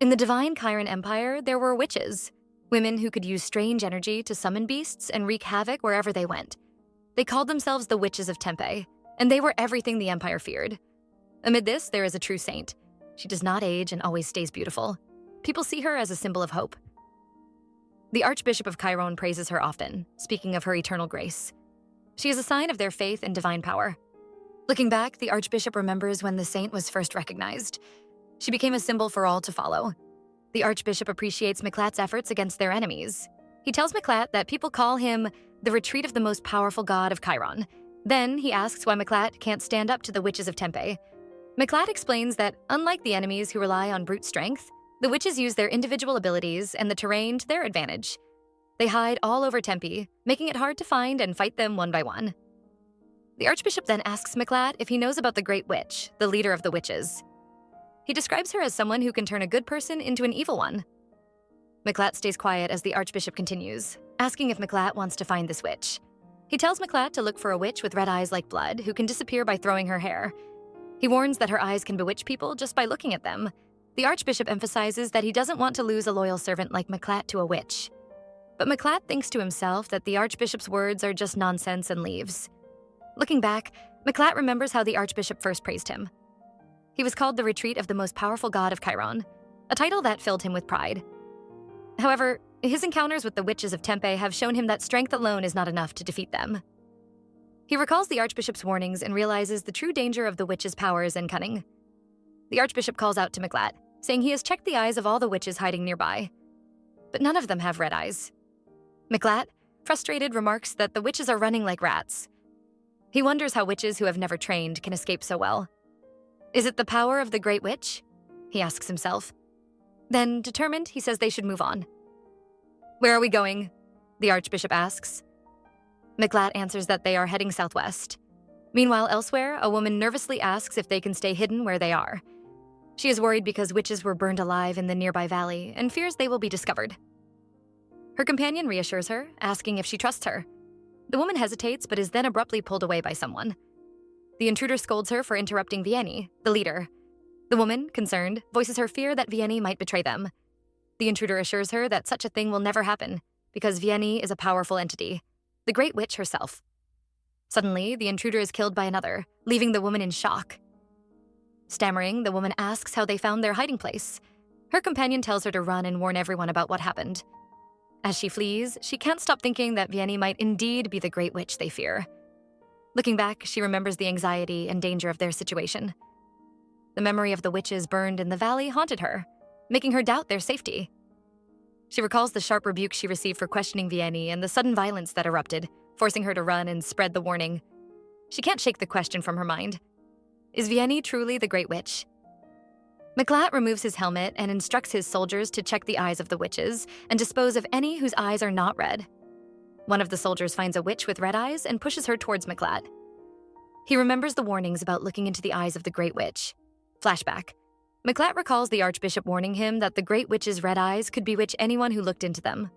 In the divine Chiron Empire, there were witches, women who could use strange energy to summon beasts and wreak havoc wherever they went. They called themselves the Witches of Tempe, and they were everything the Empire feared. Amid this, there is a true saint. She does not age and always stays beautiful. People see her as a symbol of hope. The Archbishop of Chiron praises her often, speaking of her eternal grace. She is a sign of their faith in divine power. Looking back, the Archbishop remembers when the saint was first recognized. She became a symbol for all to follow. The Archbishop appreciates Mlatt's efforts against their enemies. He tells Mlatt that people call him the retreat of the most powerful god of Chiron. Then he asks why Mlatt can't stand up to the Witches of Tempe. Mlatt explains that, unlike the enemies who rely on brute strength, the witches use their individual abilities and the terrain to their advantage. They hide all over Tempe, making it hard to find and fight them one by one. The Archbishop then asks Mlatt if he knows about the Great Witch, the leader of the witches. He describes her as someone who can turn a good person into an evil one. Mlatt stays quiet as the Archbishop continues, asking if Mlatt wants to find this witch. He tells Mlatt to look for a witch with red eyes like blood who can disappear by throwing her hair. He warns that her eyes can bewitch people just by looking at them. The Archbishop emphasizes that he doesn't want to lose a loyal servant like Mlatt to a witch. But Mlatt thinks to himself that the Archbishop's words are just nonsense and leaves. Looking back, Mlatt remembers how the Archbishop first praised him. He was called the retreat of the most powerful god of Chiron, a title that filled him with pride. However, his encounters with the Witches of Tempe have shown him that strength alone is not enough to defeat them. He recalls the Archbishop's warnings and realizes the true danger of the witch's powers and cunning. The Archbishop calls out to Mlatt, saying he has checked the eyes of all the witches hiding nearby. But none of them have red eyes. Mlatt, frustrated, remarks that the witches are running like rats. He wonders how witches who have never trained can escape so well. Is it the power of the Great Witch? He asks himself. Then, determined, he says they should move on. Where are we going? The Archbishop asks. Mlatt answers that they are heading southwest. Meanwhile, elsewhere, a woman nervously asks if they can stay hidden where they are. She is worried because witches were burned alive in the nearby valley and fears they will be discovered. Her companion reassures her, asking if she trusts her. The woman hesitates but is then abruptly pulled away by someone. The intruder scolds her for interrupting Vianney, the leader. The woman, concerned, voices her fear that Vianney might betray them. The intruder assures her that such a thing will never happen because Vianney is a powerful entity, the Great Witch herself. Suddenly, the intruder is killed by another, leaving the woman in shock. Stammering, the woman asks how they found their hiding place. Her companion tells her to run and warn everyone about what happened. As she flees, she can't stop thinking that Vianney might indeed be the Great Witch they fear. Looking back, she remembers the anxiety and danger of their situation. The memory of the witches burned in the valley haunted her, making her doubt their safety. She recalls the sharp rebuke she received for questioning Vianney and the sudden violence that erupted, forcing her to run and spread the warning. She can't shake the question from her mind. Is Vianney truly the Great Witch? Mlatt removes his helmet and instructs his soldiers to check the eyes of the witches and dispose of any whose eyes are not red. One of the soldiers finds a witch with red eyes and pushes her towards Mlatt. He remembers the warnings about looking into the eyes of the Great Witch. Flashback. Mlatt recalls the Archbishop warning him that the Great Witch's red eyes could bewitch anyone who looked into them.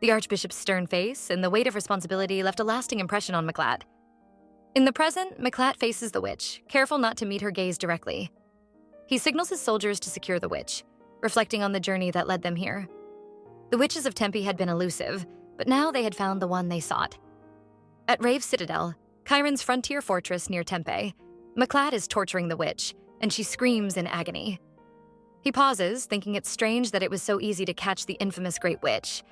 The Archbishop's stern face and the weight of responsibility left a lasting impression on Mlatt. In the present, Mlatt faces the witch, careful not to meet her gaze directly. He signals his soldiers to secure the witch, reflecting on the journey that led them here. The Witches of Tempe had been elusive, but now they had found the one they sought. At Rave Citadel, Chiron's frontier fortress near Tempe, Mlatt is torturing the witch, and she screams in agony. He pauses, thinking it's strange that it was so easy to catch the infamous Great Witch.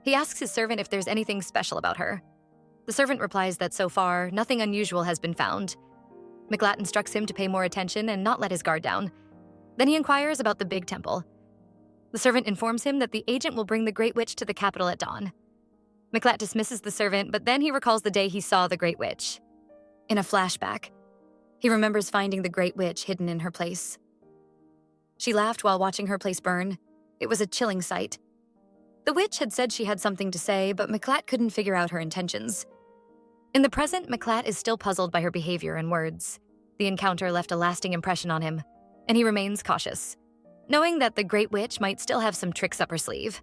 He asks his servant if there's anything special about her. The servant replies that so far, nothing unusual has been found. Mlatt instructs him to pay more attention and not let his guard down. Then he inquires about the big temple. The servant informs him that the agent will bring the Great Witch to the capital at dawn. Mlatt dismisses the servant, but then he recalls the day he saw the Great Witch. In a flashback, he remembers finding the Great Witch hidden in her place. She laughed while watching her place burn. It was a chilling sight. The witch had said she had something to say, but Mlatt couldn't figure out her intentions. In the present, Mlatt is still puzzled by her behavior and words. The encounter left a lasting impression on him, and he remains cautious, knowing that the Great Witch might still have some tricks up her sleeve.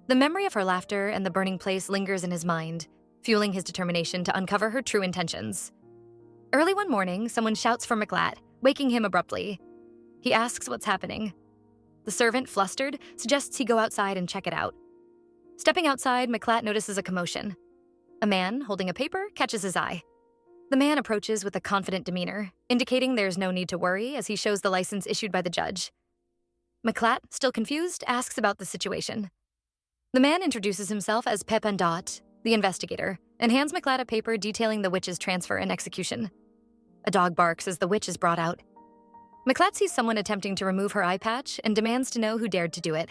The memory of her laughter and the burning place lingers in his mind, fueling his determination to uncover her true intentions. Early one morning, someone shouts for Mlatt, waking him abruptly. He asks what's happening. The servant, flustered, suggests he go outside and check it out. Stepping outside, Mlatt notices a commotion. A man, holding a paper, catches his eye. The man approaches with a confident demeanor, indicating there's no need to worry as he shows the license issued by the judge. Mlatt, still confused, asks about the situation. The man introduces himself as Pepandot, the investigator, and hands Mlatt a paper detailing the witch's transfer and execution. A dog barks as the witch is brought out. Mlatt sees someone attempting to remove her eye patch and demands to know who dared to do it.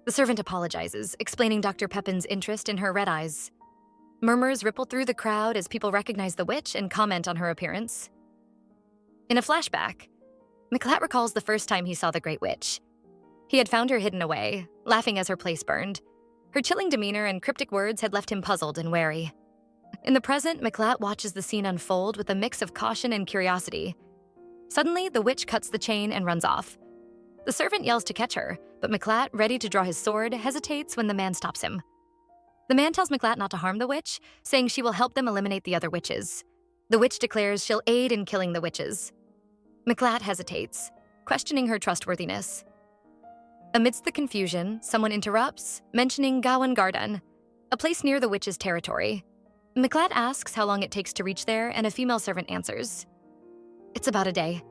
The servant apologizes, explaining Dr. Pepin's interest in her red eyes. Murmurs ripple through the crowd as people recognize the witch and comment on her appearance. In a flashback, Mlatt recalls the first time he saw the Great Witch. He had found her hidden away, laughing as her place burned. Her chilling demeanor and cryptic words had left him puzzled and wary. In the present, Mlatt watches the scene unfold with a mix of caution and curiosity. Suddenly, the witch cuts the chain and runs off. The servant yells to catch her, but Mlatt, ready to draw his sword, hesitates when the man stops him. The man tells Mlatt not to harm the witch, saying she will help them eliminate the other witches. The witch declares she'll aid in killing the witches. Mlatt hesitates, questioning her trustworthiness. Amidst the confusion, someone interrupts, mentioning Gawan Garden, a place near the witch's territory. Mlatt asks how long it takes to reach there, and a female servant answers. It's about a day.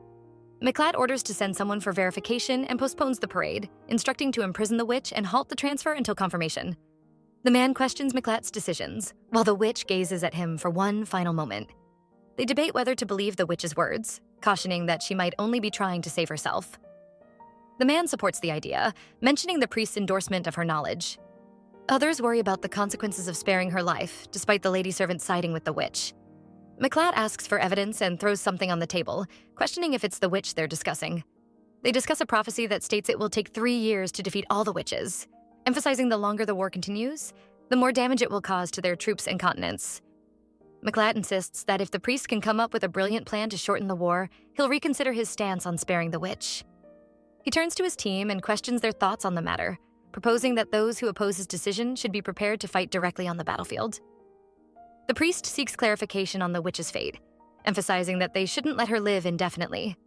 Mlatt orders to send someone for verification and postpones the parade, instructing to imprison the witch and halt the transfer until confirmation. The man questions Mlatt's decisions, while the witch gazes at him for one final moment. They debate whether to believe the witch's words, cautioning that she might only be trying to save herself. The man supports the idea, mentioning the priest's endorsement of her knowledge. Others worry about the consequences of sparing her life, despite the lady servant siding with the witch. Mlatt asks for evidence and throws something on the table, questioning if it's the witch they're discussing. They discuss a prophecy that states it will take 3 years to defeat all the witches, emphasizing the longer the war continues, the more damage it will cause to their troops and continents. Mlatt insists that if the priest can come up with a brilliant plan to shorten the war, he'll reconsider his stance on sparing the witch. He turns to his team and questions their thoughts on the matter, proposing that those who oppose his decision should be prepared to fight directly on the battlefield. The priest seeks clarification on the witch's fate, emphasizing that they shouldn't let her live indefinitely.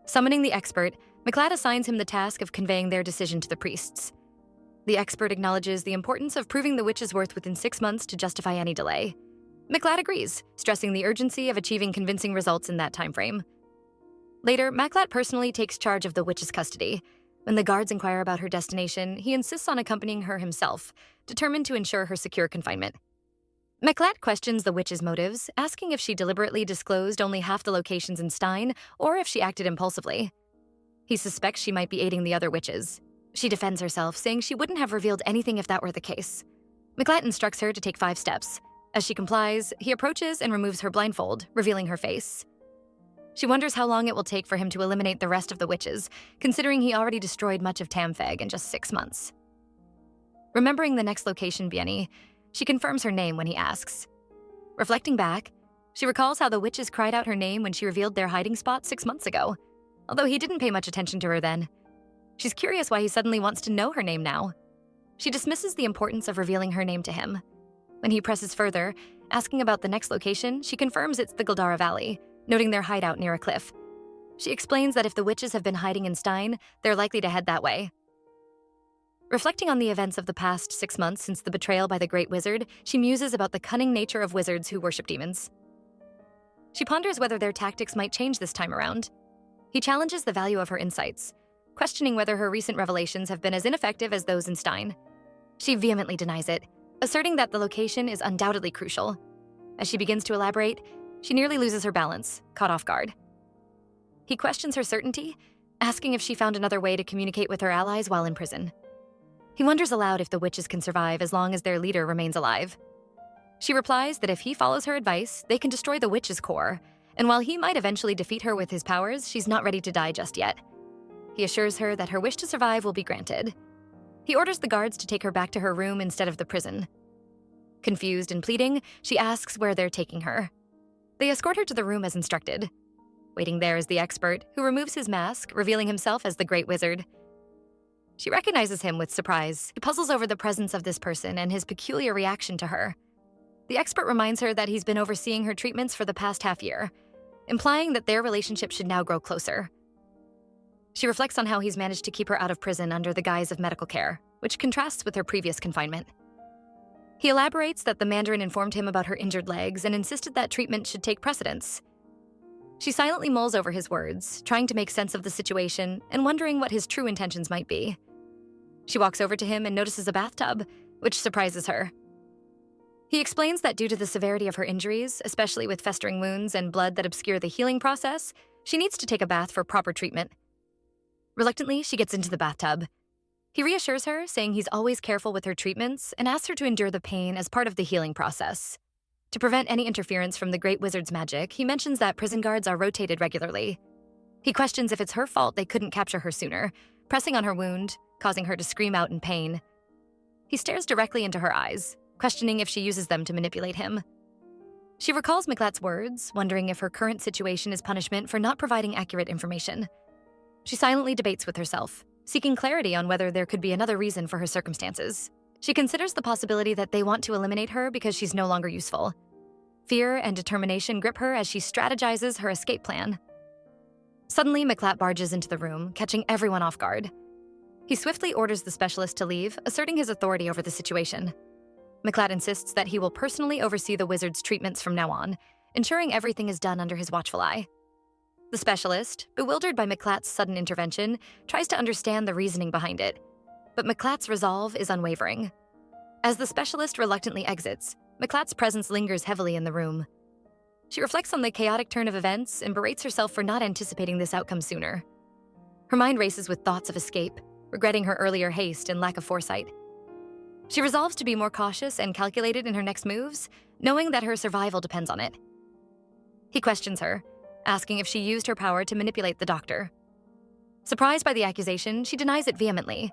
Summoning the expert, Mlatt assigns him the task of conveying their decision to the priests. The expert acknowledges the importance of proving the witch's worth within 6 months to justify any delay. Mlatt agrees, stressing the urgency of achieving convincing results in that time frame. Later, Mlatt personally takes charge of the witch's custody. When the guards inquire about her destination, he insists on accompanying her himself, determined to ensure her secure confinement. Mlatt questions the witch's motives, asking if she deliberately disclosed only half the locations in Stein or if she acted impulsively. He suspects she might be aiding the other witches. She defends herself, saying she wouldn't have revealed anything if that were the case. Mlatt instructs her to take 5 steps. As she complies, he approaches and removes her blindfold, revealing her face. She wonders how long it will take for him to eliminate the rest of the witches, considering he already destroyed much of Tamfeg in just 6 months. Remembering the next location, Bienni, she confirms her name when he asks. Reflecting back, she recalls how the witches cried out her name when she revealed their hiding spot 6 months ago, although he didn't pay much attention to her then. She's curious why he suddenly wants to know her name now. She dismisses the importance of revealing her name to him. When he presses further, asking about the next location, she confirms it's the Gildara Valley, noting their hideout near a cliff. She explains that if the witches have been hiding in Stein, they're likely to head that way. Reflecting on the events of the past 6 months since the betrayal by the Great Wizard, she muses about the cunning nature of wizards who worship demons. She ponders whether their tactics might change this time around. He challenges the value of her insights, questioning whether her recent revelations have been as ineffective as those in Stein. She vehemently denies it, asserting that the location is undoubtedly crucial. As she begins to elaborate, she nearly loses her balance, caught off guard. He questions her certainty, asking if she found another way to communicate with her allies while in prison. He wonders aloud if the witches can survive as long as their leader remains alive. She replies that if he follows her advice, they can destroy the witch's core, and while he might eventually defeat her with his powers, she's not ready to die just yet. He assures her that her wish to survive will be granted. He orders the guards to take her back to her room instead of the prison. Confused and pleading, she asks where they're taking her. They escort her to the room as instructed. Waiting there is the expert, who removes his mask, revealing himself as the Great Wizard. She recognizes him with surprise, puzzles over the presence of this person and his peculiar reaction to her. The expert reminds her that he's been overseeing her treatments for the past half year, implying that their relationship should now grow closer. She reflects on how he's managed to keep her out of prison under the guise of medical care, which contrasts with her previous confinement. He elaborates that the Mandarin informed him about her injured legs and insisted that treatment should take precedence. She silently mulls over his words, trying to make sense of the situation and wondering what his true intentions might be. She walks over to him and notices a bathtub, which surprises her. He explains that due to the severity of her injuries, especially with festering wounds and blood that obscure the healing process, she needs to take a bath for proper treatment. Reluctantly, she gets into the bathtub. He reassures her, saying he's always careful with her treatments and asks her to endure the pain as part of the healing process. To prevent any interference from the Great Wizard's magic, he mentions that prison guards are rotated regularly. He questions if it's her fault they couldn't capture her sooner, pressing on her wound, causing her to scream out in pain. He stares directly into her eyes, questioning if she uses them to manipulate him. She recalls Mlatt's words, wondering if her current situation is punishment for not providing accurate information. She silently debates with herself, seeking clarity on whether there could be another reason for her circumstances. She considers the possibility that they want to eliminate her because she's no longer useful. Fear and determination grip her as she strategizes her escape plan. Suddenly, Mlatt barges into the room, catching everyone off guard. He swiftly orders the specialist to leave, asserting his authority over the situation. Mlatt insists that he will personally oversee the wizard's treatments from now on, ensuring everything is done under his watchful eye. The specialist, bewildered by Mlatt's sudden intervention, tries to understand the reasoning behind it, but Mlatt's resolve is unwavering. As the specialist reluctantly exits, Mlatt's presence lingers heavily in the room. She reflects on the chaotic turn of events and berates herself for not anticipating this outcome sooner. Her mind races with thoughts of escape, regretting her earlier haste and lack of foresight. She resolves to be more cautious and calculated in her next moves, knowing that her survival depends on it. He questions her, asking if she used her power to manipulate the doctor. Surprised by the accusation, she denies it vehemently,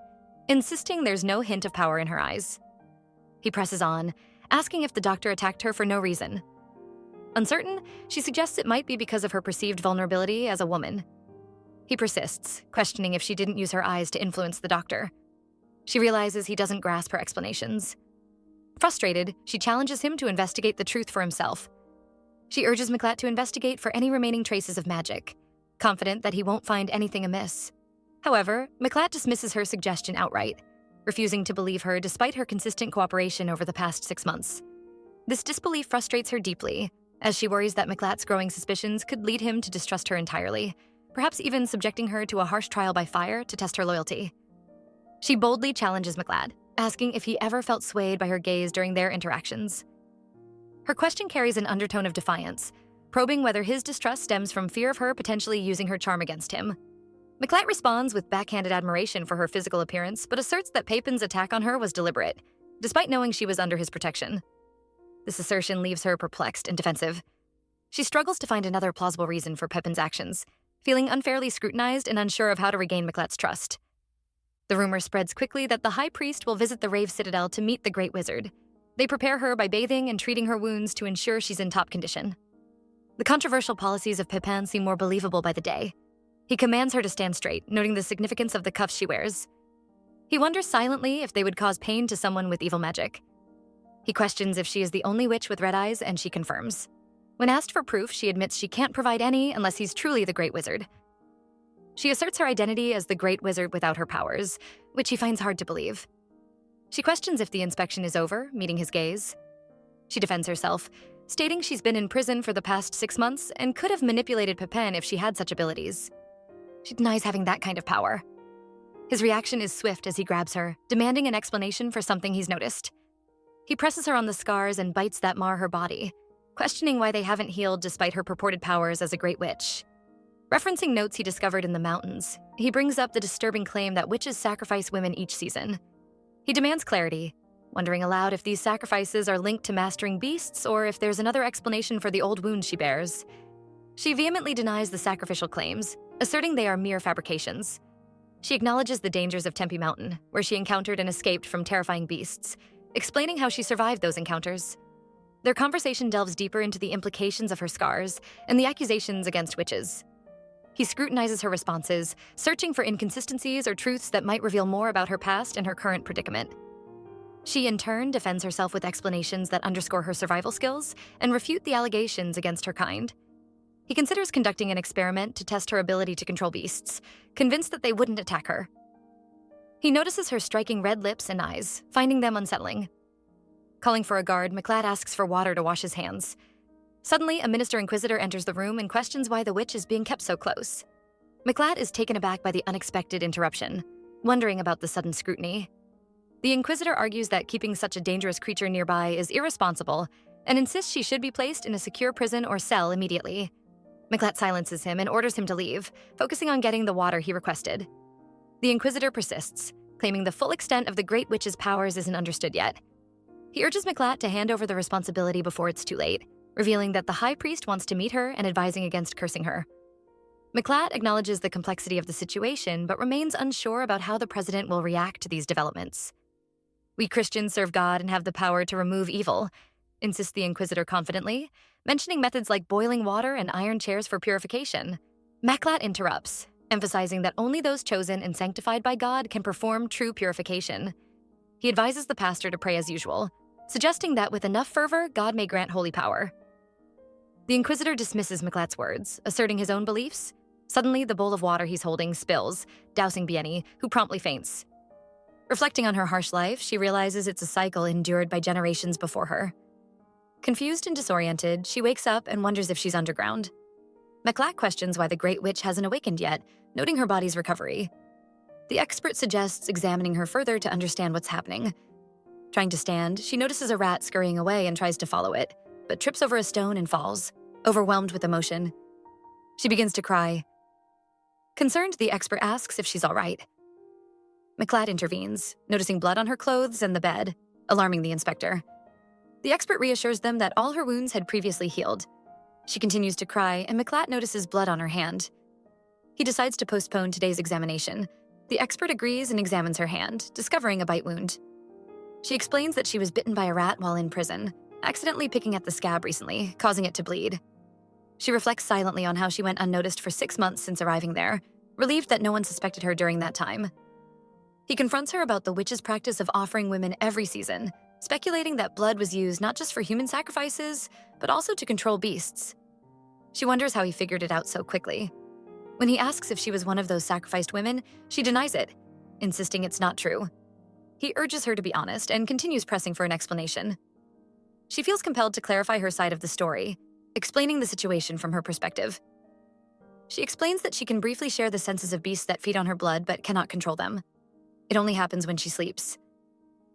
insisting there's no hint of power in her eyes. He presses on, asking if the doctor attacked her for no reason. Uncertain, she suggests it might be because of her perceived vulnerability as a woman. He persists, questioning if she didn't use her eyes to influence the doctor. She realizes he doesn't grasp her explanations. Frustrated, she challenges him to investigate the truth for himself. She urges Mlatt to investigate for any remaining traces of magic, confident that he won't find anything amiss. However, Mlatt dismisses her suggestion outright, refusing to believe her despite her consistent cooperation over the past 6 months. This disbelief frustrates her deeply, as she worries that Mlatt's growing suspicions could lead him to distrust her entirely, perhaps even subjecting her to a harsh trial by fire to test her loyalty. She boldly challenges Mlatt, asking if he ever felt swayed by her gaze during their interactions. Her question carries an undertone of defiance, probing whether his distrust stems from fear of her potentially using her charm against him. Mlatt responds with backhanded admiration for her physical appearance, but asserts that Pepin's attack on her was deliberate, despite knowing she was under his protection. This assertion leaves her perplexed and defensive. She struggles to find another plausible reason for Pepin's actions, feeling unfairly scrutinized and unsure of how to regain Mlatt's trust. The rumor spreads quickly that the High Priest will visit the Rave Citadel to meet the Great Wizard. They prepare her by bathing and treating her wounds to ensure she's in top condition. The controversial policies of Pepin seem more believable by the day. He commands her to stand straight, noting the significance of the cuffs she wears. He wonders silently if they would cause pain to someone with evil magic. He questions if she is the only witch with red eyes, and she confirms. When asked for proof, she admits she can't provide any unless he's truly the Great Wizard. She asserts her identity as the Great Wizard without her powers, which he finds hard to believe. She questions if the inspection is over, meeting his gaze. She defends herself, stating she's been in prison for the past 6 months and could have manipulated Pepin if she had such abilities. She denies having that kind of power. His reaction is swift as he grabs her, demanding an explanation for something he's noticed. He presses her on the scars and bites that mar her body, questioning why they haven't healed despite her purported powers as a great witch. Referencing notes he discovered in the mountains, he brings up the disturbing claim that witches sacrifice women each season. He demands clarity, wondering aloud if these sacrifices are linked to mastering beasts or if there's another explanation for the old wounds she bears. She vehemently denies the sacrificial claims, asserting they are mere fabrications. She acknowledges the dangers of Tempe Mountain, where she encountered and escaped from terrifying beasts, explaining how she survived those encounters. Their conversation delves deeper into the implications of her scars and the accusations against witches. He scrutinizes her responses, searching for inconsistencies or truths that might reveal more about her past and her current predicament. She, in turn, defends herself with explanations that underscore her survival skills and refute the allegations against her kind. He considers conducting an experiment to test her ability to control beasts, convinced that they wouldn't attack her. He notices her striking red lips and eyes, finding them unsettling. Calling for a guard, Mlatt asks for water to wash his hands. Suddenly, a minister inquisitor enters the room and questions why the witch is being kept so close. Mlatt is taken aback by the unexpected interruption, wondering about the sudden scrutiny. The inquisitor argues that keeping such a dangerous creature nearby is irresponsible and insists she should be placed in a secure prison or cell immediately. Mlatt silences him and orders him to leave, focusing on getting the water he requested. The inquisitor persists, claiming the full extent of the Great Witch's powers isn't understood yet. He urges Mlatt to hand over the responsibility before it's too late, revealing that the high priest wants to meet her and advising against cursing her. Mlatt acknowledges the complexity of the situation, but remains unsure about how the president will react to these developments. "We Christians serve God and have the power to remove evil," insists the inquisitor confidently, mentioning methods like boiling water and iron chairs for purification. Mlatt interrupts, emphasizing that only those chosen and sanctified by God can perform true purification. He advises the pastor to pray as usual, suggesting that with enough fervor, God may grant holy power. The inquisitor dismisses Mlatt's words, asserting his own beliefs. Suddenly, the bowl of water he's holding spills, dousing Vianney, who promptly faints. Reflecting on her harsh life, she realizes it's a cycle endured by generations before her. Confused and disoriented, she wakes up and wonders if she's underground. Mlatt questions why the Great Witch hasn't awakened yet, noting her body's recovery. The expert suggests examining her further to understand what's happening. Trying to stand, she notices a rat scurrying away and tries to follow it, but trips over a stone and falls, overwhelmed with emotion. She begins to cry. Concerned, the expert asks if she's all right. Mlatt intervenes, noticing blood on her clothes and the bed, alarming the inspector. The expert reassures them that all her wounds had previously healed. She continues to cry, and Mlatt notices blood on her hand. He decides to postpone today's examination. The expert agrees and examines her hand, discovering a bite wound. She explains that she was bitten by a rat while in prison, accidentally picking at the scab recently, causing it to bleed. She reflects silently on how she went unnoticed for 6 months since arriving there, relieved that no one suspected her during that time. He confronts her about the witch's practice of offering women every season, speculating that blood was used not just for human sacrifices, but also to control beasts. She wonders how he figured it out so quickly. When he asks if she was one of those sacrificed women, she denies it, insisting it's not true. He urges her to be honest and continues pressing for an explanation. She feels compelled to clarify her side of the story, explaining the situation from her perspective. She explains that she can briefly share the senses of beasts that feed on her blood but cannot control them. It only happens when she sleeps.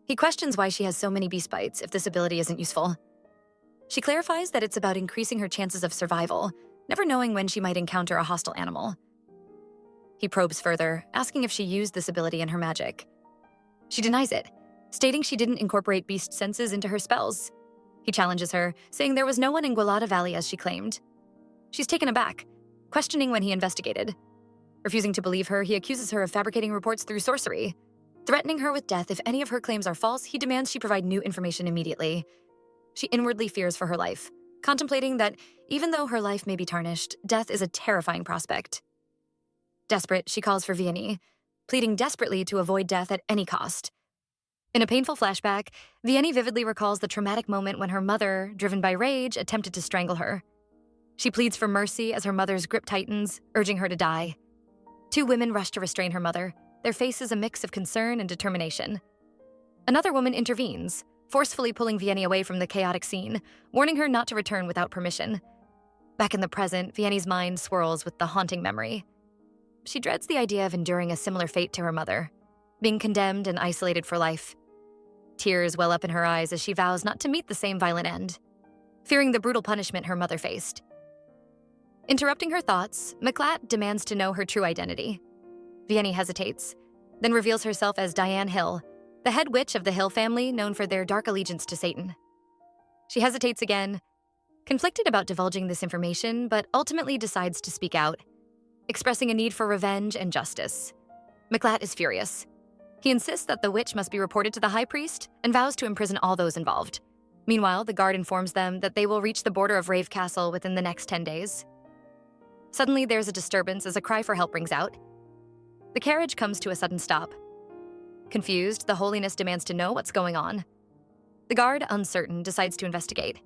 He questions why she has so many beast bites if this ability isn't useful. She clarifies that it's about increasing her chances of survival, never knowing when she might encounter a hostile animal. He probes further, asking if she used this ability in her magic. She denies it, stating she didn't incorporate beast senses into her spells. He challenges her, saying there was no one in Gualada Valley as she claimed. She's taken aback, questioning when he investigated. Refusing to believe her, he accuses her of fabricating reports through sorcery. Threatening her with death if any of her claims are false, he demands she provide new information immediately. She inwardly fears for her life, contemplating that even though her life may be tarnished, death is a terrifying prospect. Desperate, she calls for Vianney, pleading desperately to avoid death at any cost. In a painful flashback, Vianney vividly recalls the traumatic moment when her mother, driven by rage, attempted to strangle her. She pleads for mercy as her mother's grip tightens, urging her to die. 2 women rush to restrain her mother, their faces a mix of concern and determination. Another woman intervenes, forcefully pulling Vianney away from the chaotic scene, warning her not to return without permission. Back in the present, Vianney's mind swirls with the haunting memory. She dreads the idea of enduring a similar fate to her mother, being condemned and isolated for life. Tears well up in her eyes as she vows not to meet the same violent end, fearing the brutal punishment her mother faced. Interrupting her thoughts, Mlatt demands to know her true identity. Vianney hesitates, then reveals herself as Diane Hill, the head witch of the Hill family known for their dark allegiance to Satan. She hesitates again, conflicted about divulging this information, but ultimately decides to speak out, expressing a need for revenge and justice. Mlatt is furious. He insists that the witch must be reported to the high priest and vows to imprison all those involved. Meanwhile, the guard informs them that they will reach the border of Rave Castle within the next 10 days. Suddenly, there's a disturbance as a cry for help rings out. The carriage comes to a sudden stop. Confused, the holiness demands to know what's going on. The guard, uncertain, decides to investigate.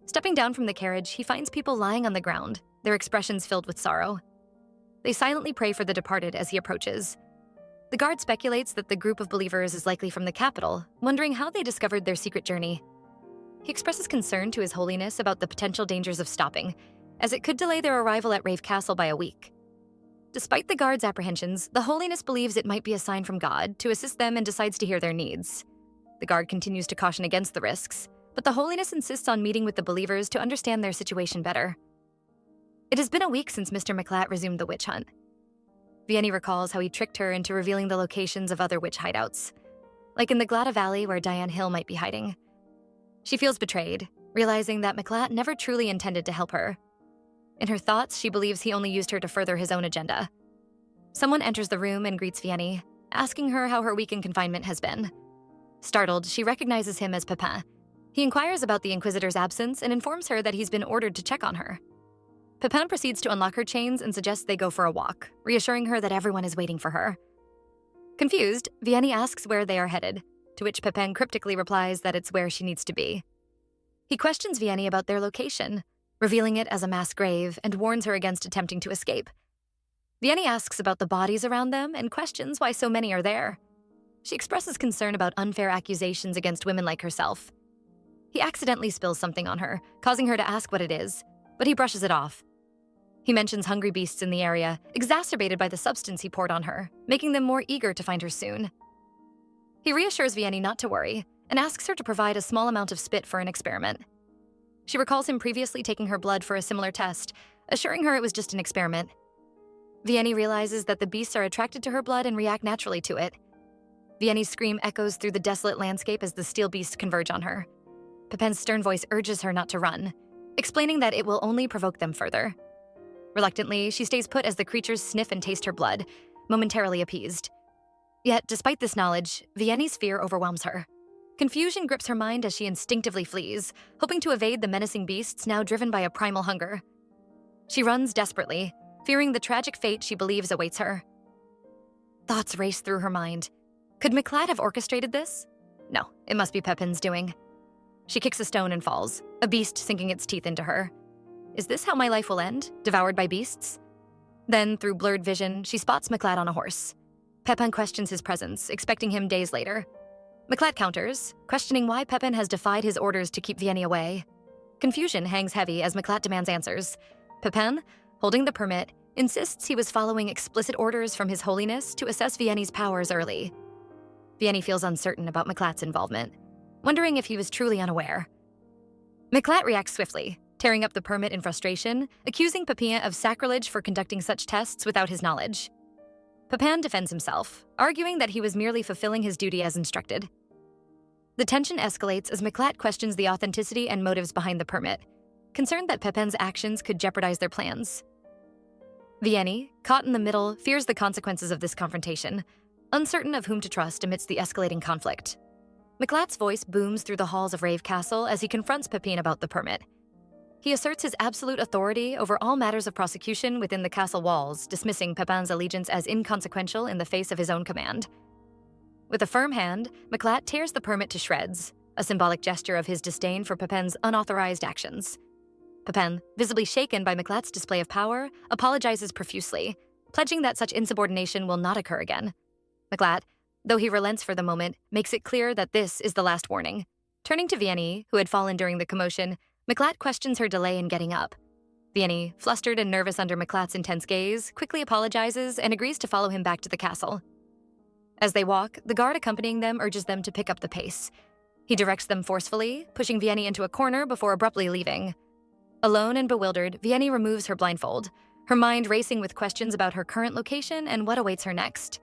Stepping down from the carriage, he finds people lying on the ground, their expressions filled with sorrow. They silently pray for the departed as he approaches. The guard speculates that the group of believers is likely from the capital, wondering how they discovered their secret journey. He expresses concern to His Holiness about the potential dangers of stopping, as it could delay their arrival at Rave Castle by a week. Despite the guard's apprehensions, the Holiness believes it might be a sign from God to assist them and decides to hear their needs. The guard continues to caution against the risks, but the Holiness insists on meeting with the believers to understand their situation better. It has been a week since Mr. Mlatt resumed the witch hunt. Vianney recalls how he tricked her into revealing the locations of other witch hideouts, like in the Glatta Valley where Diane Hill might be hiding. She feels betrayed, realizing that Mlatt never truly intended to help her. In her thoughts, she believes he only used her to further his own agenda. Someone enters the room and greets Vianney, asking her how her week in confinement has been. Startled, she recognizes him as Pepin. He inquires about the Inquisitor's absence and informs her that he's been ordered to check on her. Pepin proceeds to unlock her chains and suggests they go for a walk, reassuring her that everyone is waiting for her. Confused, Vianney asks where they are headed, to which Pepin cryptically replies that it's where she needs to be. He questions Vianney about their location, revealing it as a mass grave, and warns her against attempting to escape. Vianney asks about the bodies around them and questions why so many are there. She expresses concern about unfair accusations against women like herself. He accidentally spills something on her, causing her to ask what it is, but he brushes it off. He mentions hungry beasts in the area, exacerbated by the substance he poured on her, making them more eager to find her soon. He reassures Vianney not to worry and asks her to provide a small amount of spit for an experiment. She recalls him previously taking her blood for a similar test, assuring her it was just an experiment. Vianney realizes that the beasts are attracted to her blood and react naturally to it. Vianney's scream echoes through the desolate landscape as the steel beasts converge on her. Pepin's stern voice urges her not to run, explaining that it will only provoke them further. Reluctantly, she stays put as the creatures sniff and taste her blood, momentarily appeased. Yet, despite this knowledge, Vianney's fear overwhelms her. Confusion grips her mind as she instinctively flees, hoping to evade the menacing beasts now driven by a primal hunger. She runs desperately, fearing the tragic fate she believes awaits her. Thoughts race through her mind. Could Mlatt have orchestrated this? No, it must be Pepin's doing. She kicks a stone and falls, a beast sinking its teeth into her. Is this how my life will end, devoured by beasts? Then, through blurred vision, she spots Mlatt on a horse. Pepin questions his presence, expecting him days later. Mlatt counters, questioning why Pepin has defied his orders to keep Vianney away. Confusion hangs heavy as Mlatt demands answers. Pepin, holding the permit, insists he was following explicit orders from His Holiness to assess Vianney's powers early. Vianney feels uncertain about Mlatt's involvement, wondering if he was truly unaware. Mlatt reacts swiftly, tearing up the permit in frustration, accusing Pepin of sacrilege for conducting such tests without his knowledge. Pepin defends himself, arguing that he was merely fulfilling his duty as instructed. The tension escalates as Mlatt questions the authenticity and motives behind the permit, concerned that Pepin's actions could jeopardize their plans. Vianney, caught in the middle, fears the consequences of this confrontation, uncertain of whom to trust amidst the escalating conflict. Mlatt's voice booms through the halls of Rave Castle as he confronts Pepin about the permit. He asserts his absolute authority over all matters of prosecution within the castle walls, dismissing Pepin's allegiance as inconsequential in the face of his own command. With a firm hand, Mlatt tears the permit to shreds, a symbolic gesture of his disdain for Pepin's unauthorized actions. Pepin, visibly shaken by Mlatt's display of power, apologizes profusely, pledging that such insubordination will not occur again. Mlatt, though he relents for the moment, makes it clear that this is the last warning. Turning to Vianney, who had fallen during the commotion, Mlatt questions her delay in getting up. Vianney, flustered and nervous under Mlatt's intense gaze, quickly apologizes and agrees to follow him back to the castle. As they walk, the guard accompanying them urges them to pick up the pace. He directs them forcefully, pushing Vianney into a corner before abruptly leaving. Alone and bewildered, Vianney removes her blindfold, her mind racing with questions about her current location and what awaits her next.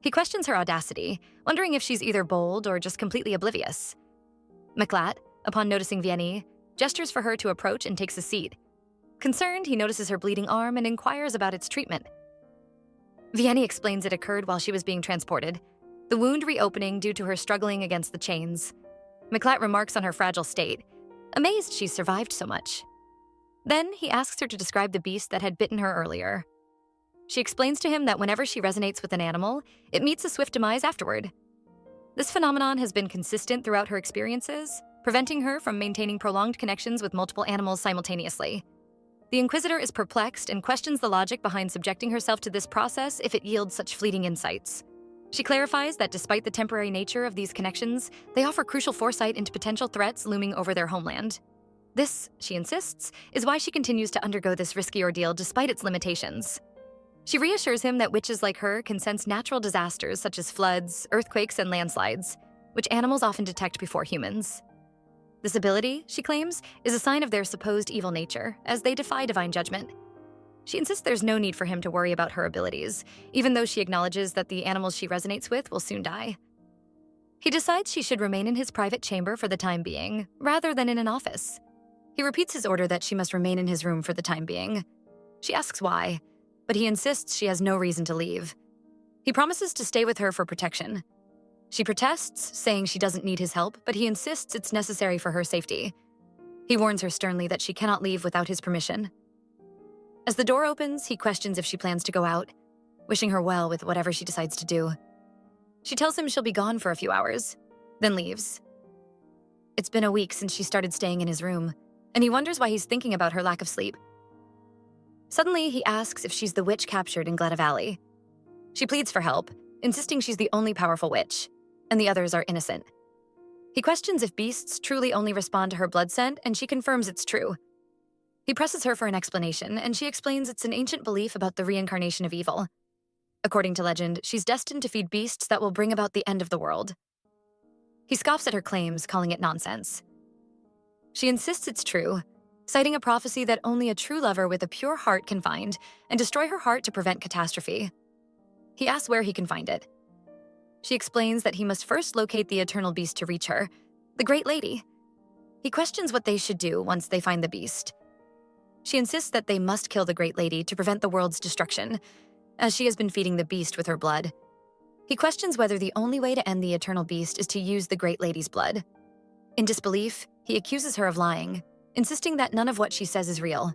He questions her audacity, wondering if she's either bold or just completely oblivious. Mlatt, upon noticing Vianney, gestures for her to approach and takes a seat. Concerned, he notices her bleeding arm and inquires about its treatment. Vianney explains it occurred while she was being transported, the wound reopening due to her struggling against the chains. Mlatt remarks on her fragile state, amazed she's survived so much. Then he asks her to describe the beast that had bitten her earlier. She explains to him that whenever she resonates with an animal, it meets a swift demise afterward. This phenomenon has been consistent throughout her experiences, preventing her from maintaining prolonged connections with multiple animals simultaneously. The Inquisitor is perplexed and questions the logic behind subjecting herself to this process if it yields such fleeting insights. She clarifies that despite the temporary nature of these connections, they offer crucial foresight into potential threats looming over their homeland. This, she insists, is why she continues to undergo this risky ordeal despite its limitations. She reassures him that witches like her can sense natural disasters such as floods, earthquakes, and landslides, which animals often detect before humans. This ability, she claims, is a sign of their supposed evil nature, as they defy divine judgment. She insists there's no need for him to worry about her abilities, even though she acknowledges that the animals she resonates with will soon die. He decides she should remain in his private chamber for the time being, rather than in an office. He repeats his order that she must remain in his room for the time being. She asks why, but he insists she has no reason to leave. He promises to stay with her for protection. She protests, saying she doesn't need his help, but he insists it's necessary for her safety. He warns her sternly that she cannot leave without his permission. As the door opens, he questions if she plans to go out, wishing her well with whatever she decides to do. She tells him she'll be gone for a few hours, then leaves. It's been a week since she started staying in his room, and he wonders why he's thinking about her lack of sleep. Suddenly, he asks if she's the witch captured in Glada Valley. She pleads for help, insisting she's the only powerful witch, and the others are innocent. He questions if beasts truly only respond to her blood scent, and she confirms it's true. He presses her for an explanation, and she explains it's an ancient belief about the reincarnation of evil. According to legend, she's destined to feed beasts that will bring about the end of the world. He scoffs at her claims, calling it nonsense. She insists it's true, citing a prophecy that only a true lover with a pure heart can find and destroy her heart to prevent catastrophe. He asks where he can find it. She explains that he must first locate the eternal beast to reach her, the Great Lady. He questions what they should do once they find the beast. She insists that they must kill the Great Lady to prevent the world's destruction, as she has been feeding the beast with her blood. He questions whether the only way to end the eternal beast is to use the Great Lady's blood. In disbelief, he accuses her of lying, insisting that none of what she says is real.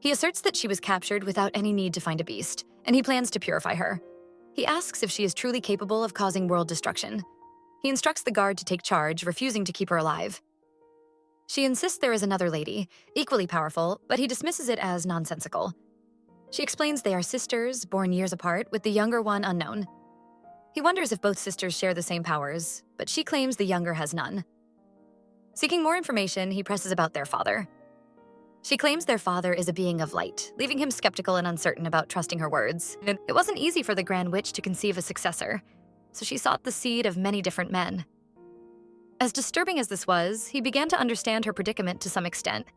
He asserts that she was captured without any need to find a beast, and he plans to purify her. He asks if she is truly capable of causing world destruction. He instructs the guard to take charge, refusing to keep her alive. She insists there is another lady, equally powerful, but he dismisses it as nonsensical. She explains they are sisters, born years apart, with the younger one unknown. He wonders if both sisters share the same powers, but she claims the younger has none. Seeking more information, he presses about their father. She claims their father is a being of light, leaving him skeptical and uncertain about trusting her words. It wasn't easy for the Grand Witch to conceive a successor, so she sought the seed of many different men. As disturbing as this was, he began to understand her predicament to some extent.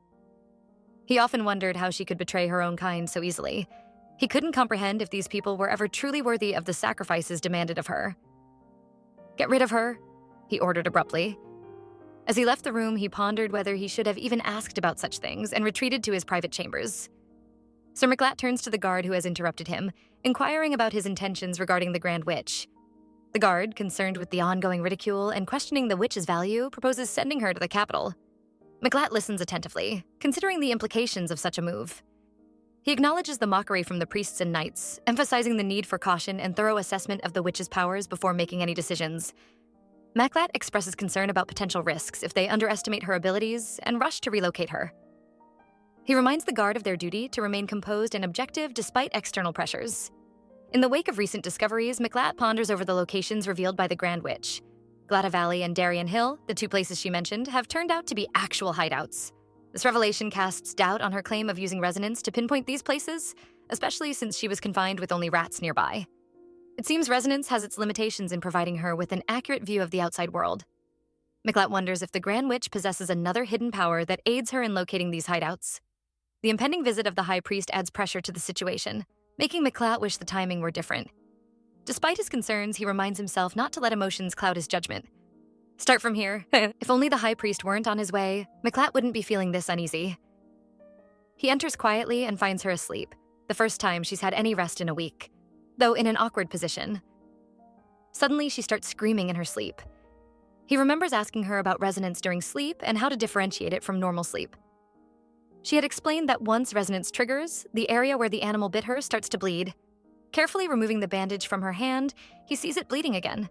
He often wondered how she could betray her own kind so easily. He couldn't comprehend if these people were ever truly worthy of the sacrifices demanded of her. "Get rid of her," he ordered abruptly. As he left the room, he pondered whether he should have even asked about such things and retreated to his private chambers. Sir Mlatt turns to the guard who has interrupted him, inquiring about his intentions regarding the Grand Witch. The guard, concerned with the ongoing ridicule and questioning the witch's value, proposes sending her to the capital. Mlatt listens attentively, considering the implications of such a move. He acknowledges the mockery from the priests and knights, emphasizing the need for caution and thorough assessment of the witch's powers before making any decisions. Mlatt expresses concern about potential risks if they underestimate her abilities and rush to relocate her. He reminds the guard of their duty to remain composed and objective despite external pressures. In the wake of recent discoveries, Mlatt ponders over the locations revealed by the Grand Witch. Glada Valley and Darien Hill, the two places she mentioned, have turned out to be actual hideouts. This revelation casts doubt on her claim of using resonance to pinpoint these places, especially since she was confined with only rats nearby. It seems resonance has its limitations in providing her with an accurate view of the outside world. Mlatt wonders if the Grand Witch possesses another hidden power that aids her in locating these hideouts. The impending visit of the High Priest adds pressure to the situation, making Mlatt wish the timing were different. Despite his concerns, he reminds himself not to let emotions cloud his judgment. Start from here. If only the High Priest weren't on his way, Mlatt wouldn't be feeling this uneasy. He enters quietly and finds her asleep, the first time she's had any rest in a week, though in an awkward position. Suddenly, she starts screaming in her sleep. He remembers asking her about resonance during sleep and how to differentiate it from normal sleep. She had explained that once resonance triggers, the area where the animal bit her starts to bleed. Carefully removing the bandage from her hand, he sees it bleeding again.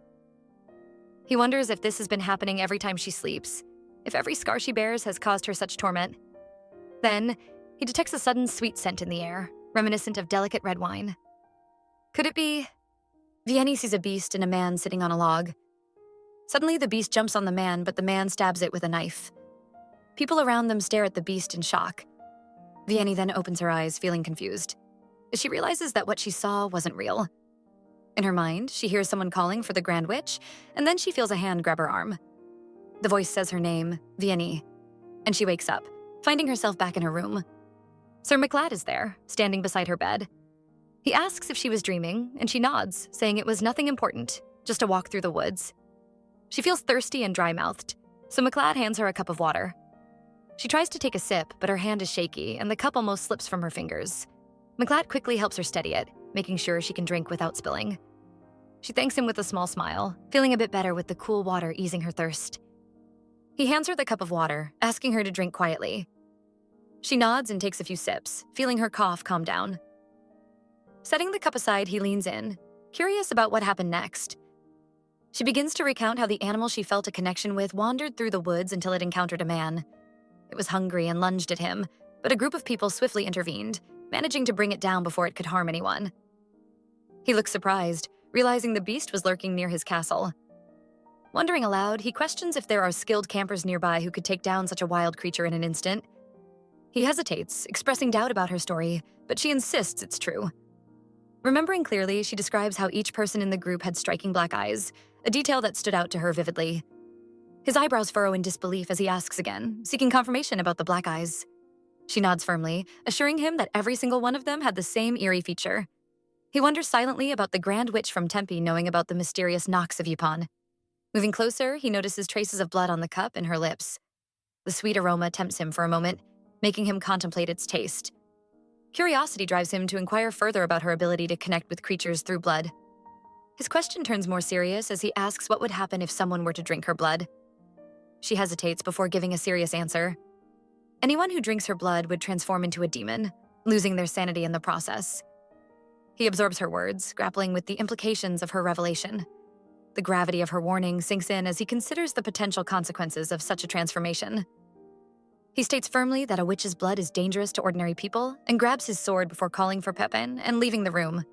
He wonders if this has been happening every time she sleeps. if every scar she bears has caused her such torment. Then, he detects a sudden sweet scent in the air, reminiscent of delicate red wine. Could it be? Vianney sees a beast and a man sitting on a log. Suddenly, the beast jumps on the man, but the man stabs it with a knife. People around them stare at the beast in shock. Vianney then opens her eyes, feeling confused. She realizes that what she saw wasn't real. In her mind, she hears someone calling for the Grand Witch, and then she feels a hand grab her arm. The voice says her name, Vianney, and she wakes up, finding herself back in her room. Sir Mlatt is there, standing beside her bed. He asks if she was dreaming, and she nods, saying it was nothing important, just a walk through the woods. She feels thirsty and dry-mouthed, so Mlatt hands her a cup of water. She tries to take a sip, but her hand is shaky, and the cup almost slips from her fingers. Mlatt quickly helps her steady it, making sure she can drink without spilling. She thanks him with a small smile, feeling a bit better with the cool water easing her thirst. He hands her the cup of water, asking her to drink quietly. She nods and takes a few sips, feeling her cough calm down. Setting the cup aside, he leans in, curious about what happened next. She begins to recount how the animal she felt a connection with wandered through the woods until it encountered a man. It was hungry and lunged at him, but a group of people swiftly intervened, managing to bring it down before it could harm anyone. He looks surprised, realizing the beast was lurking near his castle. Wondering aloud, he questions if there are skilled campers nearby who could take down such a wild creature in an instant. He hesitates, expressing doubt about her story, but she insists it's true. Remembering clearly, she describes how each person in the group had striking black eyes, a detail that stood out to her vividly. His eyebrows furrow in disbelief as he asks again, seeking confirmation about the black eyes. She nods firmly, assuring him that every single one of them had the same eerie feature. He wonders silently about the Grand Witch from Tempe knowing about the mysterious knocks of Yupon. Moving closer, he notices traces of blood on the cup and her lips. The sweet aroma tempts him for a moment, making him contemplate its taste. Curiosity drives him to inquire further about her ability to connect with creatures through blood. His question turns more serious as he asks what would happen if someone were to drink her blood. She hesitates before giving a serious answer. Anyone who drinks her blood would transform into a demon, losing their sanity in the process. He absorbs her words, grappling with the implications of her revelation. The gravity of her warning sinks in as he considers the potential consequences of such a transformation. He states firmly that a witch's blood is dangerous to ordinary people and grabs his sword before calling for Pepin and leaving the room.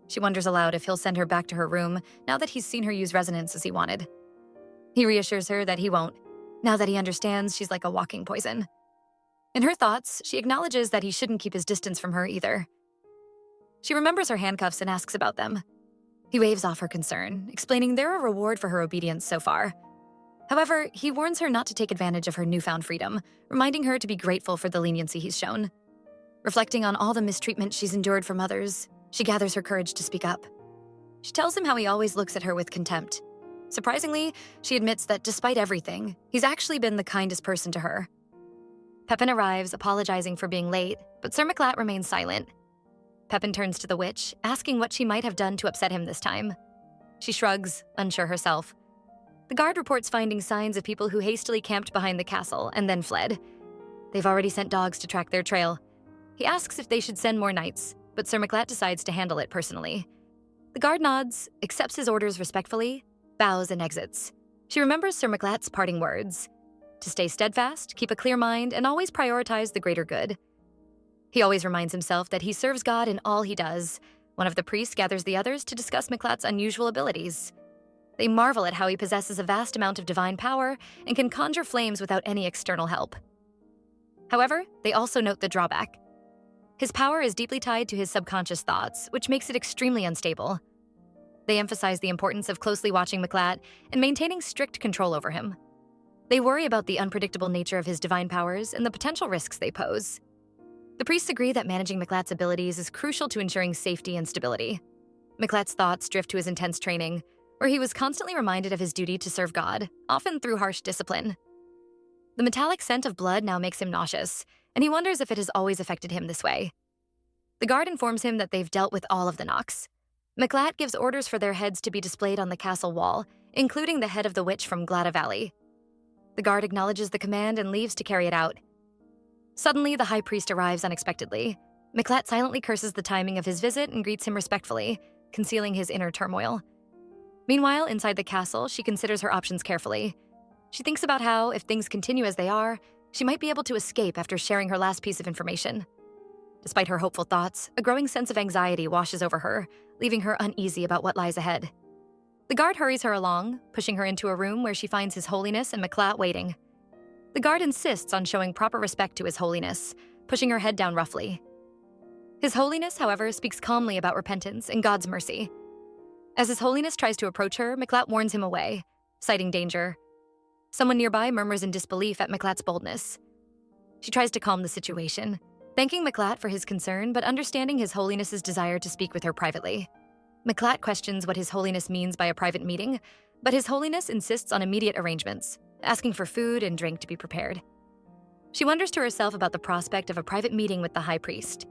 She wonders aloud if he'll send her back to her room now that he's seen her use resonance as he wanted. He reassures her that he won't, now that he understands she's like a walking poison. In her thoughts, she acknowledges that he shouldn't keep his distance from her either. She remembers her handcuffs and asks about them. He waves off her concern, explaining they're a reward for her obedience so far. However, he warns her not to take advantage of her newfound freedom, reminding her to be grateful for the leniency he's shown. Reflecting on all the mistreatment she's endured from others, she gathers her courage to speak up. She tells him how he always looks at her with contempt. Surprisingly, she admits that despite everything, he's actually been the kindest person to her. Pepin arrives, apologizing for being late, but Sir Mlatt remains silent. Pepin turns to the witch, asking what she might have done to upset him this time. She shrugs, unsure herself. The guard reports finding signs of people who hastily camped behind the castle and then fled. They've already sent dogs to track their trail. He asks if they should send more knights, but Sir Mlatt decides to handle it personally. The guard nods, accepts his orders respectfully, bows and exits. She remembers Sir Mlatt's parting words: to stay steadfast, keep a clear mind, and always prioritize the greater good. He always reminds himself that he serves God in all he does. One of the priests gathers the others to discuss Mlatt's unusual abilities. They marvel at how he possesses a vast amount of divine power and can conjure flames without any external help. However, they also note the drawback. His power is deeply tied to his subconscious thoughts, which makes it extremely unstable. They emphasize the importance of closely watching Mlatt and maintaining strict control over him. They worry about the unpredictable nature of his divine powers and the potential risks they pose. The priests agree that managing Mlatt's abilities is crucial to ensuring safety and stability. Mlatt's thoughts drift to his intense training, where he was constantly reminded of his duty to serve God, often through harsh discipline. The metallic scent of blood now makes him nauseous, and he wonders if it has always affected him this way. The guard informs him that they've dealt with all of the knocks. Mlatt gives orders for their heads to be displayed on the castle wall, including the head of the witch from Glada Valley. The guard acknowledges the command and leaves to carry it out. Suddenly, the high priest arrives unexpectedly. Mlatt silently curses the timing of his visit and greets him respectfully, concealing his inner turmoil. Meanwhile, inside the castle, she considers her options carefully. She thinks about how, if things continue as they are, she might be able to escape after sharing her last piece of information. Despite her hopeful thoughts, a growing sense of anxiety washes over her, leaving her uneasy about what lies ahead. The guard hurries her along, pushing her into a room where she finds His Holiness and Mlatt waiting. The guard insists on showing proper respect to His Holiness, pushing her head down roughly. His Holiness, however, speaks calmly about repentance and God's mercy. As His Holiness tries to approach her, Mlatt warns him away, citing danger. Someone nearby murmurs in disbelief at Mlatt's boldness. She tries to calm the situation, thanking Mlatt for his concern but understanding His Holiness's desire to speak with her privately. Mlatt questions what His Holiness means by a private meeting, but His Holiness insists on immediate arrangements, asking for food and drink to be prepared. She wonders to herself about the prospect of a private meeting with the High Priest.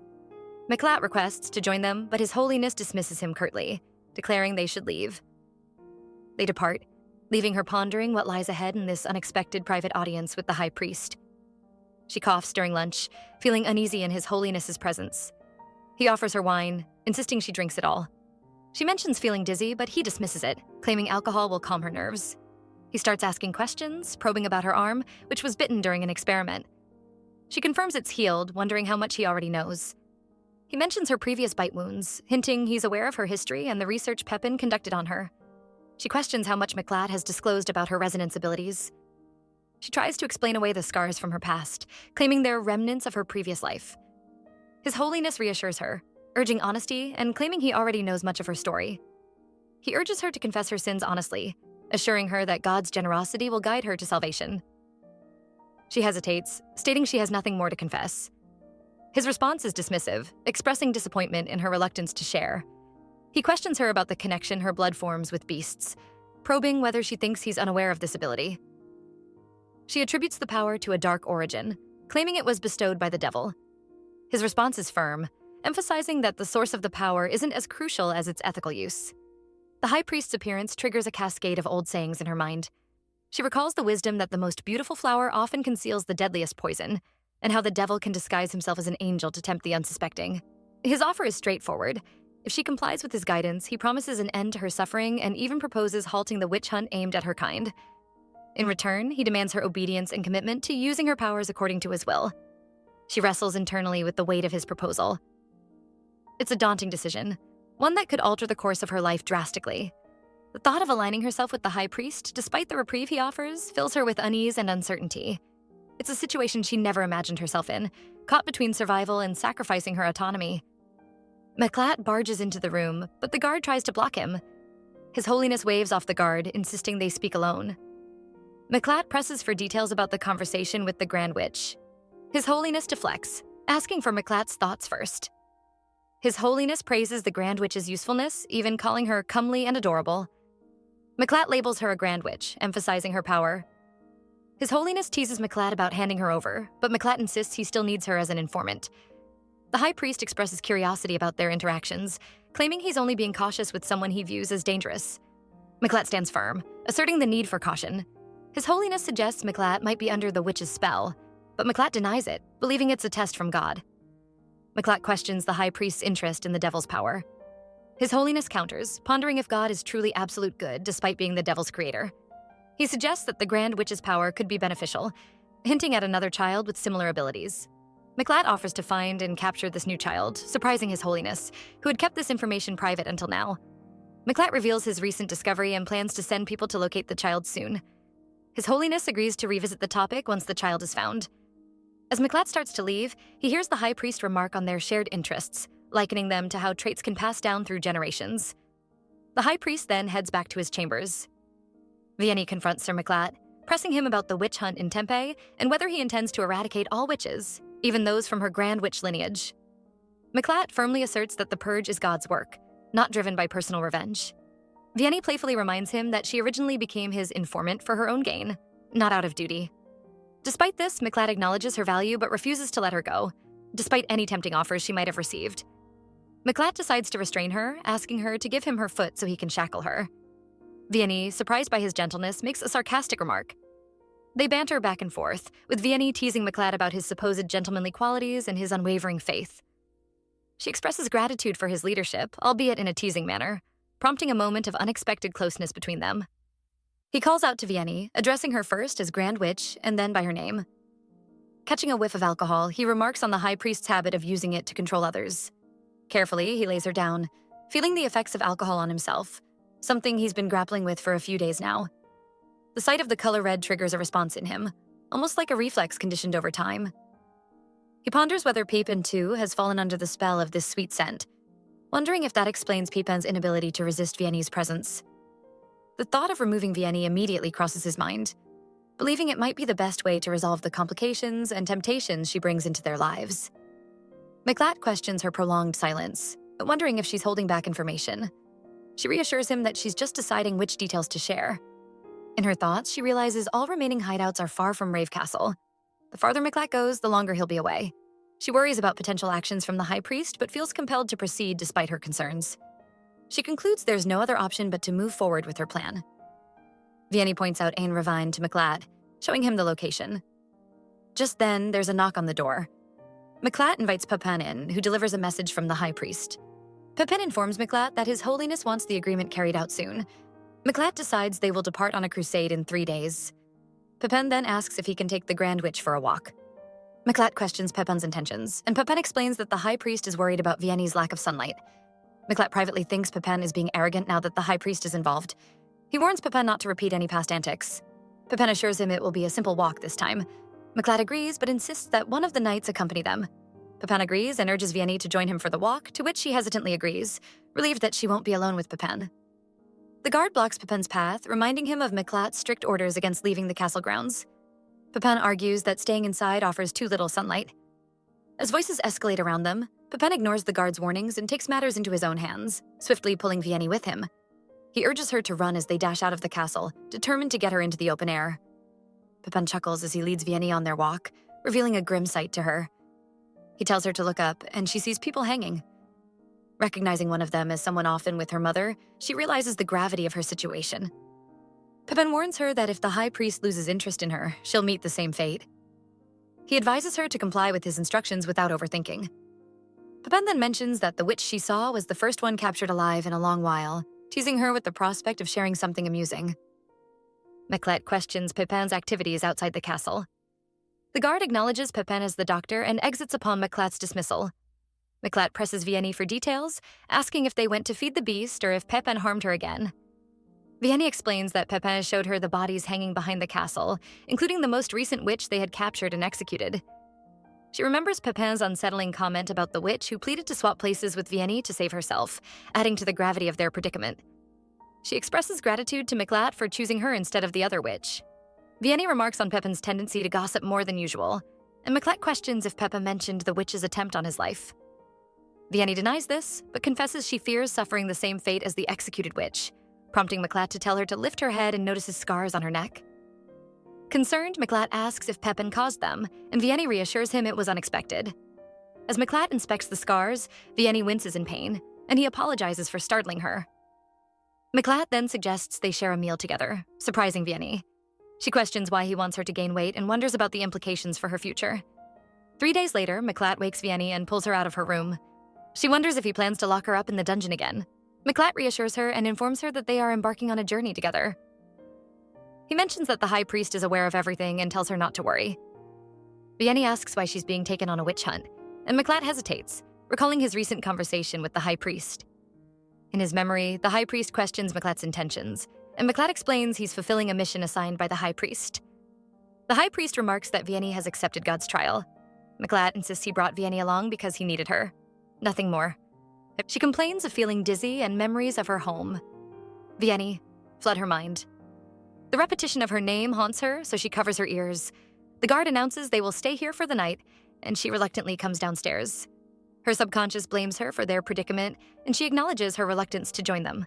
Mlatt requests to join them, but His Holiness dismisses him curtly, declaring they should leave. They depart, leaving her pondering what lies ahead in this unexpected private audience with the High Priest. She coughs during lunch, feeling uneasy in His Holiness's presence. He offers her wine, insisting she drinks it all. She mentions feeling dizzy, but he dismisses it, claiming alcohol will calm her nerves. He starts asking questions, probing about her arm, which was bitten during an experiment. She confirms it's healed, wondering how much he already knows. He mentions her previous bite wounds, hinting he's aware of her history and the research Pepin conducted on her. She questions how much Mlatt has disclosed about her resonance abilities. She tries to explain away the scars from her past, claiming they're remnants of her previous life. His Holiness reassures her, urging honesty and claiming he already knows much of her story. He urges her to confess her sins honestly, assuring her that God's generosity will guide her to salvation. She hesitates, stating she has nothing more to confess. His response is dismissive, expressing disappointment in her reluctance to share. He questions her about the connection her blood forms with beasts, probing whether she thinks he's unaware of this ability. She attributes the power to a dark origin, claiming it was bestowed by the devil. His response is firm, emphasizing that the source of the power isn't as crucial as its ethical use. The High Priest's appearance triggers a cascade of old sayings in her mind. She recalls the wisdom that the most beautiful flower often conceals the deadliest poison, and how the devil can disguise himself as an angel to tempt the unsuspecting. His offer is straightforward. If she complies with his guidance, he promises an end to her suffering and even proposes halting the witch hunt aimed at her kind. In return, he demands her obedience and commitment to using her powers according to his will. She wrestles internally with the weight of his proposal. It's a daunting decision, one that could alter the course of her life drastically. The thought of aligning herself with the High Priest, despite the reprieve he offers, fills her with unease and uncertainty. It's a situation she never imagined herself in, caught between survival and sacrificing her autonomy. Mlatt barges into the room, but the guard tries to block him. His Holiness waves off the guard, insisting they speak alone. Mlatt presses for details about the conversation with the Grand Witch. His Holiness deflects, asking for Mlatt's thoughts first. His Holiness praises the Grand Witch's usefulness, even calling her comely and adorable. Mlatt labels her a Grand Witch, emphasizing her power. His Holiness teases Mlatt about handing her over, but Mlatt insists he still needs her as an informant. The High Priest expresses curiosity about their interactions, claiming he's only being cautious with someone he views as dangerous. Mlatt stands firm, asserting the need for caution. His Holiness suggests Mlatt might be under the witch's spell, but Mlatt denies it, believing it's a test from God. Mlatt questions the High Priest's interest in the devil's power. His Holiness counters, pondering if God is truly absolute good despite being the devil's creator. He suggests that the Grand Witch's power could be beneficial, hinting at another child with similar abilities. Mlatt offers to find and capture this new child, surprising His Holiness, who had kept this information private until now. Mlatt reveals his recent discovery and plans to send people to locate the child soon. His Holiness agrees to revisit the topic once the child is found. As Mlatt starts to leave, he hears the High Priest remark on their shared interests, likening them to how traits can pass down through generations. The High Priest then heads back to his chambers. Vianney confronts Sir Mlatt, pressing him about the witch hunt in Tempe and whether he intends to eradicate all witches, even those from her Grand Witch lineage. Mlatt firmly asserts that the purge is God's work, not driven by personal revenge. Vianney playfully reminds him that she originally became his informant for her own gain, not out of duty. Despite this, Mlatt acknowledges her value but refuses to let her go, despite any tempting offers she might have received. Mlatt decides to restrain her, asking her to give him her foot so he can shackle her. Vianney, surprised by his gentleness, makes a sarcastic remark. They banter back and forth, with Vianney teasing Mlatt about his supposed gentlemanly qualities and his unwavering faith. She expresses gratitude for his leadership, albeit in a teasing manner, prompting a moment of unexpected closeness between them. He calls out to Vianney, addressing her first as Grand Witch and then by her name. Catching a whiff of alcohol, he remarks on the High Priest's habit of using it to control others. Carefully, he lays her down, feeling the effects of alcohol on himself, something he's been grappling with for a few days now. The sight of the color red triggers a response in him, almost like a reflex conditioned over time. He ponders whether Pepin, too, has fallen under the spell of this sweet scent, wondering if that explains Pepin's inability to resist Vianney's presence. The thought of removing Vianney immediately crosses his mind, believing it might be the best way to resolve the complications and temptations she brings into their lives. Mlatt questions her prolonged silence, wondering if she's holding back information. She reassures him that she's just deciding which details to share. In her thoughts, she realizes all remaining hideouts are far from Rave Castle. The farther Mlatt goes, the longer he'll be away. She worries about potential actions from the High Priest, but feels compelled to proceed despite her concerns. She concludes there's no other option but to move forward with her plan. Vianney points out Ain Ravine to Mlatt, showing him the location. Just then, there's a knock on the door. Mlatt invites Pepin in, who delivers a message from the High Priest. Pepin informs Mlatt that His Holiness wants the agreement carried out soon. Mlatt decides they will depart on a crusade in 3 days. Pepin then asks if he can take the Grand Witch for a walk. Mlatt questions Pepin's intentions, and Pepin explains that the High Priest is worried about Vianney's lack of sunlight. Mlatt privately thinks Pepin is being arrogant now that the High Priest is involved. He warns Pepin not to repeat any past antics. Pepin assures him it will be a simple walk this time. Mlatt agrees, but insists that one of the knights accompany them. Pepin agrees and urges Vianney to join him for the walk, to which she hesitantly agrees, relieved that she won't be alone with Pepin. The guard blocks Pepin's path, reminding him of Mlatt's strict orders against leaving the castle grounds. Pepin argues that staying inside offers too little sunlight. As voices escalate around them, Pepin ignores the guard's warnings and takes matters into his own hands, swiftly pulling Vianney with him. He urges her to run as they dash out of the castle, determined to get her into the open air. Pepin chuckles as he leads Vianney on their walk, revealing a grim sight to her. He tells her to look up, and she sees people hanging. Recognizing one of them as someone often with her mother, she realizes the gravity of her situation. Pepin warns her that if the High Priest loses interest in her, she'll meet the same fate. He advises her to comply with his instructions without overthinking. Pepin then mentions that the witch she saw was the first one captured alive in a long while, teasing her with the prospect of sharing something amusing. Mlatt questions Pepin's activities outside the castle. The guard acknowledges Pepin as the doctor and exits upon Mlatt's dismissal. Mlatt presses Vianney for details, asking if they went to feed the beast or if Pepin harmed her again. Vianney explains that Pepin showed her the bodies hanging behind the castle, including the most recent witch they had captured and executed. She remembers Pepin's unsettling comment about the witch who pleaded to swap places with Vianney to save herself, adding to the gravity of their predicament. She expresses gratitude to Mlatt for choosing her instead of the other witch. Vianney remarks on Pepin's tendency to gossip more than usual, and Mlatt questions if Pepin mentioned the witch's attempt on his life. Vianney denies this, but confesses she fears suffering the same fate as the executed witch, prompting Mlatt to tell her to lift her head and notices scars on her neck. Concerned, Mlatt asks if Pepin caused them, and Vianney reassures him it was unexpected. As Mlatt inspects the scars, Vianney winces in pain, and he apologizes for startling her. Mlatt then suggests they share a meal together, surprising Vianney. She questions why he wants her to gain weight and wonders about the implications for her future. 3 days later, Mlatt wakes Vianney and pulls her out of her room. She wonders if he plans to lock her up in the dungeon again. Mlatt reassures her and informs her that they are embarking on a journey together. He mentions that the High Priest is aware of everything and tells her not to worry. Vianney asks why she's being taken on a witch hunt, and Mlatt hesitates, recalling his recent conversation with the High Priest. In his memory, the High Priest questions Mlatt's intentions, and Mlatt explains he's fulfilling a mission assigned by the High Priest. The High Priest remarks that Vianney has accepted God's trial. Mlatt insists he brought Vianney along because he needed her. Nothing more. She complains of feeling dizzy and memories of her home. Vianney fled her mind. The repetition of her name haunts her, so she covers her ears. The guard announces they will stay here for the night, and she reluctantly comes downstairs. Her subconscious blames her for their predicament, and she acknowledges her reluctance to join them.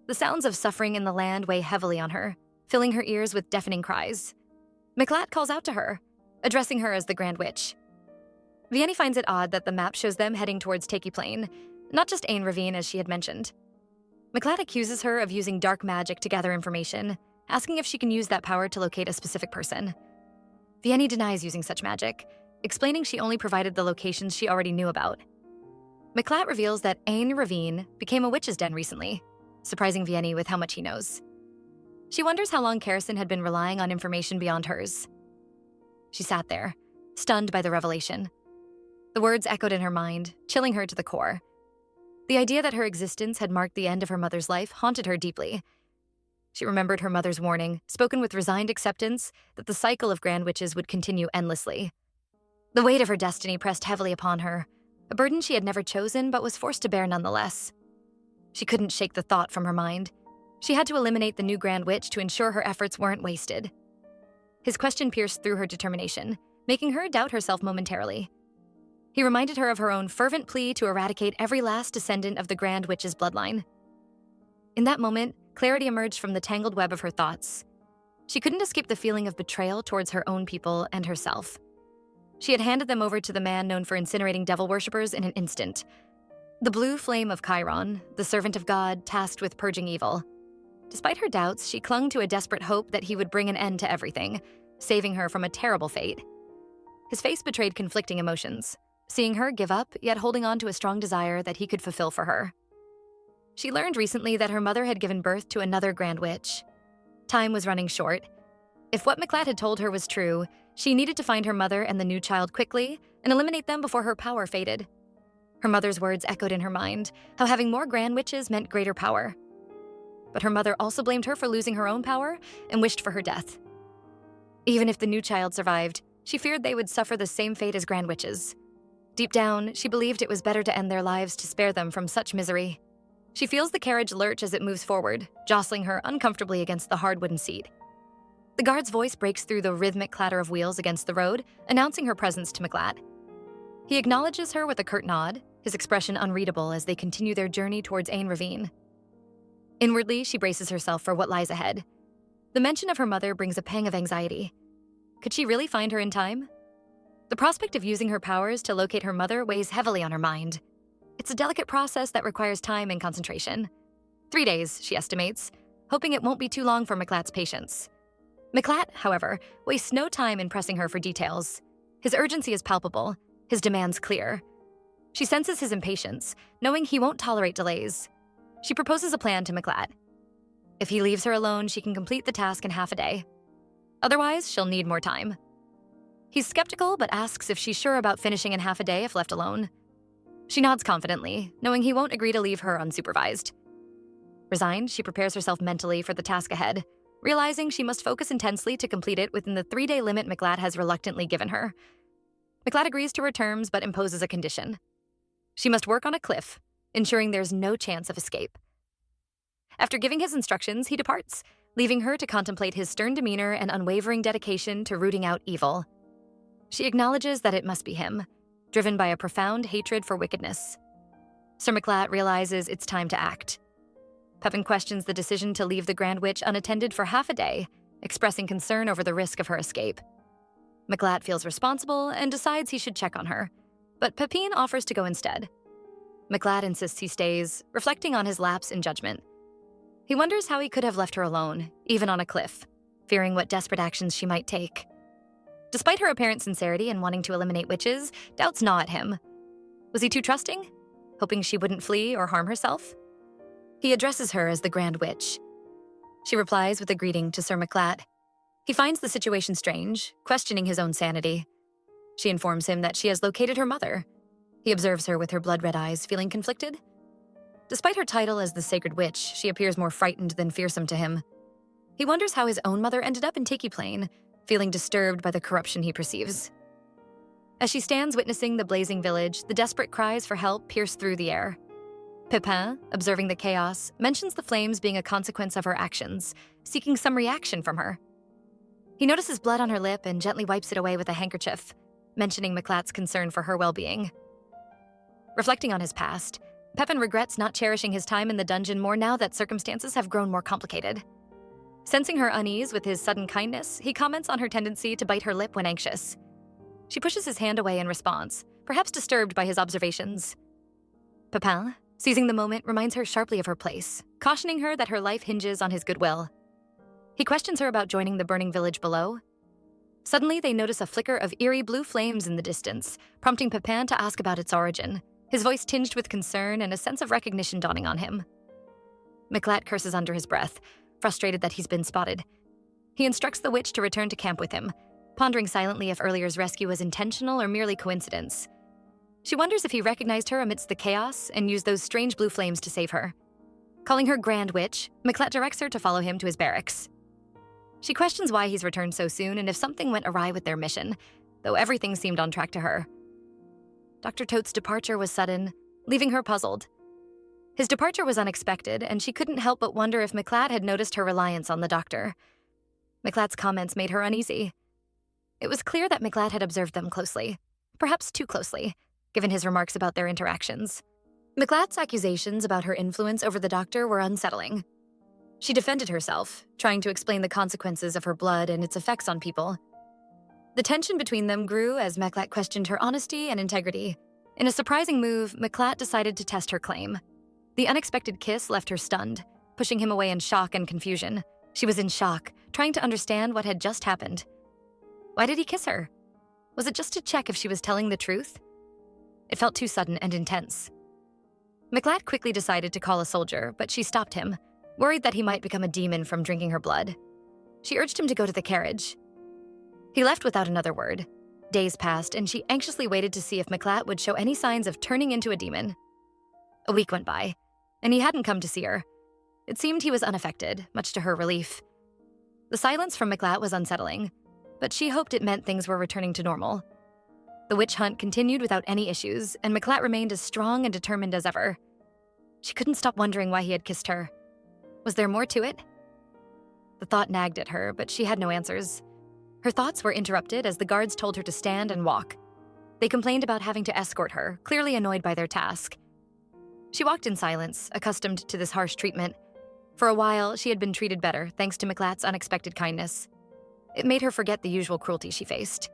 The sounds of suffering in the land weigh heavily on her, filling her ears with deafening cries. Mlatt calls out to her, addressing her as the Grand Witch. Vianney finds it odd that the map shows them heading towards Takey Plain, not just Ain Ravine as she had mentioned. Mlatt accuses her of using dark magic to gather information, asking if she can use that power to locate a specific person. Vianney denies using such magic, explaining she only provided the locations she already knew about. Mlatt reveals that Ain Ravine became a witch's den recently, surprising Vianney with how much he knows. She wonders how long Kerrison had been relying on information beyond hers. She sat there, stunned by the revelation. The words echoed in her mind, chilling her to the core. The idea that her existence had marked the end of her mother's life haunted her deeply. She remembered her mother's warning, spoken with resigned acceptance, that the cycle of Grand Witches would continue endlessly. The weight of her destiny pressed heavily upon her, a burden she had never chosen but was forced to bear nonetheless. She couldn't shake the thought from her mind. She had to eliminate the new Grand Witch to ensure her efforts weren't wasted. His question pierced through her determination, making her doubt herself momentarily. He reminded her of her own fervent plea to eradicate every last descendant of the Grand Witch's bloodline. In that moment, clarity emerged from the tangled web of her thoughts. She couldn't escape the feeling of betrayal towards her own people and herself. She had handed them over to the man known for incinerating devil worshippers in an instant. The blue flame of Chiron, the servant of God tasked with purging evil. Despite her doubts, she clung to a desperate hope that he would bring an end to everything, saving her from a terrible fate. His face betrayed conflicting emotions, seeing her give up, yet holding on to a strong desire that he could fulfill for her. She learned recently that her mother had given birth to another Grand Witch. Time was running short. If what Mlatt had told her was true, she needed to find her mother and the new child quickly and eliminate them before her power faded. Her mother's words echoed in her mind, how having more Grand Witches meant greater power. But her mother also blamed her for losing her own power and wished for her death. Even if the new child survived, she feared they would suffer the same fate as Grand Witches. Deep down, she believed it was better to end their lives to spare them from such misery. She feels the carriage lurch as it moves forward, jostling her uncomfortably against the hard wooden seat. The guard's voice breaks through the rhythmic clatter of wheels against the road, announcing her presence to Mlatt. He acknowledges her with a curt nod, his expression unreadable as they continue their journey towards Ain Ravine. Inwardly, she braces herself for what lies ahead. The mention of her mother brings a pang of anxiety. Could she really find her in time? The prospect of using her powers to locate her mother weighs heavily on her mind. It's a delicate process that requires time and concentration. 3 days, she estimates, hoping it won't be too long for Mlatt's patience. Mlatt, however, wastes no time in pressing her for details. His urgency is palpable, his demands clear. She senses his impatience, knowing he won't tolerate delays. She proposes a plan to Mlatt. If he leaves her alone, she can complete the task in half a day. Otherwise, she'll need more time. He's skeptical, but asks if she's sure about finishing in half a day if left alone. She nods confidently, knowing he won't agree to leave her unsupervised. Resigned, she prepares herself mentally for the task ahead, realizing she must focus intensely to complete it within the 3-day limit Mlatt has reluctantly given her. Mlatt agrees to her terms but imposes a condition. She must work on a cliff, ensuring there's no chance of escape. After giving his instructions, he departs, leaving her to contemplate his stern demeanor and unwavering dedication to rooting out evil. She acknowledges that it must be him, driven by a profound hatred for wickedness. Sir Mlatt realizes it's time to act. Pepin questions the decision to leave the Grand Witch unattended for half a day, expressing concern over the risk of her escape. Mlatt feels responsible and decides he should check on her, but Pepin offers to go instead. Mlatt insists he stays, reflecting on his lapse in judgment. He wonders how he could have left her alone, even on a cliff, fearing what desperate actions she might take. Despite her apparent sincerity in wanting to eliminate witches, doubts gnaw at him. Was he too trusting, hoping she wouldn't flee or harm herself? He addresses her as the Grand Witch. She replies with a greeting to Sir Mlatt. He finds the situation strange, questioning his own sanity. She informs him that she has located her mother. He observes her with her blood-red eyes, feeling conflicted. Despite her title as the Sacred Witch, she appears more frightened than fearsome to him. He wonders how his own mother ended up in Tiki Plain, feeling disturbed by the corruption he perceives. As she stands witnessing the blazing village, the desperate cries for help pierce through the air. Pepin, observing the chaos, mentions the flames being a consequence of her actions, seeking some reaction from her. He notices blood on her lip and gently wipes it away with a handkerchief, mentioning Mlatt's concern for her well-being. Reflecting on his past, Pepin regrets not cherishing his time in the dungeon more now that circumstances have grown more complicated. Sensing her unease with his sudden kindness, he comments on her tendency to bite her lip when anxious. She pushes his hand away in response, perhaps disturbed by his observations. Pepin, seizing the moment, reminds her sharply of her place, cautioning her that her life hinges on his goodwill. He questions her about joining the burning village below. Suddenly, they notice a flicker of eerie blue flames in the distance, prompting Pepin to ask about its origin, his voice tinged with concern and a sense of recognition dawning on him. Mlatt curses under his breath, frustrated that he's been spotted. He instructs the witch to return to camp with him, pondering silently if earlier's rescue was intentional or merely coincidence. She wonders if he recognized her amidst the chaos and used those strange blue flames to save her. Calling her Grand Witch, Mlatt directs her to follow him to his barracks. She questions why he's returned so soon and if something went awry with their mission, though everything seemed on track to her. Dr. Tote's departure was sudden, leaving her puzzled. His departure was unexpected, and she couldn't help but wonder if Mlatt had noticed her reliance on the doctor. Mlatt's comments made her uneasy. It was clear that Mlatt had observed them closely, perhaps too closely, given his remarks about their interactions. Mlatt's accusations about her influence over the doctor were unsettling. She defended herself, trying to explain the consequences of her blood and its effects on people. The tension between them grew as Mlatt questioned her honesty and integrity. In a surprising move, Mlatt decided to test her claim. The unexpected kiss left her stunned, pushing him away in shock and confusion. She was in shock, trying to understand what had just happened. Why did he kiss her? Was it just to check if she was telling the truth? It felt too sudden and intense. Mlatt quickly decided to call a soldier, but she stopped him, worried that he might become a demon from drinking her blood. She urged him to go to the carriage. He left without another word. Days passed, and she anxiously waited to see if Mlatt would show any signs of turning into a demon. A week went by, and he hadn't come to see her. It seemed he was unaffected, much to her relief. The silence from Mlatt was unsettling, but she hoped it meant things were returning to normal. The witch hunt continued without any issues, and Mlatt remained as strong and determined as ever. She couldn't stop wondering why he had kissed her. Was there more to it? The thought nagged at her, but she had no answers. Her thoughts were interrupted as the guards told her to stand and walk. They complained about having to escort her, clearly annoyed by their task. She walked in silence, accustomed to this harsh treatment. For a while, she had been treated better, thanks to Mlatt's unexpected kindness. It made her forget the usual cruelty she faced.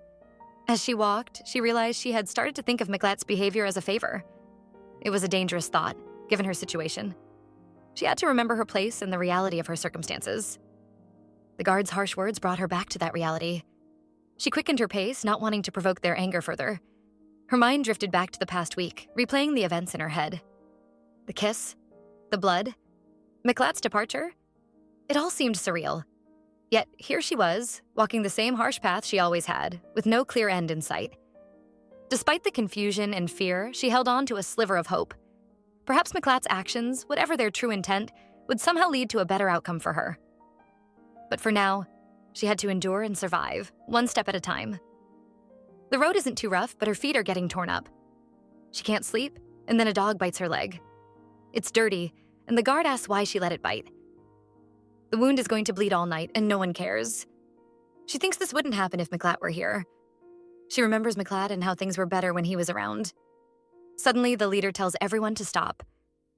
As she walked, she realized she had started to think of Mlatt's behavior as a favor. It was a dangerous thought, given her situation. She had to remember her place and the reality of her circumstances. The guards' harsh words brought her back to that reality. She quickened her pace, not wanting to provoke their anger further. Her mind drifted back to the past week, replaying the events in her head. The kiss, the blood, Mlatt's departure. It all seemed surreal. Yet here she was, walking the same harsh path she always had, with no clear end in sight. Despite the confusion and fear, she held on to a sliver of hope. Perhaps Mlatt's actions, whatever their true intent, would somehow lead to a better outcome for her. But for now, she had to endure and survive, one step at a time. The road isn't too rough, but her feet are getting torn up. She can't sleep, and then a dog bites her leg. It's dirty, and the guard asks why she let it bite. The wound is going to bleed all night, and no one cares. She thinks this wouldn't happen if Mlatt were here. She remembers Mlatt and how things were better when he was around. Suddenly, the leader tells everyone to stop.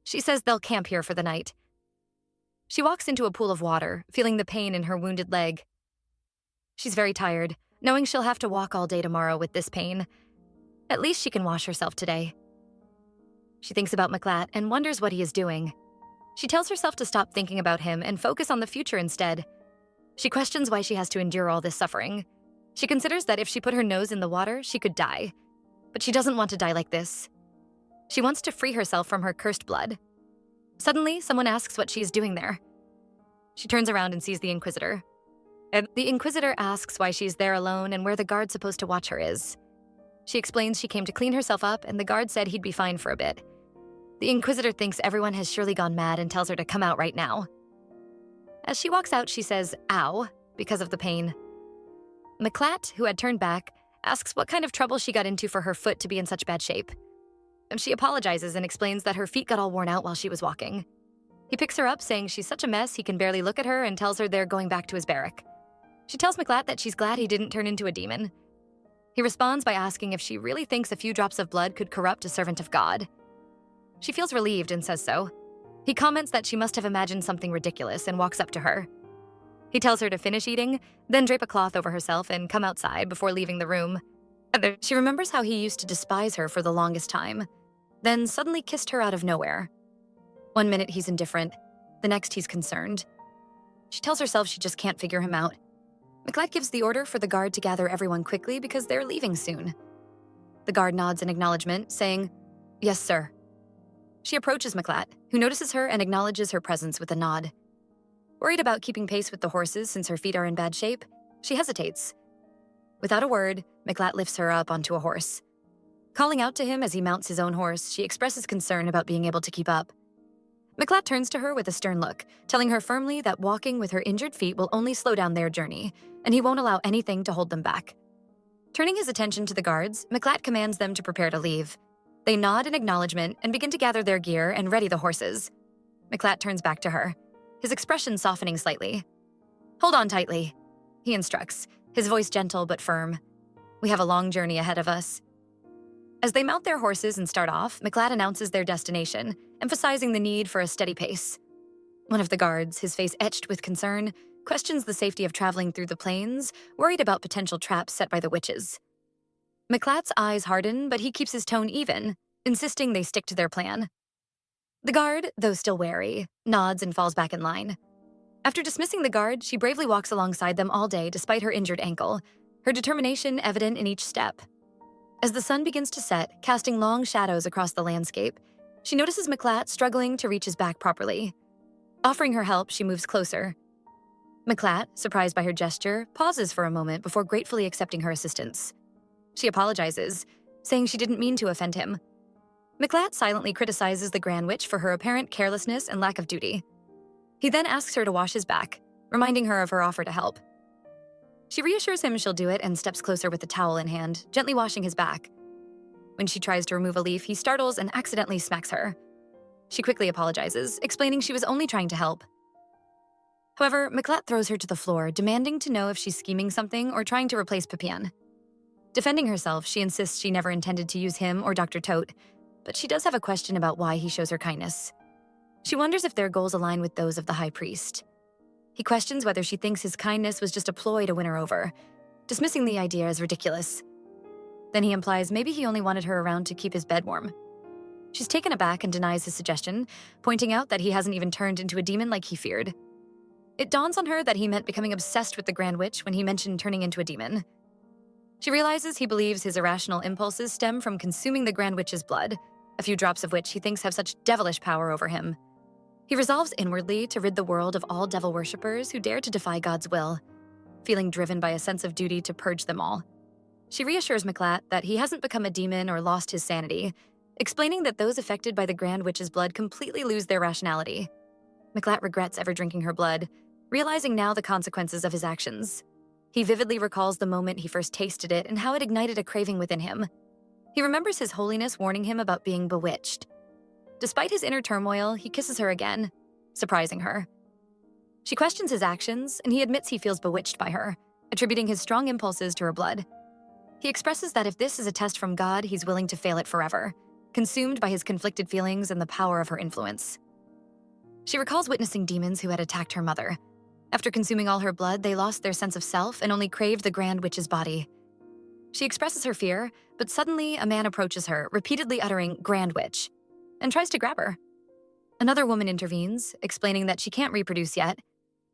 She says they'll camp here for the night. She walks into a pool of water, feeling the pain in her wounded leg. She's very tired, knowing she'll have to walk all day tomorrow with this pain. At least she can wash herself today. She thinks about Mlatt and wonders what he is doing. She tells herself to stop thinking about him and focus on the future instead. She questions why she has to endure all this suffering. She considers that if she put her nose in the water, she could die. But she doesn't want to die like this. She wants to free herself from her cursed blood. Suddenly, someone asks what she is doing there. She turns around and sees the Inquisitor. And the Inquisitor asks why she's there alone and where the guard supposed to watch her is. She explains she came to clean herself up, and the guard said he'd be fine for a bit. The Inquisitor thinks everyone has surely gone mad and tells her to come out right now. As she walks out, she says, "Ow," because of the pain. Mlatt, who had turned back, asks what kind of trouble she got into for her foot to be in such bad shape. She apologizes and explains that her feet got all worn out while she was walking. He picks her up, saying she's such a mess he can barely look at her, and tells her they're going back to his barrack. She tells Mlatt that she's glad he didn't turn into a demon. He responds by asking if she really thinks a few drops of blood could corrupt a servant of God. She feels relieved and says so. He comments that she must have imagined something ridiculous and walks up to her. He tells her to finish eating, then drape a cloth over herself and come outside before leaving the room. She remembers how he used to despise her for the longest time, then suddenly kissed her out of nowhere. One minute he's indifferent, the next he's concerned. She tells herself she just can't figure him out. Mlatt gives the order for the guard to gather everyone quickly because they're leaving soon. The guard nods in acknowledgement, saying, "Yes, sir." She approaches Mlatt, who notices her and acknowledges her presence with a nod. Worried about keeping pace with the horses since her feet are in bad shape, she hesitates. Without a word, Mlatt lifts her up onto a horse. Calling out to him as he mounts his own horse, she expresses concern about being able to keep up. Mlatt turns to her with a stern look, telling her firmly that walking with her injured feet will only slow down their journey, and he won't allow anything to hold them back. Turning his attention to the guards, Mlatt commands them to prepare to leave. They nod in acknowledgement and begin to gather their gear and ready the horses. Mlatt turns back to her, his expression softening slightly. "Hold on tightly," he instructs, his voice gentle but firm. "We have a long journey ahead of us." As they mount their horses and start off, Mlatt announces their destination, emphasizing the need for a steady pace. One of the guards, his face etched with concern, questions the safety of traveling through the plains, worried about potential traps set by the witches. Mlatt's eyes harden, but he keeps his tone even, insisting they stick to their plan. The guard, though still wary, nods and falls back in line. After dismissing the guard, she bravely walks alongside them all day despite her injured ankle, her determination evident in each step. As the sun begins to set, casting long shadows across the landscape, she notices Mlatt struggling to reach his back properly. Offering her help, she moves closer. Mlatt, surprised by her gesture, pauses for a moment before gratefully accepting her assistance. She apologizes, saying she didn't mean to offend him. Mlatt silently criticizes the Grand Witch for her apparent carelessness and lack of duty. He then asks her to wash his back, reminding her of her offer to help. She reassures him she'll do it and steps closer with the towel in hand, gently washing his back. When she tries to remove a leaf, he startles and accidentally smacks her. She quickly apologizes, explaining she was only trying to help. However, Mlatt throws her to the floor, demanding to know if she's scheming something or trying to replace Papian. Defending herself, she insists she never intended to use him or Dr. Tote, but she does have a question about why he shows her kindness. She wonders if their goals align with those of the High Priest. He questions whether she thinks his kindness was just a ploy to win her over, dismissing the idea as ridiculous. Then he implies maybe he only wanted her around to keep his bed warm. She's taken aback and denies his suggestion, pointing out that he hasn't even turned into a demon like he feared. It dawns on her that he meant becoming obsessed with the Grand Witch when he mentioned turning into a demon. She realizes he believes his irrational impulses stem from consuming the Grand Witch's blood, a few drops of which he thinks have such devilish power over him. He resolves inwardly to rid the world of all devil worshippers who dare to defy God's will, feeling driven by a sense of duty to purge them all. She reassures Mlatt that he hasn't become a demon or lost his sanity, explaining that those affected by the Grand Witch's blood completely lose their rationality. Mlatt regrets ever drinking her blood, realizing now the consequences of his actions. He vividly recalls the moment he first tasted it and how it ignited a craving within him. He remembers His Holiness warning him about being bewitched. Despite his inner turmoil, he kisses her again, surprising her. She questions his actions, and he admits he feels bewitched by her, attributing his strong impulses to her blood. He expresses that if this is a test from God, he's willing to fail it forever, consumed by his conflicted feelings and the power of her influence. She recalls witnessing demons who had attacked her mother. After consuming all her blood, they lost their sense of self and only craved the Grand Witch's body. She expresses her fear, but suddenly a man approaches her, repeatedly uttering "Grand Witch," and tries to grab her. Another woman intervenes, explaining that she can't reproduce yet,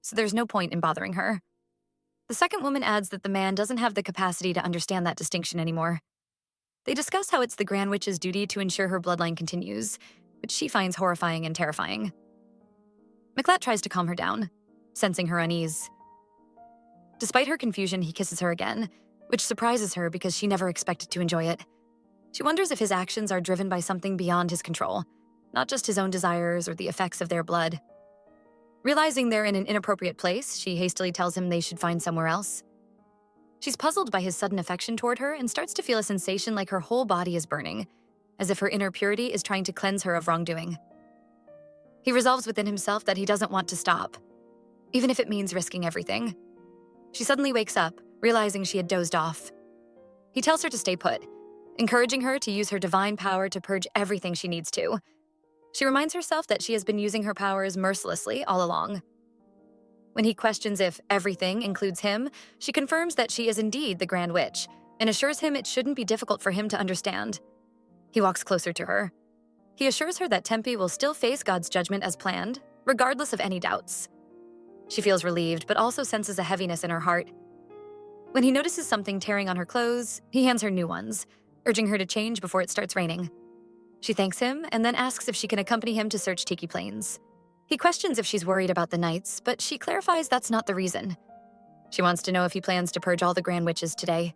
so there's no point in bothering her. The second woman adds that the man doesn't have the capacity to understand that distinction anymore. They discuss how it's the Grand Witch's duty to ensure her bloodline continues, which she finds horrifying and terrifying. Mlatt tries to calm her down, sensing her unease. Despite her confusion, he kisses her again, which surprises her because she never expected to enjoy it. She wonders if his actions are driven by something beyond his control, not just his own desires or the effects of their blood. Realizing they're in an inappropriate place, she hastily tells him they should find somewhere else. She's puzzled by his sudden affection toward her and starts to feel a sensation like her whole body is burning, as if her inner purity is trying to cleanse her of wrongdoing. He resolves within himself that he doesn't want to stop, even if it means risking everything. She suddenly wakes up, realizing she had dozed off. He tells her to stay put, encouraging her to use her divine power to purge everything she needs to. She reminds herself that she has been using her powers mercilessly all along. When he questions if everything includes him, she confirms that she is indeed the Grand Witch and assures him it shouldn't be difficult for him to understand. He walks closer to her. He assures her that Tempe will still face God's judgment as planned, regardless of any doubts. She feels relieved, but also senses a heaviness in her heart. When he notices something tearing on her clothes, he hands her new ones, urging her to change before it starts raining. She thanks him and then asks if she can accompany him to search Tiki Plains. He questions if she's worried about the nights, but she clarifies that's not the reason. She wants to know if he plans to purge all the Grand Witches today.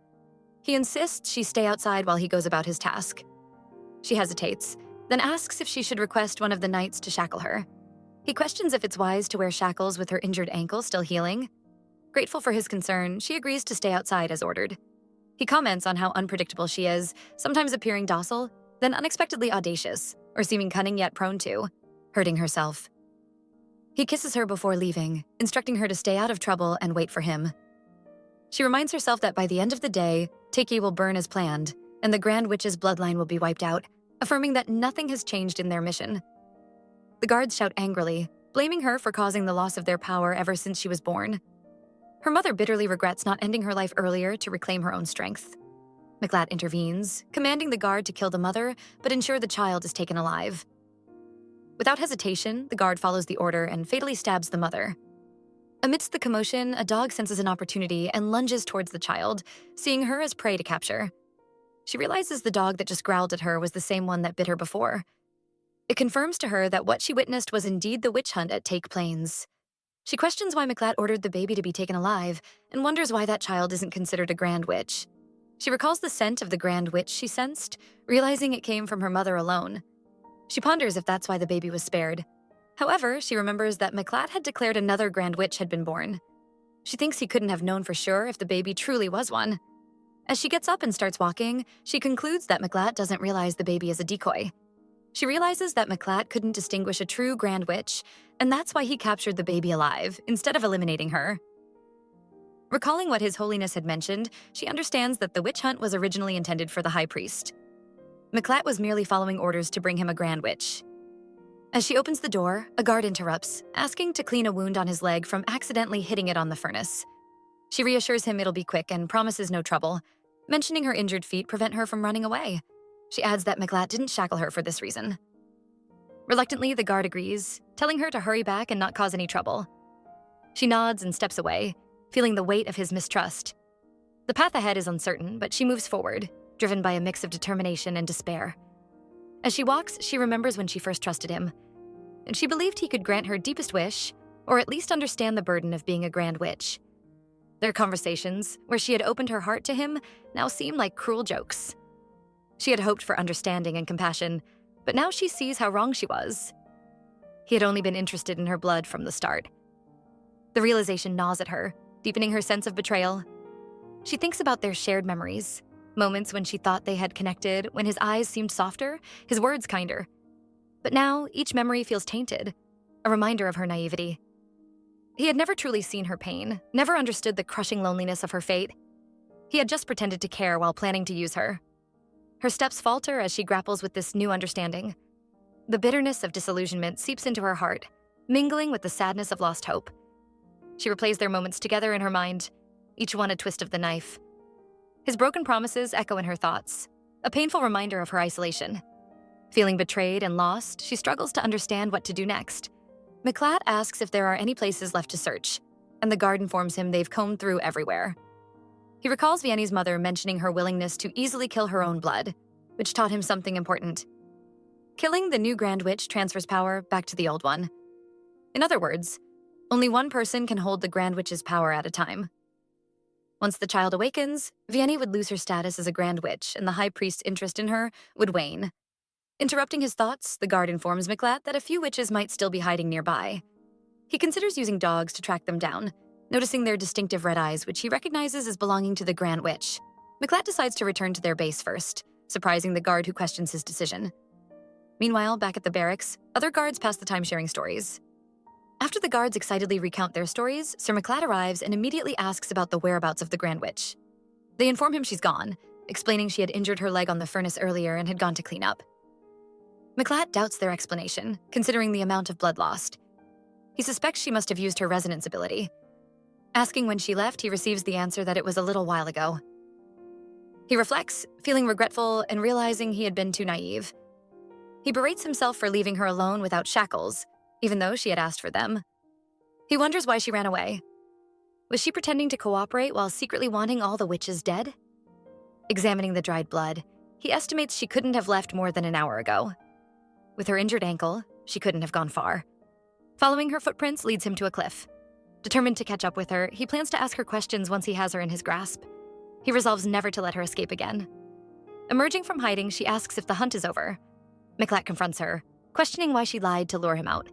He insists she stay outside while he goes about his task. She hesitates, then asks if she should request one of the knights to shackle her. He questions if it's wise to wear shackles with her injured ankle still healing. Grateful for his concern, she agrees to stay outside as ordered. He comments on how unpredictable she is, sometimes appearing docile, then unexpectedly audacious, or seeming cunning yet prone to hurting herself. He kisses her before leaving, instructing her to stay out of trouble and wait for him. She reminds herself that by the end of the day, Tiki will burn as planned, and the Grand Witch's bloodline will be wiped out, affirming that nothing has changed in their mission. The guards shout angrily, blaming her for causing the loss of their power ever since she was born. Her mother bitterly regrets not ending her life earlier to reclaim her own strength. Mlatt intervenes, commanding the guard to kill the mother, but ensure the child is taken alive. Without hesitation, the guard follows the order and fatally stabs the mother. Amidst the commotion, a dog senses an opportunity and lunges towards the child, seeing her as prey to capture. She realizes the dog that just growled at her was the same one that bit her before. It confirms to her that what she witnessed was indeed the witch hunt at Take Plains. She questions why Mlatt ordered the baby to be taken alive and wonders why that child isn't considered a Grand Witch. She recalls the scent of the Grand Witch she sensed, realizing it came from her mother alone. She ponders if that's why the baby was spared. However, she remembers that Mlatt had declared another Grand Witch had been born. She thinks he couldn't have known for sure if the baby truly was one. As she gets up and starts walking, she concludes that Mlatt doesn't realize the baby is a decoy. She realizes that Mlatt couldn't distinguish a true Grand Witch, and that's why he captured the baby alive, instead of eliminating her. Recalling what His Holiness had mentioned, she understands that the witch hunt was originally intended for the High Priest. Mlatt was merely following orders to bring him a Grand Witch. As she opens the door, a guard interrupts, asking to clean a wound on his leg from accidentally hitting it on the furnace. She reassures him it'll be quick and promises no trouble, mentioning her injured feet prevent her from running away. She adds that Mlatt didn't shackle her for this reason. Reluctantly, the guard agrees, telling her to hurry back and not cause any trouble. She nods and steps away, feeling the weight of his mistrust. The path ahead is uncertain, but she moves forward, driven by a mix of determination and despair. As she walks, she remembers when she first trusted him, and she believed he could grant her deepest wish, or at least understand the burden of being a Grand Witch. Their conversations, where she had opened her heart to him, now seem like cruel jokes. She had hoped for understanding and compassion, but now she sees how wrong she was. He had only been interested in her blood from the start. The realization gnaws at her, deepening her sense of betrayal. She thinks about their shared memories, moments when she thought they had connected, when his eyes seemed softer, his words kinder. But now, each memory feels tainted, a reminder of her naivety. He had never truly seen her pain, never understood the crushing loneliness of her fate. He had just pretended to care while planning to use her. Her steps falter as she grapples with this new understanding. The bitterness of disillusionment seeps into her heart, mingling with the sadness of lost hope. She replays their moments together in her mind, each one a twist of the knife. His broken promises echo in her thoughts, a painful reminder of her isolation. Feeling betrayed and lost, she struggles to understand what to do next. Mlatt asks if there are any places left to search, and the guard informs him they've combed through everywhere. He recalls Vianney's mother mentioning her willingness to easily kill her own blood, which taught him something important. Killing the new Grand Witch transfers power back to the old one. In other words, only one person can hold the Grand Witch's power at a time. Once the child awakens, Vianney would lose her status as a Grand Witch, and the High Priest's interest in her would wane. Interrupting his thoughts, the guard informs Mlatt that a few witches might still be hiding nearby. He considers using dogs to track them down, noticing their distinctive red eyes, which he recognizes as belonging to the Grand Witch. Mlatt decides to return to their base first, surprising the guard who questions his decision. Meanwhile, back at the barracks, other guards pass the time sharing stories. After the guards excitedly recount their stories, Sir Mlatt arrives and immediately asks about the whereabouts of the Grand Witch. They inform him she's gone, explaining she had injured her leg on the furnace earlier and had gone to clean up. Mlatt doubts their explanation, considering the amount of blood lost. He suspects she must have used her resonance ability. Asking when she left, he receives the answer that it was a little while ago. He reflects, feeling regretful and realizing he had been too naive. He berates himself for leaving her alone without shackles, even though she had asked for them. He wonders why she ran away. Was she pretending to cooperate while secretly wanting all the witches dead? Examining the dried blood, he estimates she couldn't have left more than an hour ago. With her injured ankle, she couldn't have gone far. Following her footprints leads him to a cliff. Determined to catch up with her, he plans to ask her questions once he has her in his grasp. He resolves never to let her escape again. Emerging from hiding, she asks if the hunt is over. Mlatt confronts her, questioning why she lied to lure him out.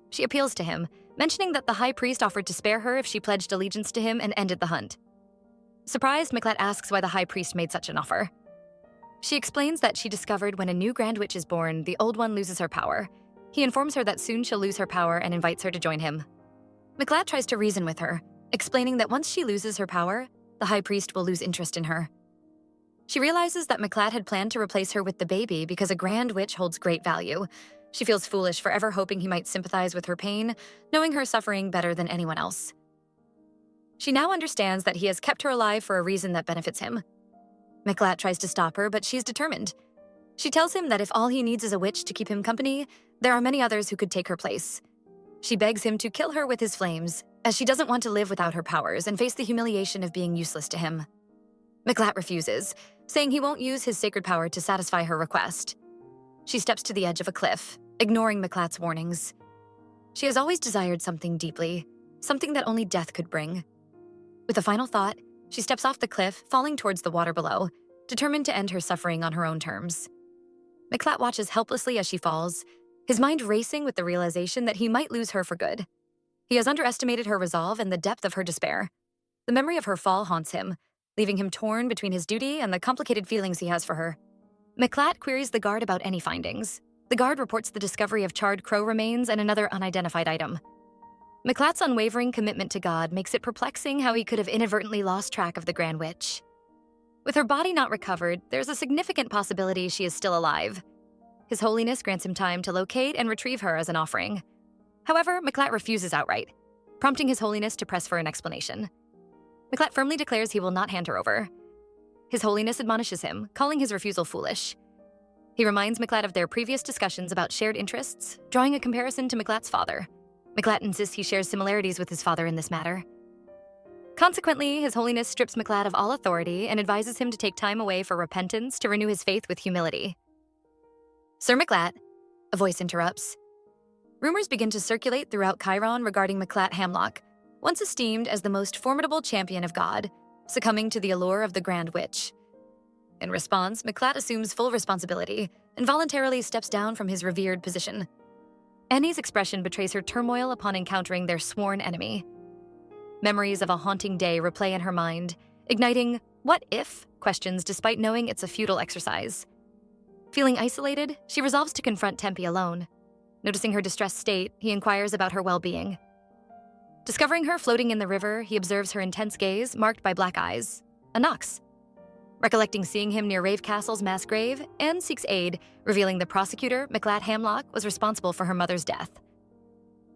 She appeals to him, mentioning that the high priest offered to spare her if she pledged allegiance to him and ended the hunt. Surprised, Mlatt asks why the high priest made such an offer. She explains that she discovered when a new Grand Witch is born, the old one loses her power. He informs her that soon she'll lose her power and invites her to join him. Mlatt tries to reason with her, explaining that once she loses her power, the high priest will lose interest in her. She realizes that Mlatt had planned to replace her with the baby because a Grand Witch holds great value. She feels foolish for ever hoping he might sympathize with her pain, knowing her suffering better than anyone else. She now understands that he has kept her alive for a reason that benefits him. Mlatt tries to stop her, but she's determined. She tells him that if all he needs is a witch to keep him company, there are many others who could take her place. She begs him to kill her with his flames, as she doesn't want to live without her powers and face the humiliation of being useless to him. Mlatt refuses, saying he won't use his sacred power to satisfy her request. She steps to the edge of a cliff, ignoring Mlatt's warnings. She has always desired something deeply, something that only death could bring. With a final thought, she steps off the cliff, falling towards the water below, determined to end her suffering on her own terms. Mlatt watches helplessly as she falls, his mind racing with the realization that he might lose her for good. He has underestimated her resolve and the depth of her despair. The memory of her fall haunts him, leaving him torn between his duty and the complicated feelings he has for her. Mlatt queries the guard about any findings. The guard reports the discovery of charred crow remains and another unidentified item. Mlatt's unwavering commitment to God makes it perplexing how he could have inadvertently lost track of the Grand Witch. With her body not recovered, there's a significant possibility she is still alive. His Holiness grants him time to locate and retrieve her as an offering. However, Mlatt refuses outright, prompting His Holiness to press for an explanation. Mlatt firmly declares he will not hand her over. His Holiness admonishes him, calling his refusal foolish. He reminds Mlatt of their previous discussions about shared interests, drawing a comparison to Mlatt's father. Mlatt insists he shares similarities with his father in this matter. Consequently, His Holiness strips Mlatt of all authority and advises him to take time away for repentance to renew his faith with humility. Sir Mlatt, a voice interrupts. Rumors begin to circulate throughout Chiron regarding Mlatt Hamlock, once esteemed as the most formidable champion of God, succumbing to the allure of the Grand Witch. In response, Mlatt assumes full responsibility and voluntarily steps down from his revered position. Annie's expression betrays her turmoil upon encountering their sworn enemy. Memories of a haunting day replay in her mind, igniting what-if questions despite knowing it's a futile exercise. Feeling isolated, she resolves to confront Tempe alone. Noticing her distressed state, he inquires about her well-being. Discovering her floating in the river, he observes her intense gaze, marked by black eyes. A Nox. Recollecting seeing him near Rave Castle's mass grave, Anne seeks aid, revealing the prosecutor, Mlatt Hamlock, was responsible for her mother's death.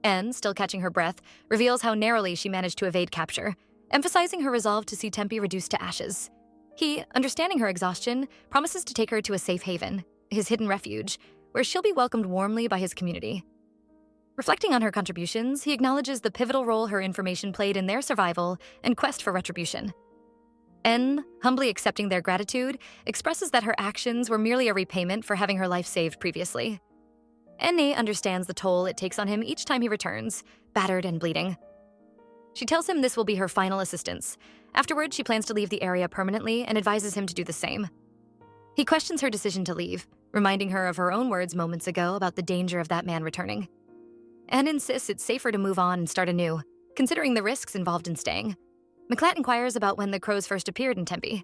Anne, still catching her breath, reveals how narrowly she managed to evade capture, emphasizing her resolve to see Tempe reduced to ashes. He, understanding her exhaustion, promises to take her to a safe haven, his hidden refuge, where she'll be welcomed warmly by his community. Reflecting on her contributions, he acknowledges the pivotal role her information played in their survival and quest for retribution. N, humbly accepting their gratitude, expresses that her actions were merely a repayment for having her life saved previously. N.A. understands the toll it takes on him each time he returns, battered and bleeding. She tells him this will be her final assistance. Afterward, she plans to leave the area permanently and advises him to do the same. He questions her decision to leave, reminding her of her own words moments ago about the danger of that man returning. Anne insists it's safer to move on and start anew, considering the risks involved in staying. Mlatt inquires about when the crows first appeared in Tempe.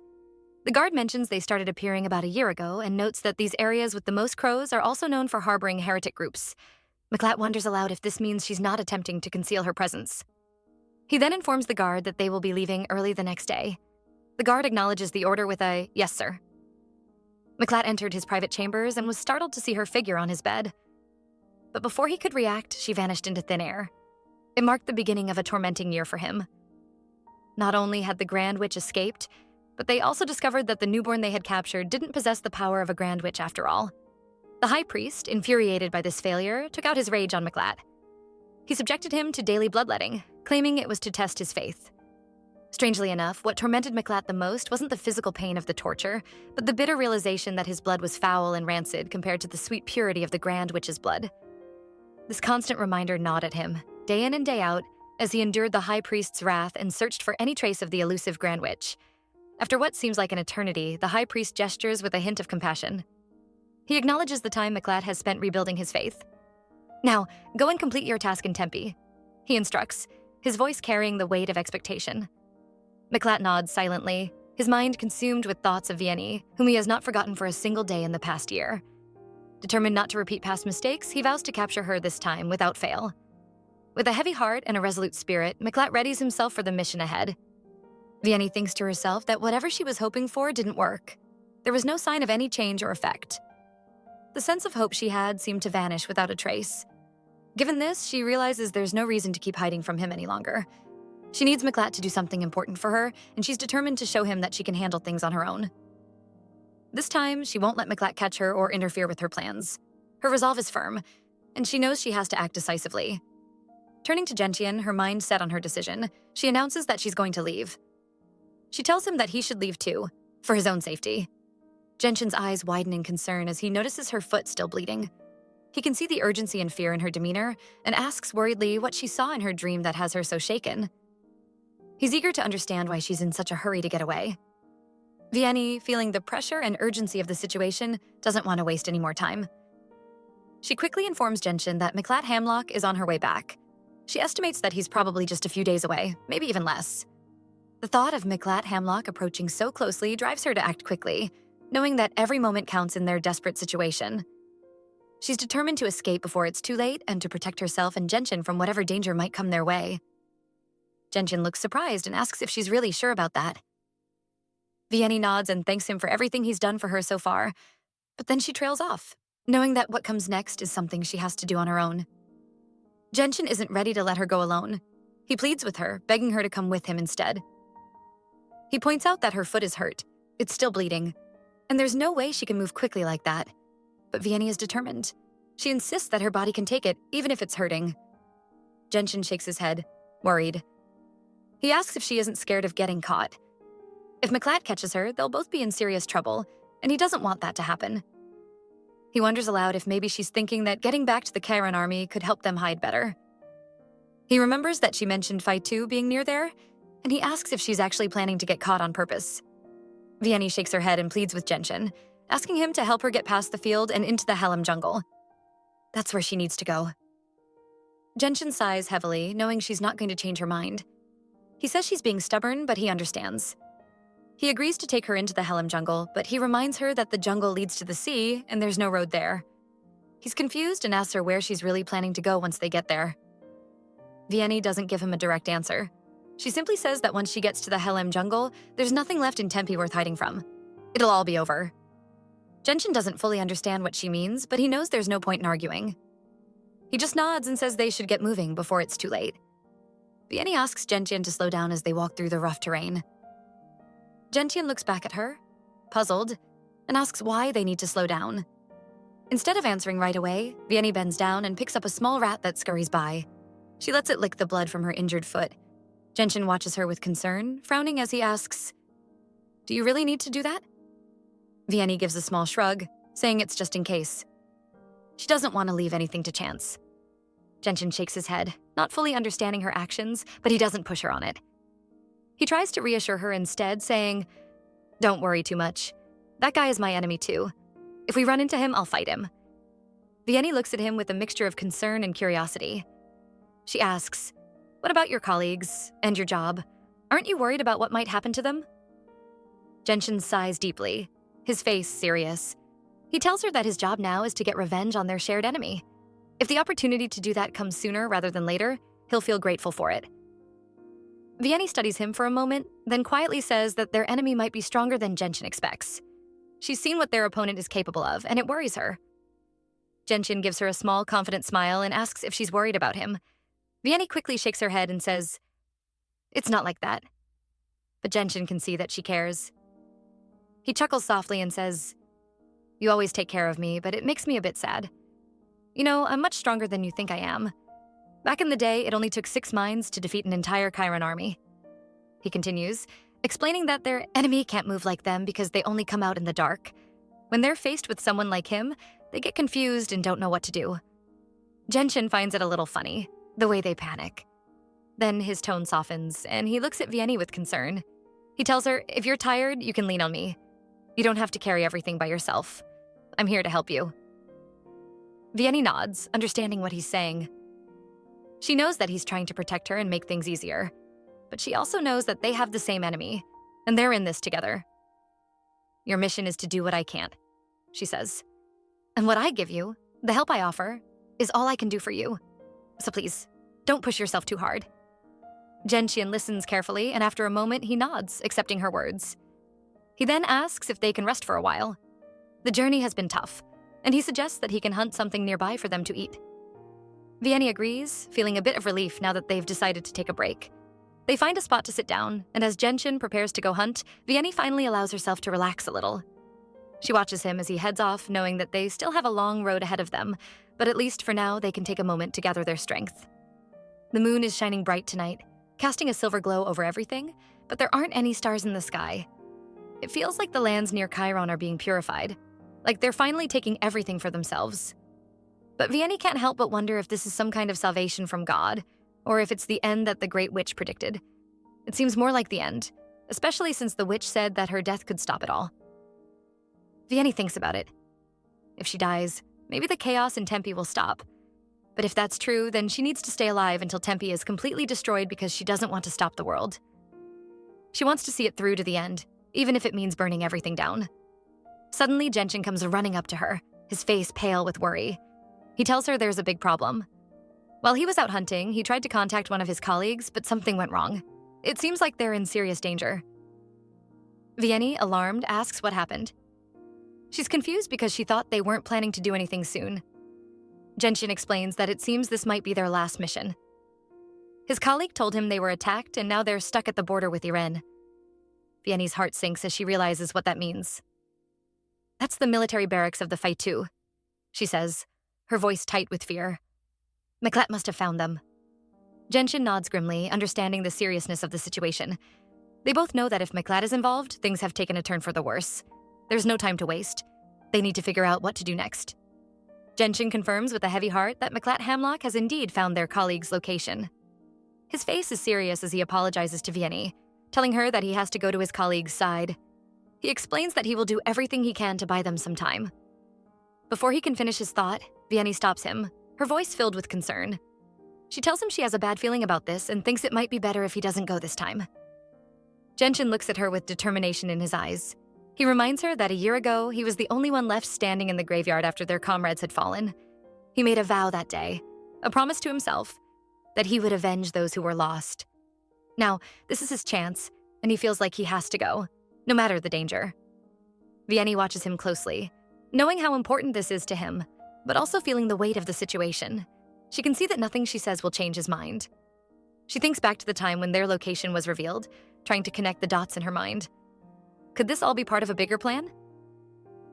The guard mentions they started appearing about a year ago and notes that these areas with the most crows are also known for harboring heretic groups. Mlatt wonders aloud if this means she's not attempting to conceal her presence. He then informs the guard that they will be leaving early the next day. The guard acknowledges the order with a, "Yes, sir." Mlatt entered his private chambers and was startled to see her figure on his bed. But before he could react, she vanished into thin air. It marked the beginning of a tormenting year for him. Not only had the Grand Witch escaped, but they also discovered that the newborn they had captured didn't possess the power of a Grand Witch after all. The High Priest, infuriated by this failure, took out his rage on Mlatt. He subjected him to daily bloodletting, claiming it was to test his faith. Strangely enough, what tormented Mlatt the most wasn't the physical pain of the torture, but the bitter realization that his blood was foul and rancid compared to the sweet purity of the Grand Witch's blood. This constant reminder gnawed at him, day in and day out, as he endured the High Priest's wrath and searched for any trace of the elusive Grand Witch. After what seems like an eternity, the High Priest gestures with a hint of compassion. He acknowledges the time Mlatt has spent rebuilding his faith. "Now, go and complete your task in Tempe," he instructs, his voice carrying the weight of expectation. Mlatt nods silently, his mind consumed with thoughts of Vianney, whom he has not forgotten for a single day in the past year. Determined not to repeat past mistakes, he vows to capture her this time without fail. With a heavy heart and a resolute spirit, Mlatt readies himself for the mission ahead. Vianney thinks to herself that whatever she was hoping for didn't work. There was no sign of any change or effect. The sense of hope she had seemed to vanish without a trace. Given this, she realizes there's no reason to keep hiding from him any longer. She needs Mlatt to do something important for her, and she's determined to show him that she can handle things on her own. This time, she won't let Mlatt catch her or interfere with her plans. Her resolve is firm, and she knows she has to act decisively. Turning to Gentian, her mind set on her decision, she announces that she's going to leave. She tells him that he should leave too, for his own safety. Gentian's eyes widen in concern as he notices her foot still bleeding. He can see the urgency and fear in her demeanor and asks worriedly what she saw in her dream that has her so shaken. He's eager to understand why she's in such a hurry to get away. Vianney, feeling the pressure and urgency of the situation, doesn't want to waste any more time. She quickly informs Gentian that Mlatt Hamlock is on her way back. She estimates that he's probably just a few days away, maybe even less. The thought of Mlatt Hamlock approaching so closely drives her to act quickly, knowing that every moment counts in their desperate situation. She's determined to escape before it's too late and to protect herself and Gentian from whatever danger might come their way. Gentian looks surprised and asks if she's really sure about that. Vianney nods and thanks him for everything he's done for her so far, but then she trails off, knowing that what comes next is something she has to do on her own. Gentian isn't ready to let her go alone. He pleads with her, begging her to come with him instead. He points out that her foot is hurt. It's still bleeding, and there's no way she can move quickly like that. But Vianney is determined. She insists that her body can take it, even if it's hurting. Gentian shakes his head, worried. He asks if she isn't scared of getting caught. If Mlatt catches her, they'll both be in serious trouble, and he doesn't want that to happen. He wonders aloud if maybe she's thinking that getting back to the Chiron army could help them hide better. He remembers that she mentioned Faitu being near there, and he asks if she's actually planning to get caught on purpose. Vianney shakes her head and pleads with Gentian, asking him to help her get past the field and into the Helm jungle. That's where she needs to go. Gentian sighs heavily, knowing she's not going to change her mind. He says she's being stubborn, but he understands. He agrees to take her into the Helm jungle, but he reminds her that the jungle leads to the sea and there's no road there. He's confused and asks her where she's really planning to go once they get there. Vianney doesn't give him a direct answer. She simply says that once she gets to the Helm jungle, there's nothing left in Tempe worth hiding from. It'll all be over. Gentian doesn't fully understand what she means, but he knows there's no point in arguing. He just nods and says they should get moving before it's too late. Vianney asks Gentian to slow down as they walk through the rough terrain. Gentian looks back at her, puzzled, and asks why they need to slow down. Instead of answering right away, Vianney bends down and picks up a small rat that scurries by. She lets it lick the blood from her injured foot. Gentian watches her with concern, frowning as he asks, "Do you really need to do that?" Vianney gives a small shrug, saying it's just in case. She doesn't want to leave anything to chance. Gentian shakes his head, not fully understanding her actions, but he doesn't push her on it. He tries to reassure her instead, saying, "Don't worry too much. That guy is my enemy too. If we run into him, I'll fight him." Vianney looks at him with a mixture of concern and curiosity. She asks, "What about your colleagues and your job? Aren't you worried about what might happen to them?" Gentian sighs deeply, his face serious. He tells her that his job now is to get revenge on their shared enemy. If the opportunity to do that comes sooner rather than later, he'll feel grateful for it. Vianney studies him for a moment, then quietly says that their enemy might be stronger than Gentian expects. She's seen what their opponent is capable of, and it worries her. Gentian gives her a small, confident smile and asks if she's worried about him. Vianney quickly shakes her head and says, "It's not like that." But Gentian can see that she cares. He chuckles softly and says, "You always take care of me, but it makes me a bit sad. You know, I'm much stronger than you think I am. Back in the day, it only took 6 minds to defeat an entire Chiron army." He continues, explaining that their enemy can't move like them because they only come out in the dark. When they're faced with someone like him, they get confused and don't know what to do. Genshin finds it a little funny, the way they panic. Then his tone softens, and he looks at Vianney with concern. He tells her, "If you're tired, you can lean on me. You don't have to carry everything by yourself. I'm here to help you." Vianney nods, understanding what he's saying. She knows that he's trying to protect her and make things easier, but she also knows that they have the same enemy, and they're in this together. "Your mission is to do what I can't," she says. "And what I give you, the help I offer, is all I can do for you. So please, don't push yourself too hard." Genshin listens carefully, and after a moment, he nods, accepting her words. He then asks if they can rest for a while. The journey has been tough, and he suggests that he can hunt something nearby for them to eat. Vianney agrees, feeling a bit of relief now that they've decided to take a break. They find a spot to sit down, and as Genshin prepares to go hunt, Vianney finally allows herself to relax a little. She watches him as he heads off, knowing that they still have a long road ahead of them, but at least for now they can take a moment to gather their strength. The moon is shining bright tonight, casting a silver glow over everything, but there aren't any stars in the sky. It feels like the lands near Chiron are being purified, like they're finally taking everything for themselves. But Vianney can't help but wonder if this is some kind of salvation from God, or if it's the end that the Great Witch predicted. It seems more like the end, especially since the witch said that her death could stop it all. Vianney thinks about it. If she dies, maybe the chaos in Tempe will stop. But if that's true, then she needs to stay alive until Tempe is completely destroyed because she doesn't want to stop the world. She wants to see it through to the end, even if it means burning everything down. Suddenly, Genshin comes running up to her, his face pale with worry. He tells her there's a big problem. While he was out hunting, he tried to contact one of his colleagues, but something went wrong. It seems like they're in serious danger. Vianney, alarmed, asks what happened. She's confused because she thought they weren't planning to do anything soon. Genshin explains that it seems this might be their last mission. His colleague told him they were attacked and now they're stuck at the border with Iran. Vianney's heart sinks as she realizes what that means. "That's the military barracks of the Faitu," she says, her voice tight with fear. "Mlatt must have found them." Genshin nods grimly, understanding the seriousness of the situation. They both know that if Mlatt is involved, things have taken a turn for the worse. There's no time to waste. They need to figure out what to do next. Genshin confirms with a heavy heart that Mlatt Hamlock has indeed found their colleague's location. His face is serious as he apologizes to Vianney, telling her that he has to go to his colleague's side. He explains that he will do everything he can to buy them some time. Before he can finish his thought, Vianney stops him, her voice filled with concern. She tells him she has a bad feeling about this and thinks it might be better if he doesn't go this time. Genshin looks at her with determination in his eyes. He reminds her that a year ago, he was the only one left standing in the graveyard after their comrades had fallen. He made a vow that day, a promise to himself, that he would avenge those who were lost. Now, this is his chance, and he feels like he has to go, no matter the danger. Vianney watches him closely, knowing how important this is to him, but also feeling the weight of the situation. She can see that nothing she says will change his mind. She thinks back to the time when their location was revealed, trying to connect the dots in her mind. Could this all be part of a bigger plan?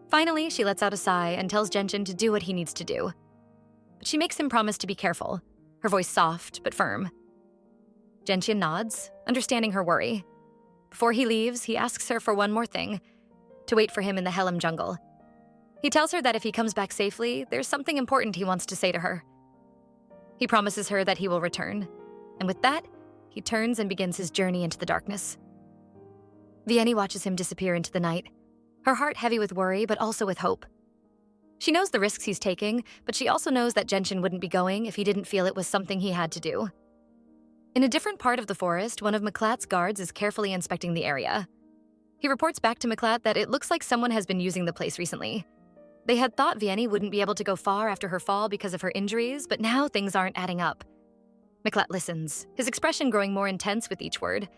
Finally, she lets out a sigh and tells Genshin to do what he needs to do. But she makes him promise to be careful, her voice soft but firm. Genshin nods, understanding her worry. Before he leaves, he asks her for one more thing, to wait for him in the Helm jungle. He tells her that if he comes back safely, there's something important he wants to say to her. He promises her that he will return, and with that, he turns and begins his journey into the darkness. Vianney watches him disappear into the night, her heart heavy with worry but also with hope. She knows the risks he's taking, but she also knows that Genshin wouldn't be going if he didn't feel it was something he had to do. In a different part of the forest, one of Mlatt's guards is carefully inspecting the area. He reports back to Mlatt that it looks like someone has been using the place recently. They had thought Vianney wouldn't be able to go far after her fall because of her injuries, but now things aren't adding up. Mlatt listens, his expression growing more intense with each word.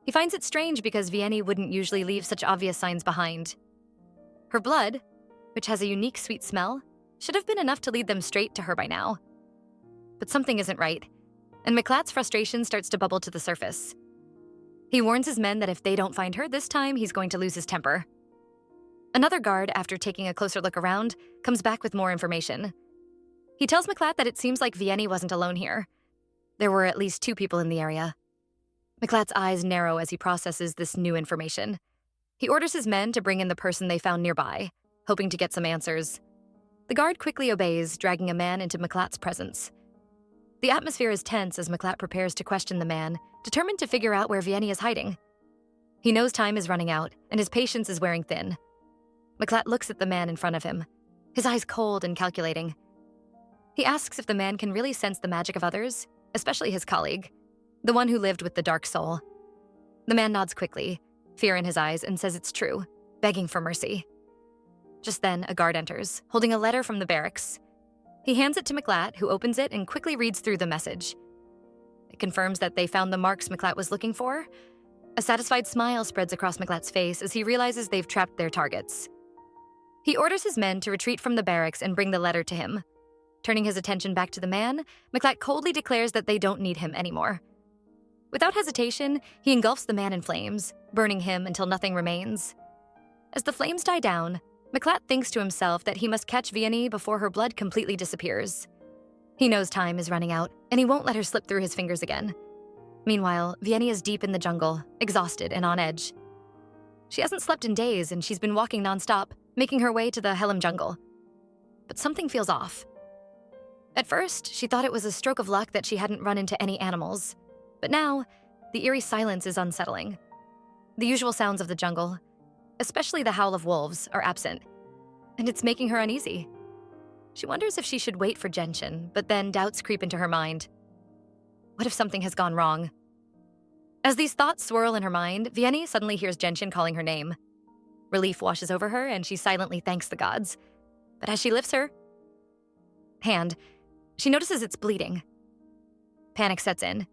He finds it strange because Vianney wouldn't usually leave such obvious signs behind. Her blood, which has a unique sweet smell, should have been enough to lead them straight to her by now. But something isn't right, and Mlatt's frustration starts to bubble to the surface. He warns his men that if they don't find her this time, he's going to lose his temper. Another guard, after taking a closer look around, comes back with more information. He tells Mlatt that it seems like Vianney wasn't alone here. There were at least 2 people in the area. Mlatt's eyes narrow as he processes this new information. He orders his men to bring in the person they found nearby, hoping to get some answers. The guard quickly obeys, dragging a man into Mlatt's presence. The atmosphere is tense as Mlatt prepares to question the man, determined to figure out where Vianney is hiding. He knows time is running out, and his patience is wearing thin. Mlatt looks at the man in front of him, his eyes cold and calculating. He asks if the man can really sense the magic of others, especially his colleague, the one who lived with the dark soul. The man nods quickly, fear in his eyes, and says it's true, begging for mercy. Just then, a guard enters, holding a letter from the barracks. He hands it to Mlatt, who opens it and quickly reads through the message. It confirms that they found the marks Mlatt was looking for. A satisfied smile spreads across Mlatt's face as he realizes they've trapped their targets. He orders his men to retreat from the barracks and bring the letter to him. Turning his attention back to the man, Mlatt coldly declares that they don't need him anymore. Without hesitation, he engulfs the man in flames, burning him until nothing remains. As the flames die down, Mlatt thinks to himself that he must catch Vianney before her blood completely disappears. He knows time is running out, and he won't let her slip through his fingers again. Meanwhile, Vianney is deep in the jungle, exhausted and on edge. She hasn't slept in days, and she's been walking nonstop, making her way to the Helm jungle. But something feels off. At first, she thought it was a stroke of luck that she hadn't run into any animals. But now, the eerie silence is unsettling. The usual sounds of the jungle, especially the howl of wolves, are absent, and it's making her uneasy. She wonders if she should wait for Genshin, but then doubts creep into her mind. What if something has gone wrong? As these thoughts swirl in her mind, Vianney suddenly hears Genshin calling her name. Relief washes over her, and she silently thanks the gods. But as she lifts her hand, she notices it's bleeding. Panic sets in.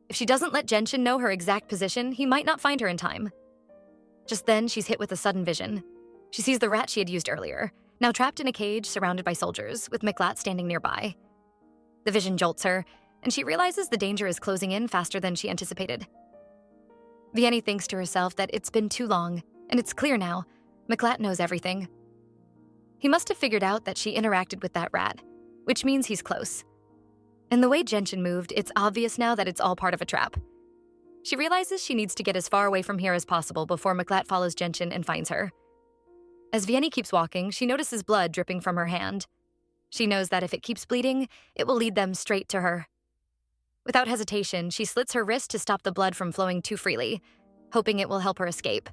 If she doesn't let Genshin know her exact position, he might not find her in time. Just then, she's hit with a sudden vision. She sees the rat she had used earlier, now trapped in a cage surrounded by soldiers, with Mlatt standing nearby. The vision jolts her, and she realizes the danger is closing in faster than she anticipated. Vianney thinks to herself that it's been too long, and it's clear now. Mlatt knows everything. He must have figured out that she interacted with that rat, which means he's close. And the way Genshin moved, it's obvious now that it's all part of a trap. She realizes she needs to get as far away from here as possible before Mlatt follows Genshin and finds her. As Vianney keeps walking, she notices blood dripping from her hand. She knows that if it keeps bleeding, it will lead them straight to her. Without hesitation, she slits her wrist to stop the blood from flowing too freely, hoping it will help her escape.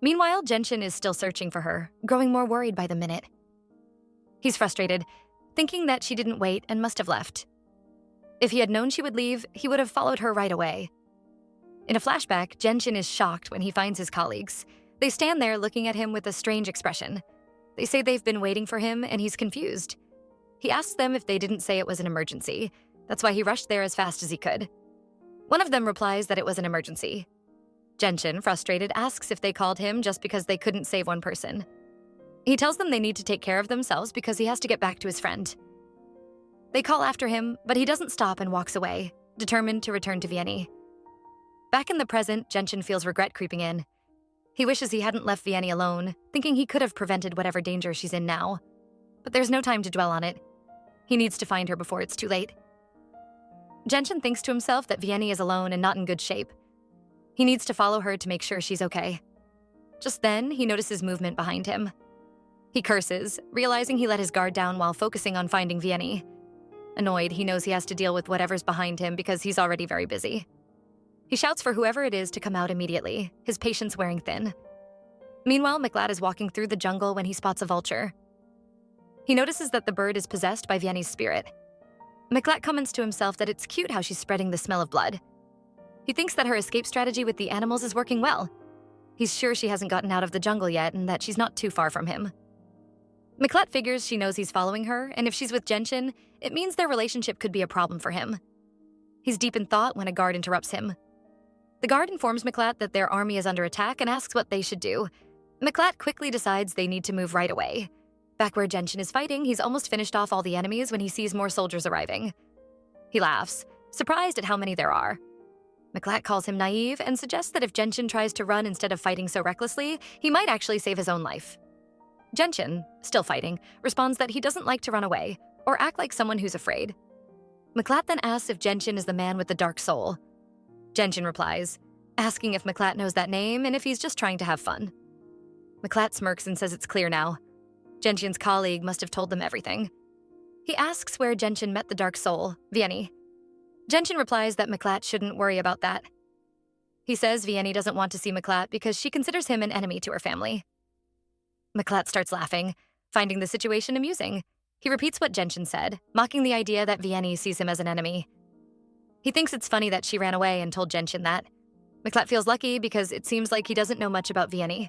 Meanwhile, Genshin is still searching for her, growing more worried by the minute. He's frustrated, thinking that she didn't wait and must have left. If he had known she would leave, he would have followed her right away. In a flashback, Genshin is shocked when he finds his colleagues. They stand there looking at him with a strange expression. They say they've been waiting for him, and he's confused. He asks them if they didn't say it was an emergency. That's why he rushed there as fast as he could. One of them replies that it was an emergency. Genshin, frustrated, asks if they called him just because they couldn't save one person. He tells them they need to take care of themselves because he has to get back to his friend. They call after him, but he doesn't stop and walks away, determined to return to Vianney. Back in the present, Genshin feels regret creeping in. He wishes he hadn't left Vianney alone, thinking he could have prevented whatever danger she's in now. But there's no time to dwell on it. He needs to find her before it's too late. Genshin thinks to himself that Vianney is alone and not in good shape. He needs to follow her to make sure she's okay. Just then, he notices movement behind him. He curses, realizing he let his guard down while focusing on finding Vianney. Annoyed, he knows he has to deal with whatever's behind him because he's already very busy. He shouts for whoever it is to come out immediately, his patience wearing thin. Meanwhile, Mlatt is walking through the jungle when he spots a vulture. He notices that the bird is possessed by Vianney's spirit. Mlatt comments to himself that it's cute how she's spreading the smell of blood. He thinks that her escape strategy with the animals is working well. He's sure she hasn't gotten out of the jungle yet and that she's not too far from him. Mlatt figures she knows he's following her, and if she's with Genshin, it means their relationship could be a problem for him. He's deep in thought when a guard interrupts him. The guard informs Mlatt that their army is under attack and asks what they should do. Mlatt quickly decides they need to move right away. Back where Genshin is fighting, he's almost finished off all the enemies when he sees more soldiers arriving. He laughs, surprised at how many there are. Mlatt calls him naive and suggests that if Genshin tries to run instead of fighting so recklessly, he might actually save his own life. Genshin, still fighting, responds that he doesn't like to run away or act like someone who's afraid. Mlatt then asks if Genshin is the man with the dark soul. Genshin replies, asking if Mlatt knows that name and if he's just trying to have fun. Mlatt smirks and says it's clear now. Gentian's colleague must have told them everything. He asks where Gentian met the dark soul, Vianney. Gentian replies that Mlatt shouldn't worry about that. He says Vianney doesn't want to see Mlatt because she considers him an enemy to her family. Mlatt starts laughing, finding the situation amusing. He repeats what Gentian said, mocking the idea that Vianney sees him as an enemy. He thinks it's funny that she ran away and told Gentian that. Mlatt feels lucky because it seems like he doesn't know much about Vianney.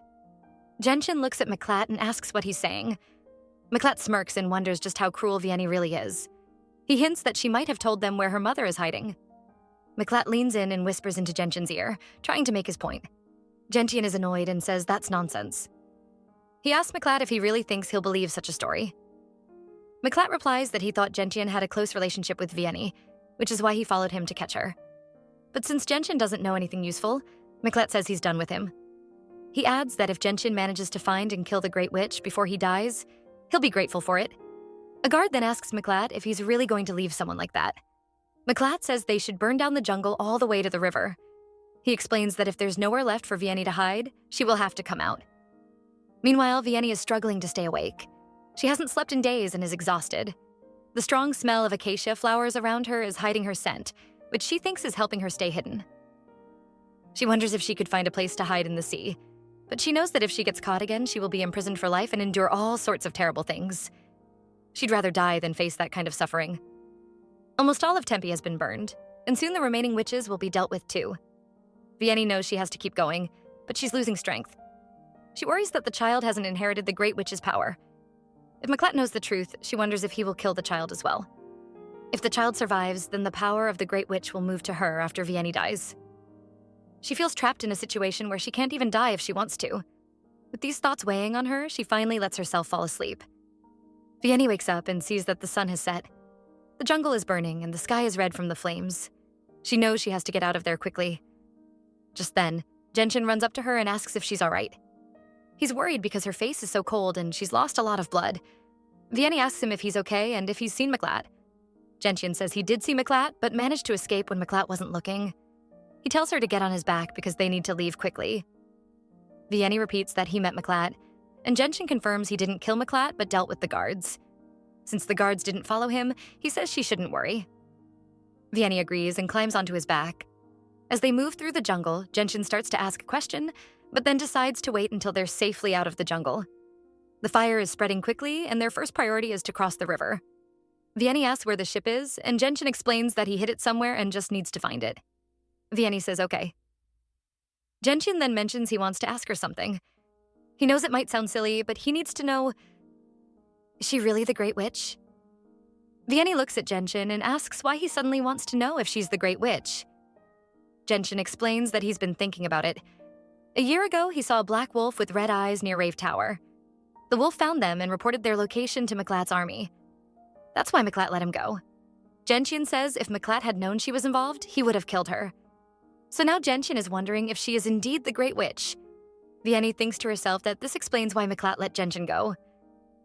Gentian looks at Mlatt and asks what he's saying. Mlatt smirks and wonders just how cruel Vianney really is. He hints that she might have told them where her mother is hiding. Mlatt leans in and whispers into Gentian's ear, trying to make his point. Gentian is annoyed and says that's nonsense. He asks Mlatt if he really thinks he'll believe such a story. Mlatt replies that he thought Gentian had a close relationship with Vianney, which is why he followed him to catch her. But since Gentian doesn't know anything useful, Mlatt says he's done with him. He adds that if Gentian manages to find and kill the Great Witch before he dies, he'll be grateful for it. A guard then asks Mlatt if he's really going to leave someone like that. Mlatt says they should burn down the jungle all the way to the river. He explains that if there's nowhere left for Vianney to hide, she will have to come out. Meanwhile, Vianney is struggling to stay awake. She hasn't slept in days and is exhausted. The strong smell of acacia flowers around her is hiding her scent, which she thinks is helping her stay hidden. She wonders if she could find a place to hide in the sea, but she knows that if she gets caught again, she will be imprisoned for life and endure all sorts of terrible things. She'd rather die than face that kind of suffering. Almost all of Tempe has been burned, and soon the remaining witches will be dealt with too. Vianney knows she has to keep going, but she's losing strength. She worries that the child hasn't inherited the Great Witch's power. If Mlatt knows the truth, she wonders if he will kill the child as well. If the child survives, then the power of the Great Witch will move to her after Vianney dies. She feels trapped in a situation where she can't even die if she wants to. With these thoughts weighing on her, she finally lets herself fall asleep. Vianney wakes up and sees that the sun has set. The jungle is burning and the sky is red from the flames. She knows she has to get out of there quickly. Just then, Gentian runs up to her and asks if she's all right. He's worried because her face is so cold and she's lost a lot of blood. Vianney asks him if he's okay and if he's seen Mlatt. Gentian says he did see Mlatt, but managed to escape when Mlatt wasn't looking. He tells her to get on his back because they need to leave quickly. Vianney repeats that he met Mlatt, and Gentian confirms he didn't kill Mlatt but dealt with the guards. Since the guards didn't follow him, he says she shouldn't worry. Vianney agrees and climbs onto his back. As they move through the jungle, Gentian starts to ask a question, but then decides to wait until they're safely out of the jungle. The fire is spreading quickly, and their first priority is to cross the river. Vianney asks where the ship is, and Gentian explains that he hid it somewhere and just needs to find it. Vianney says okay. Gentian then mentions he wants to ask her something. He knows it might sound silly, but he needs to know, is she really the Great Witch? Vianney looks at Gentian and asks why he suddenly wants to know if she's the Great Witch. Gentian explains that he's been thinking about it. A year ago, he saw a black wolf with red eyes near Rave Tower. The wolf found them and reported their location to Mlatt's army. That's why Mlatt let him go. Gentian says if Mlatt had known she was involved, he would have killed her. So now Gentian is wondering if she is indeed the Great Witch. Vianney thinks to herself that this explains why Mlatt let Gentian go.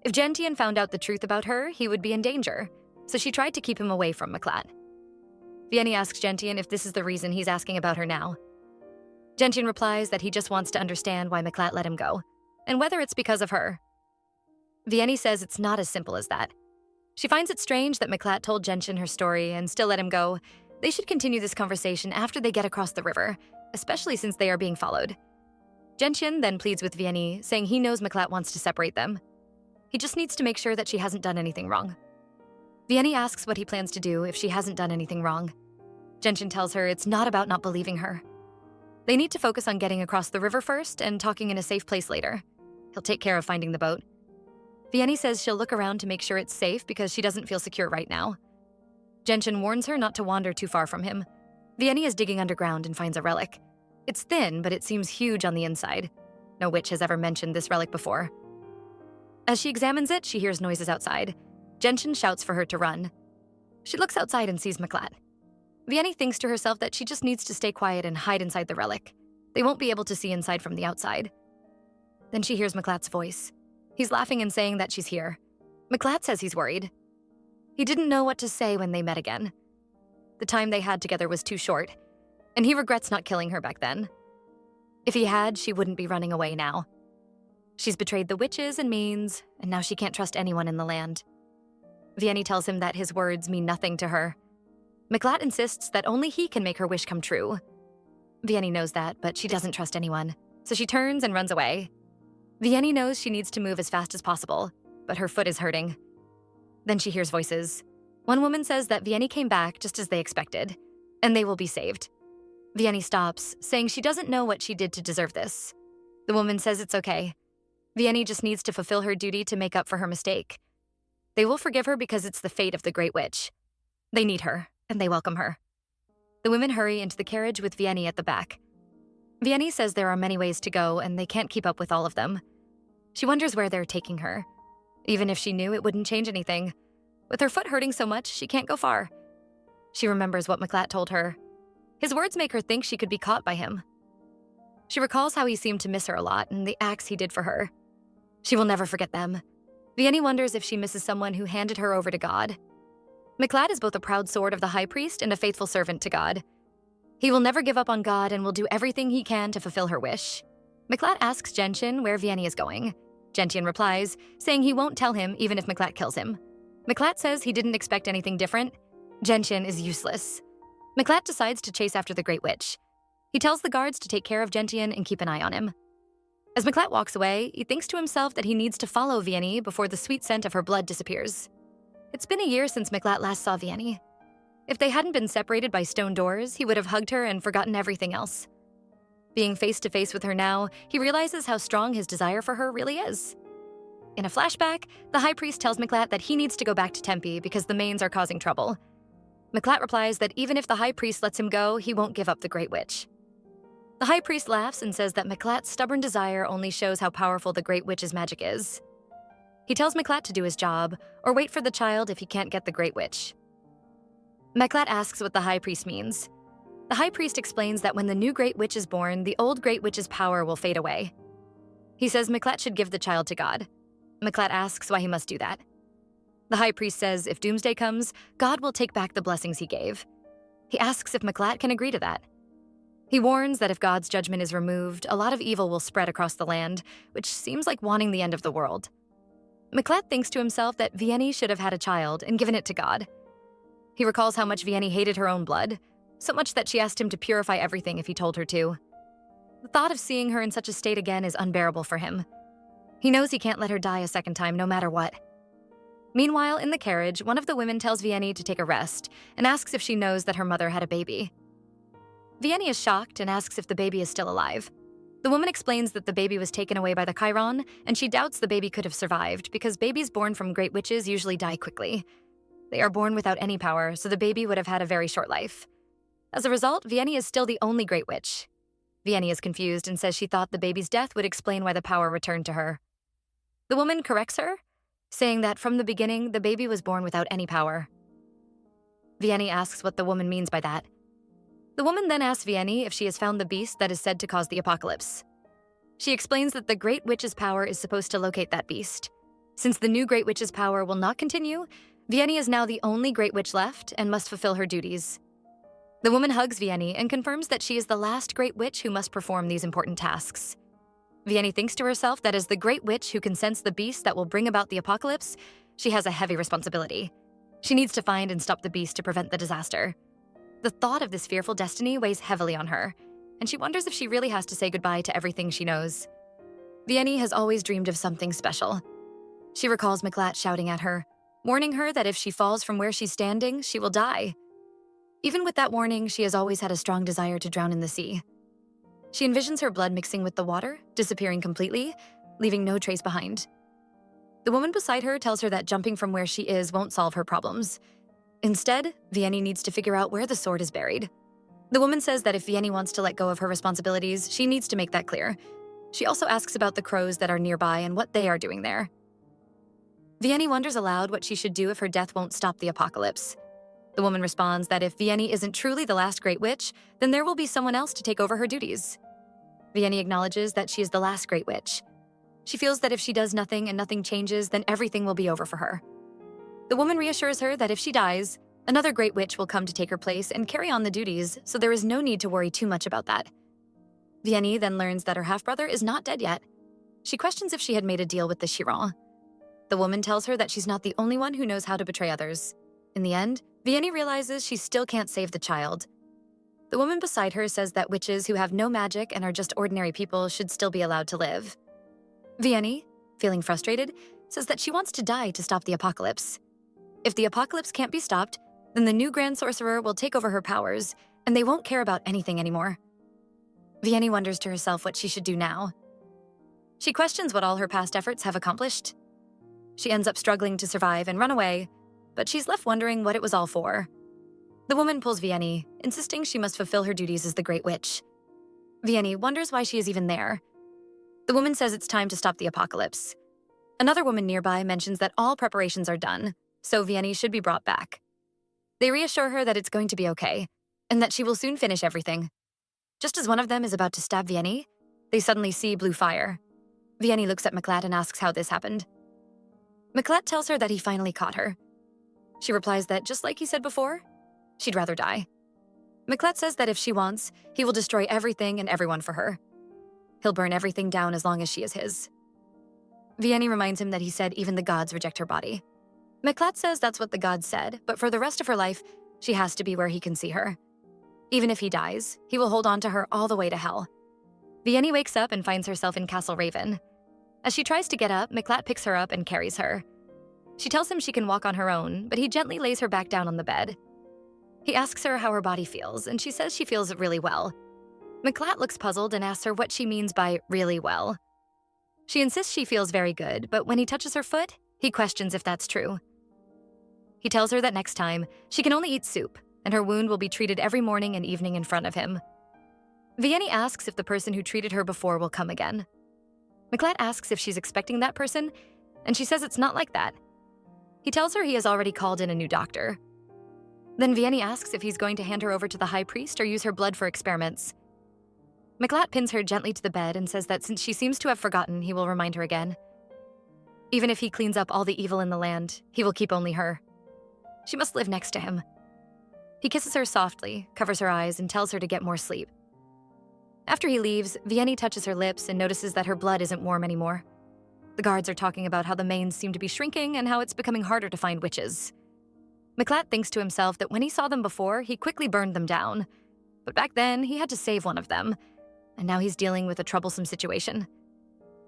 If Gentian found out the truth about her, he would be in danger, so she tried to keep him away from Mlatt. Vianney asks Gentian if this is the reason he's asking about her now. Gentian replies that he just wants to understand why Mlatt let him go, and whether it's because of her. Vianney says it's not as simple as that. She finds it strange that Mlatt told Gentian her story and still let him go. They should continue this conversation after they get across the river, especially since they are being followed. Gentian then pleads with Vianney, saying he knows Mlatt wants to separate them. He just needs to make sure that she hasn't done anything wrong. Vianney asks what he plans to do if she hasn't done anything wrong. Gentian tells her it's not about not believing her. They need to focus on getting across the river first and talking in a safe place later. He'll take care of finding the boat. Vianney says she'll look around to make sure it's safe because she doesn't feel secure right now. Gentian warns her not to wander too far from him. Vianney is digging underground and finds a relic. It's thin, but it seems huge on the inside. No witch has ever mentioned this relic before. As she examines it, she hears noises outside. Gentian shouts for her to run. She looks outside and sees Mlatt. Vianney thinks to herself that she just needs to stay quiet and hide inside the relic. They won't be able to see inside from the outside. Then she hears Mlatt's voice. He's laughing and saying that she's here. Mlatt says he's worried. He didn't know what to say when they met again. The time they had together was too short, and he regrets not killing her back then. If he had, she wouldn't be running away now. She's betrayed the witches and mains, and now she can't trust anyone in the land. Vianney tells him that his words mean nothing to her. Mlatt insists that only he can make her wish come true. Vianney knows that, but she doesn't trust anyone, so she turns and runs away. Vianney knows she needs to move as fast as possible, but her foot is hurting. Then she hears voices. One woman says that Vianney came back just as they expected, and they will be saved. Vianney stops, saying she doesn't know what she did to deserve this. The woman says it's okay. Vianney just needs to fulfill her duty to make up for her mistake. They will forgive her because it's the fate of the Great Witch. They need her, and they welcome her. The women hurry into the carriage with Vianney at the back. Vianney says there are many ways to go, and they can't keep up with all of them. She wonders where they're taking her. Even if she knew, it wouldn't change anything. With her foot hurting so much, she can't go far. She remembers what Mlatt told her. His words make her think she could be caught by him. She recalls how he seemed to miss her a lot and the acts he did for her. She will never forget them. Vianney wonders if she misses someone who handed her over to God. Mlatt is both a proud sword of the high priest and a faithful servant to God. He will never give up on God and will do everything he can to fulfill her wish. Mlatt asks Gentian where Vianney is going. Gentian replies, saying he won't tell him even if Mlatt kills him. Mlatt says he didn't expect anything different. Gentian is useless. Mlatt decides to chase after the Great Witch. He tells the guards to take care of Gentian and keep an eye on him. As Mlatt walks away, he thinks to himself that he needs to follow Vianney before the sweet scent of her blood disappears. It's been a year since Mlatt last saw Vianney. If they hadn't been separated by stone doors, he would have hugged her and forgotten everything else. Being face to face with her now, he realizes how strong his desire for her really is. In a flashback, the high priest tells Mlatt that he needs to go back to Tempe because the mains are causing trouble. Mlatt replies that even if the high priest lets him go, he won't give up the Great Witch. The high priest laughs and says that Mlatt's stubborn desire only shows how powerful the Great Witch's magic is. He tells Mlatt to do his job, or wait for the child if he can't get the Great Witch. Mlatt asks what the high priest means. The high priest explains that when the new Great Witch is born, the old Great Witch's power will fade away. He says Mlatt should give the child to God. Mlatt asks why he must do that. The high priest says if doomsday comes, God will take back the blessings he gave. He asks if Mlatt can agree to that. He warns that if God's judgment is removed, a lot of evil will spread across the land, which seems like wanting the end of the world. Mlatt thinks to himself that Vianney should have had a child and given it to God. He recalls how much Vianney hated her own blood, so much that she asked him to purify everything if he told her to. The thought of seeing her in such a state again is unbearable for him. He knows he can't let her die a second time, no matter what. Meanwhile, in the carriage, one of the women tells Vianney to take a rest and asks if she knows that her mother had a baby. Vianney is shocked and asks if the baby is still alive. The woman explains that the baby was taken away by the Chiron, and she doubts the baby could have survived because babies born from great witches usually die quickly. They are born without any power, so the baby would have had a very short life. As a result, Vianney is still the only great witch. Vianney is confused and says she thought the baby's death would explain why the power returned to her. The woman corrects her, saying that from the beginning, the baby was born without any power. Vianney asks what the woman means by that. The woman then asks Vianney if she has found the beast that is said to cause the apocalypse. She explains that the Great Witch's power is supposed to locate that beast. Since the new Great Witch's power will not continue, Vianney is now the only Great Witch left and must fulfill her duties. The woman hugs Vianney and confirms that she is the last Great Witch who must perform these important tasks. Vianney thinks to herself that as the Great Witch who can sense the beast that will bring about the apocalypse, she has a heavy responsibility. She needs to find and stop the beast to prevent the disaster. The thought of this fearful destiny weighs heavily on her, and she wonders if she really has to say goodbye to everything she knows. Vianney has always dreamed of something special. She recalls Mlatt shouting at her, warning her that if she falls from where she's standing, she will die. Even with that warning, she has always had a strong desire to drown in the sea. She envisions her blood mixing with the water, disappearing completely, leaving no trace behind. The woman beside her tells her that jumping from where she is won't solve her problems. Instead, Vianney needs to figure out where the sword is buried. The woman says that if Vianney wants to let go of her responsibilities, she needs to make that clear. She also asks about the crows that are nearby and what they are doing there. Vianney wonders aloud what she should do if her death won't stop the apocalypse. The woman responds that if Vianney isn't truly the last Great Witch, then there will be someone else to take over her duties. Vianney acknowledges that she is the last Great Witch. She feels that if she does nothing and nothing changes, then everything will be over for her. The woman reassures her that if she dies, another Great Witch will come to take her place and carry on the duties, so there is no need to worry too much about that. Vianney then learns that her half-brother is not dead yet. She questions if she had made a deal with the Chiron. The woman tells her that she's not the only one who knows how to betray others. In the end, Vianney realizes she still can't save the child. The woman beside her says that witches who have no magic and are just ordinary people should still be allowed to live. Vianney, feeling frustrated, says that she wants to die to stop the apocalypse. If the apocalypse can't be stopped, then the new Grand Sorcerer will take over her powers, and they won't care about anything anymore. Vianney wonders to herself what she should do now. She questions what all her past efforts have accomplished. She ends up struggling to survive and run away, but she's left wondering what it was all for. The woman pulls Vianney, insisting she must fulfill her duties as the Great Witch. Vianney wonders why she is even there. The woman says it's time to stop the apocalypse. Another woman nearby mentions that all preparations are done, so Vianney should be brought back. They reassure her that it's going to be okay, and that she will soon finish everything. Just as one of them is about to stab Vianney, they suddenly see blue fire. Vianney looks at Mlatt and asks how this happened. Mlatt tells her that he finally caught her. She replies that just like he said before, she'd rather die. Mlatt says that if she wants, he will destroy everything and everyone for her. He'll burn everything down as long as she is his. Vianney reminds him that he said even the gods reject her body. Mlatt says that's what the gods said, but for the rest of her life, she has to be where he can see her. Even if he dies, he will hold on to her all the way to hell. Vianney wakes up and finds herself in Castle Raven. As she tries to get up, Mlatt picks her up and carries her. She tells him she can walk on her own, but he gently lays her back down on the bed. He asks her how her body feels, and she says she feels really well. Mlatt looks puzzled and asks her what she means by really well. She insists she feels very good, but when he touches her foot, he questions if that's true. He tells her that next time, she can only eat soup, and her wound will be treated every morning and evening in front of him. Vianney asks if the person who treated her before will come again. Mlatt asks if she's expecting that person, and she says it's not like that. He tells her he has already called in a new doctor. Then Vianney asks if he's going to hand her over to the high priest or use her blood for experiments. Mlatt pins her gently to the bed and says that since she seems to have forgotten, he will remind her again. Even if he cleans up all the evil in the land, he will keep only her. She must live next to him. He kisses her softly, covers her eyes, and tells her to get more sleep. After he leaves, Vianney touches her lips and notices that her blood isn't warm anymore. The guards are talking about how the mains seem to be shrinking and how it's becoming harder to find witches. Mlatt thinks to himself that when he saw them before, he quickly burned them down. But back then, he had to save one of them, and now he's dealing with a troublesome situation.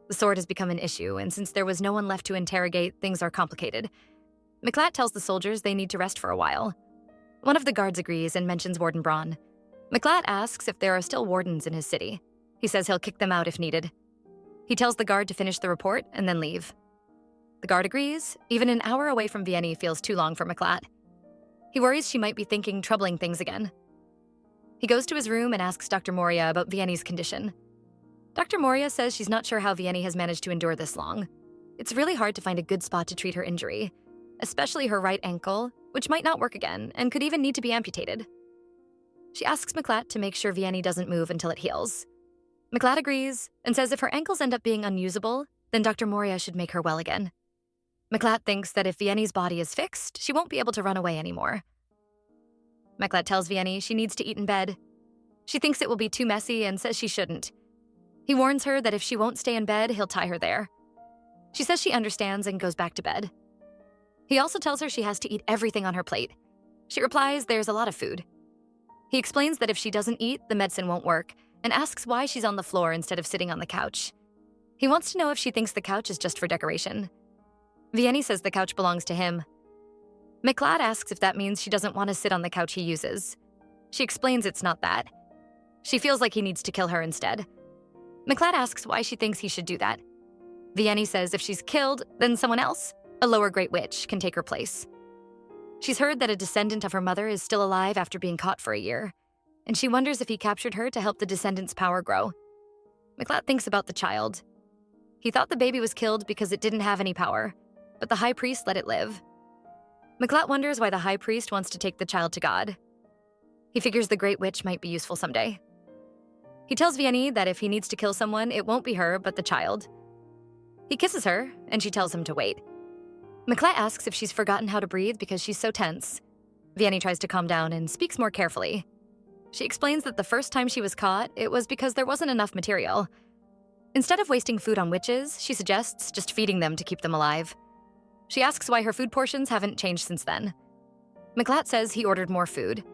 The sword has become an issue, and since there was no one left to interrogate, things are complicated. Mlatt tells the soldiers they need to rest for a while. One of the guards agrees and mentions Warden Braun. Mlatt asks if there are still wardens in his city. He says he'll kick them out if needed. He tells the guard to finish the report and then leave. The guard agrees. Even an hour away from Vianney feels too long for Mlatt. He worries she might be thinking troubling things again. He goes to his room and asks Dr. Moria about Vianney's condition. Dr. Moria says she's not sure how Vianney has managed to endure this long. It's really hard to find a good spot to treat her injury, especially her right ankle, which might not work again and could even need to be amputated. She asks Mlatt to make sure Vianney doesn't move until it heals. Mlatt agrees and says if her ankles end up being unusable, then Dr. Moria should make her well again. Mlatt thinks that if Vianney's body is fixed, she won't be able to run away anymore. Mlatt tells Vianney she needs to eat in bed. She thinks it will be too messy and says she shouldn't. He warns her that if she won't stay in bed, he'll tie her there. She says she understands and goes back to bed. He also tells her she has to eat everything on her plate. She replies there's a lot of food. He explains that if she doesn't eat, the medicine won't work, and asks why she's on the floor instead of sitting on the couch. He wants to know if she thinks the couch is just for decoration. Vianney says the couch belongs to him. Mlatt asks if that means she doesn't want to sit on the couch he uses. She explains it's not that. She feels like he needs to kill her instead. Mlatt asks why she thinks he should do that. Vianney says if she's killed, then someone else, a lower great witch, can take her place. She's heard that a descendant of her mother is still alive after being caught for a year, and she wonders if he captured her to help the descendant's power grow. Mlatt thinks about the child. He thought the baby was killed because it didn't have any power, but the high priest let it live. Mlatt wonders why the high priest wants to take the child to God. He figures the great witch might be useful someday. He tells Vianney that if he needs to kill someone, it won't be her, but the child. He kisses her, and she tells him to wait. Mlatt asks if she's forgotten how to breathe because she's so tense. Vianney tries to calm down and speaks more carefully. She explains that the first time she was caught, it was because there wasn't enough material. Instead of wasting food on witches, she suggests just feeding them to keep them alive. She asks why her food portions haven't changed since then. Mlatt says he ordered more food.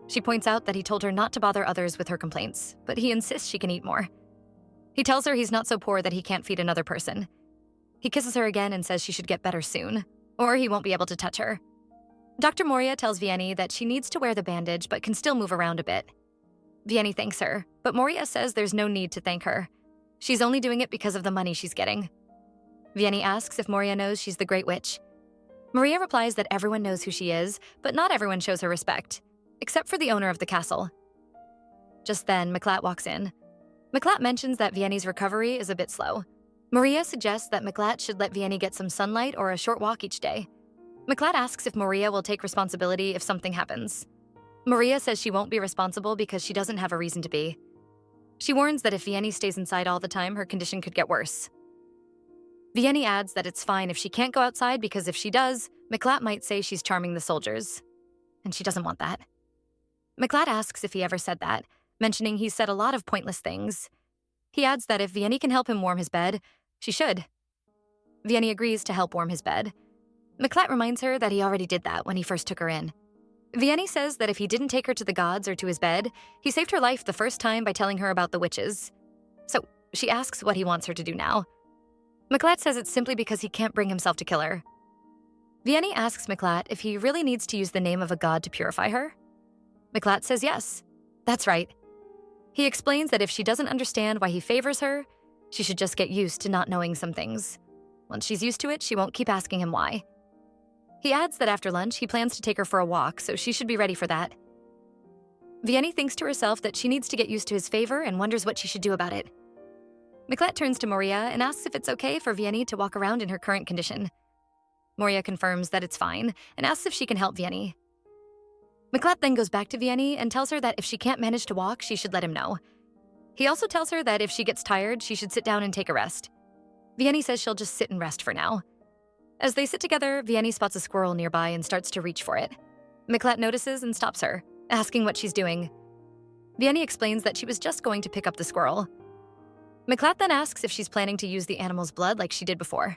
She points out that he told her not to bother others with her complaints, but he insists she can eat more. He tells her he's not so poor that he can't feed another person. He kisses her again and says she should get better soon, or he won't be able to touch her. Dr. Moria tells Vianney that she needs to wear the bandage but can still move around a bit. Vianney thanks her, but Moria says there's no need to thank her. She's only doing it because of the money she's getting. Vianney asks if Moria knows she's the Great Witch. Maria replies that everyone knows who she is, but not everyone shows her respect, except for the owner of the castle. Just then, Mlatt walks in. Mlatt mentions that Vianney's recovery is a bit slow. Maria suggests that Mlatt should let Vianney get some sunlight or a short walk each day. Mlatt asks if Maria will take responsibility if something happens. Maria says she won't be responsible because she doesn't have a reason to be. She warns that if Vianney stays inside all the time, her condition could get worse. Vianney adds that it's fine if she can't go outside because if she does, Mlatt might say she's charming the soldiers. And she doesn't want that. Mlatt asks if he ever said that, mentioning he's said a lot of pointless things. He adds that if Vianney can help him warm his bed, she should. Vianney agrees to help warm his bed. Mlatt reminds her that he already did that when he first took her in. Vianney says that if he didn't take her to the gods or to his bed, he saved her life the first time by telling her about the witches. So she asks what he wants her to do now. Mlatt says it's simply because he can't bring himself to kill her. Vianney asks Mlatt if he really needs to use the name of a god to purify her. Mlatt says yes, that's right. He explains that if she doesn't understand why he favors her, she should just get used to not knowing some things. Once she's used to it, she won't keep asking him why. He adds that after lunch, he plans to take her for a walk, so she should be ready for that. Vianney thinks to herself that she needs to get used to his favor and wonders what she should do about it. Mlatt turns to Moria and asks if it's okay for Vianney to walk around in her current condition. Moria confirms that it's fine and asks if she can help Vianney. Mlatt then goes back to Vianney and tells her that if she can't manage to walk, she should let him know. He also tells her that if she gets tired, she should sit down and take a rest. Vianney says she'll just sit and rest for now. As they sit together, Vianney spots a squirrel nearby and starts to reach for it. Mlatt notices and stops her, asking what she's doing. Vianney explains that she was just going to pick up the squirrel. Mlatt then asks if she's planning to use the animal's blood like she did before.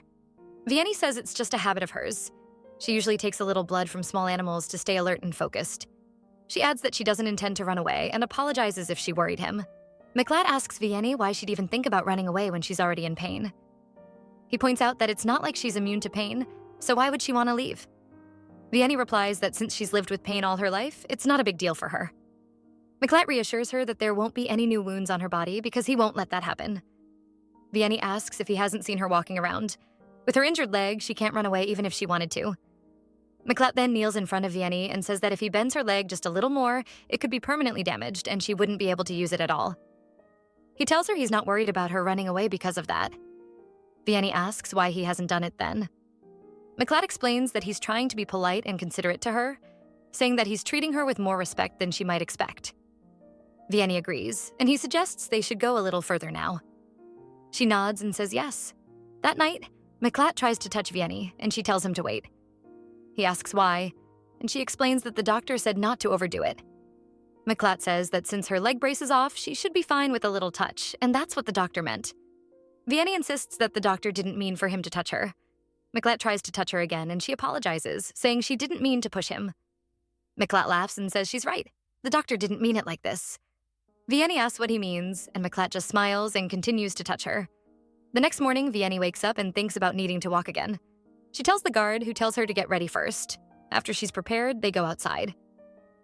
Vianney says it's just a habit of hers. She usually takes a little blood from small animals to stay alert and focused. She adds that she doesn't intend to run away and apologizes if she worried him. Mlatt asks Vianney why she'd even think about running away when she's already in pain. He points out that it's not like she's immune to pain, so why would she want to leave? Vianney replies that since she's lived with pain all her life, it's not a big deal for her. Mlatt reassures her that there won't be any new wounds on her body because he won't let that happen. Vianney asks if he hasn't seen her walking around. With her injured leg, she can't run away even if she wanted to. Mlatt then kneels in front of Vianney and says that if he bends her leg just a little more, it could be permanently damaged and she wouldn't be able to use it at all. He tells her he's not worried about her running away because of that. Vianney asks why he hasn't done it then. Mlatt explains that he's trying to be polite and considerate to her, saying that he's treating her with more respect than she might expect. Vianney agrees, and he suggests they should go a little further now. She nods and says yes. That night, Mlatt tries to touch Vianney, and she tells him to wait. He asks why, and she explains that the doctor said not to overdo it. Mlatt says that since her leg brace is off, she should be fine with a little touch, and that's what the doctor meant. Vianney insists that the doctor didn't mean for him to touch her. Mlatt tries to touch her again, and she apologizes, saying she didn't mean to push him. Mlatt laughs and says she's right. The doctor didn't mean it like this. Vianney asks what he means, and Mlatt just smiles and continues to touch her. The next morning, Vianney wakes up and thinks about needing to walk again. She tells the guard, who tells her to get ready first. After she's prepared, they go outside.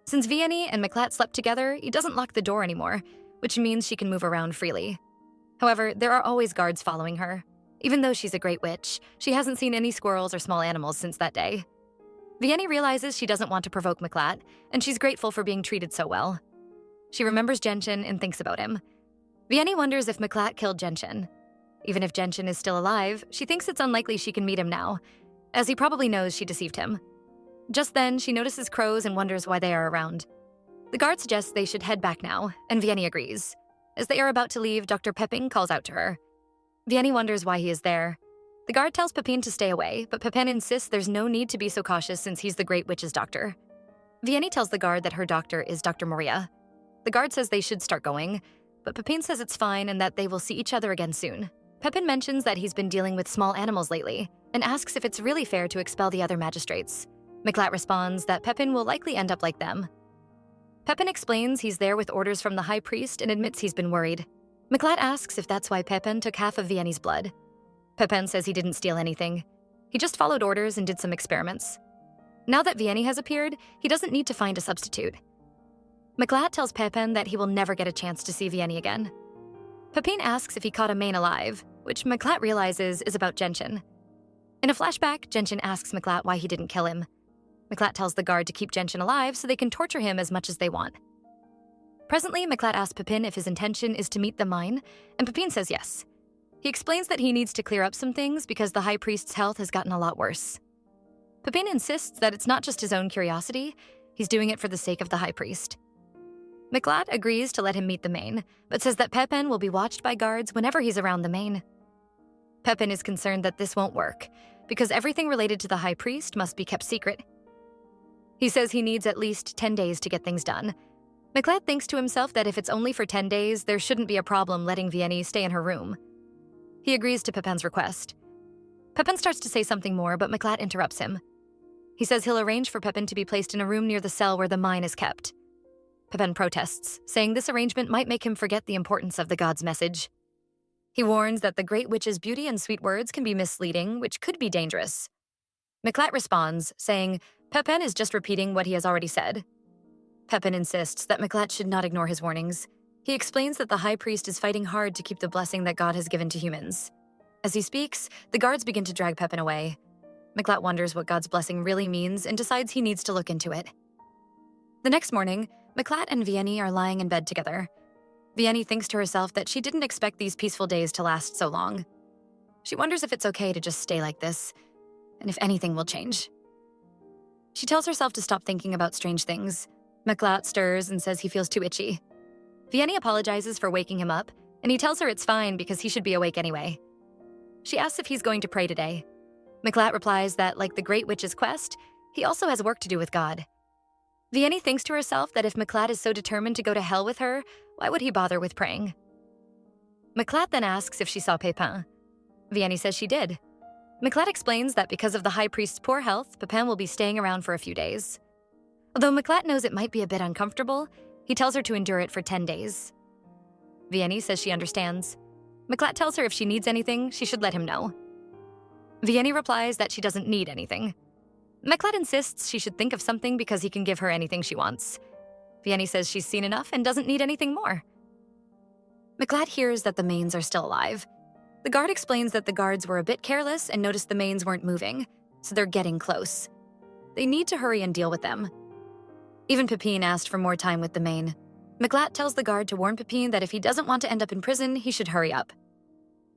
Since Vianney and Mlatt slept together, he doesn't lock the door anymore, which means she can move around freely. However, there are always guards following her. Even though she's a great witch, she hasn't seen any squirrels or small animals since that day. Vianney realizes she doesn't want to provoke Mlatt, and she's grateful for being treated so well. She remembers Genshin and thinks about him. Vianney wonders if Mlatt killed Genshin. Even if Genshin is still alive, she thinks it's unlikely she can meet him now, as he probably knows she deceived him. Just then, she notices crows and wonders why they are around. The guard suggests they should head back now, and Vianney agrees. As they are about to leave, Dr. Pepin calls out to her. Vianney wonders why he is there. The guard tells Pepin to stay away, but Pepin insists there's no need to be so cautious since he's the Great Witch's doctor. Vianney tells the guard that her doctor is Dr. Moria. The guard says they should start going, but Pepin says it's fine and that they will see each other again soon. Pepin mentions that he's been dealing with small animals lately and asks if it's really fair to expel the other magistrates. Mlatt responds that Pepin will likely end up like them. Pepin explains he's there with orders from the high priest and admits he's been worried. Mlatt asks if that's why Pepin took half of Vianney's blood. Pepin says he didn't steal anything. He just followed orders and did some experiments. Now that Vianney has appeared, he doesn't need to find a substitute. Mlatt tells Pepin that he will never get a chance to see Vianney again. Pepin asks if he caught a Maine alive, which Mlatt realizes is about Gentian. In a flashback, Gentian asks Mlatt why he didn't kill him. Mlatt tells the guard to keep Gentian alive so they can torture him as much as they want. Presently, Mlatt asks Pepin if his intention is to meet the mine, and Pepin says yes. He explains that he needs to clear up some things because the high priest's health has gotten a lot worse. Pepin insists that it's not just his own curiosity, he's doing it for the sake of the high priest. Mlatt agrees to let him meet the Maine, but says that Pepin will be watched by guards whenever he's around the Maine. Pepin is concerned that this won't work, because everything related to the high priest must be kept secret. He says he needs at least 10 days to get things done. Mlatt thinks to himself that if it's only for 10 days, there shouldn't be a problem letting Vianney stay in her room. He agrees to Pepin's request. Pepin starts to say something more, but Mlatt interrupts him. He says he'll arrange for Pepin to be placed in a room near the cell where the mine is kept. Pepin protests, saying this arrangement might make him forget the importance of the god's message. He warns that the great witch's beauty and sweet words can be misleading, which could be dangerous. Mlatt responds, saying Pepin is just repeating what he has already said. Pepin insists that Mlatt should not ignore his warnings. He explains that the high priest is fighting hard to keep the blessing that God has given to humans. As he speaks, the guards begin to drag Pepin away. Mlatt wonders what God's blessing really means and decides he needs to look into it. The next morning, Mlatt and Vianney are lying in bed together. Vianney thinks to herself that she didn't expect these peaceful days to last so long. She wonders if it's okay to just stay like this, and if anything will change. She tells herself to stop thinking about strange things. Mlatt stirs and says he feels too itchy. Vianney apologizes for waking him up, and he tells her it's fine because he should be awake anyway. She asks if he's going to pray today. Mlatt replies that, like the Great Witch's quest, he also has work to do with God. Vianney thinks to herself that if Mlatt is so determined to go to hell with her, why would he bother with praying? Mlatt then asks if she saw Pepin. Vianney says she did. Mlatt explains that because of the high priest's poor health, Pepin will be staying around for a few days. Although Mlatt knows it might be a bit uncomfortable, he tells her to endure it for 10 days. Vianney says she understands. Mlatt tells her if she needs anything, she should let him know. Vianney replies that she doesn't need anything. Mlatt insists she should think of something because he can give her anything she wants. Vianney says she's seen enough and doesn't need anything more. Mlatt hears that the Maines are still alive. The guard explains that the guards were a bit careless and noticed the Maines weren't moving, so they're getting close. They need to hurry and deal with them. Even Pepin asked for more time with the Maine. Mlatt tells the guard to warn Pepin that if he doesn't want to end up in prison, he should hurry up.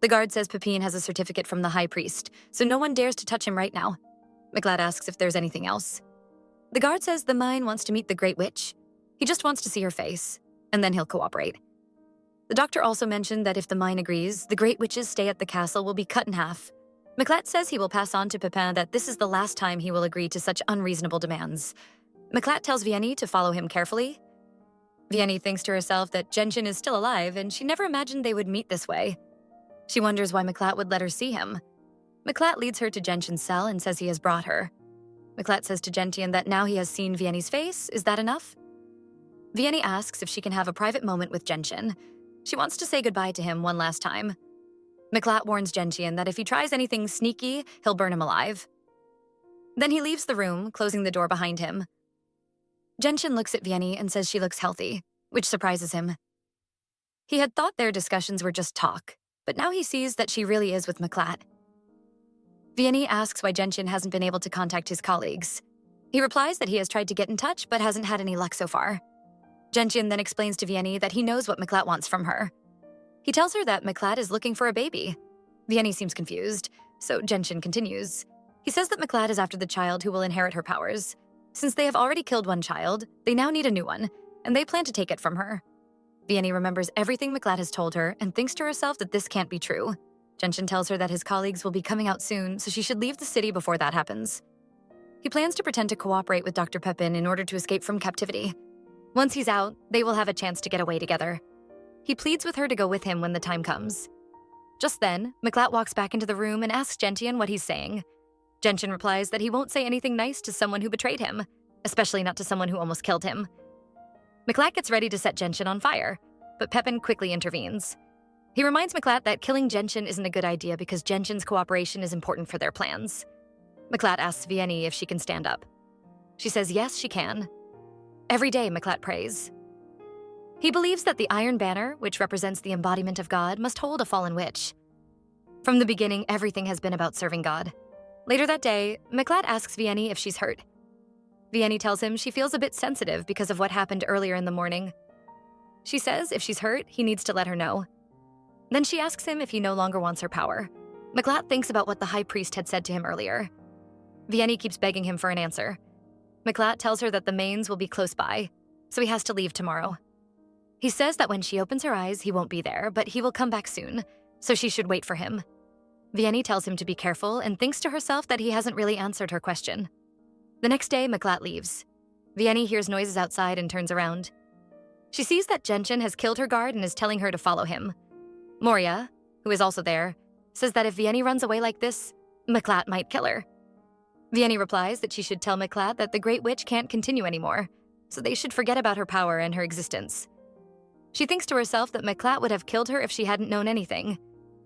The guard says Pepin has a certificate from the high priest, so no one dares to touch him right now. Mlatt asks if there's anything else. The guard says the mine wants to meet the Great Witch. He just wants to see her face, and then he'll cooperate. The doctor also mentioned that if the mine agrees, the Great Witch's stay at the castle will be cut in half. Mlatt says he will pass on to Pepin that this is the last time he will agree to such unreasonable demands. Mlatt tells Vianney to follow him carefully. Vianney thinks to herself that Gentian is still alive, and she never imagined they would meet this way. She wonders why Mlatt would let her see him. Mlatt leads her to Gentian's cell and says he has brought her. Mlatt says to Gentian that now he has seen Vianney's face, is that enough? Vianney asks if she can have a private moment with Gentian. She wants to say goodbye to him one last time. Mlatt warns Gentian that if he tries anything sneaky, he'll burn him alive. Then he leaves the room, closing the door behind him. Gentian looks at Vianney and says she looks healthy, which surprises him. He had thought their discussions were just talk, but now he sees that she really is with Mlatt. Vianney asks why Gentian hasn't been able to contact his colleagues. He replies that he has tried to get in touch but hasn't had any luck so far. Gentian then explains to Vianney that he knows what Mlatt wants from her. He tells her that Mlatt is looking for a baby. Vianney seems confused, so Gentian continues. He says that Mlatt is after the child who will inherit her powers. Since they have already killed one child, they now need a new one, and they plan to take it from her. Vianney remembers everything Mlatt has told her and thinks to herself that this can't be true. Gentian tells her that his colleagues will be coming out soon, so she should leave the city before that happens. He plans to pretend to cooperate with Dr. Pepin in order to escape from captivity. Once he's out, they will have a chance to get away together. He pleads with her to go with him when the time comes. Just then, Mlatt walks back into the room and asks Gentian what he's saying. Gentian replies that he won't say anything nice to someone who betrayed him, especially not to someone who almost killed him. Mlatt gets ready to set Gentian on fire, but Pepin quickly intervenes. He reminds Mlatt that killing Gentian isn't a good idea because Gentian's cooperation is important for their plans. Mlatt asks Vianney if she can stand up. She says yes, she can. Every day, Mlatt prays. He believes that the Iron Banner, which represents the embodiment of God, must hold a fallen witch. From the beginning, everything has been about serving God. Later that day, Mlatt asks Vianney if she's hurt. Vianney tells him she feels a bit sensitive because of what happened earlier in the morning. She says if she's hurt, he needs to let her know. Then she asks him if he no longer wants her power. Mlatt thinks about what the high priest had said to him earlier. Vianney keeps begging him for an answer. Mlatt tells her that the Mains will be close by, so he has to leave tomorrow. He says that when she opens her eyes, he won't be there, but he will come back soon, so she should wait for him. Vianney tells him to be careful and thinks to herself that he hasn't really answered her question. The next day, Mlatt leaves. Vianney hears noises outside and turns around. She sees that Gentian has killed her guard and is telling her to follow him. Moria, who is also there, says that if Vianney runs away like this, Mlatt might kill her. Vianney replies that she should tell Mlatt that the Great Witch can't continue anymore, so they should forget about her power and her existence. She thinks to herself that Mlatt would have killed her if she hadn't known anything.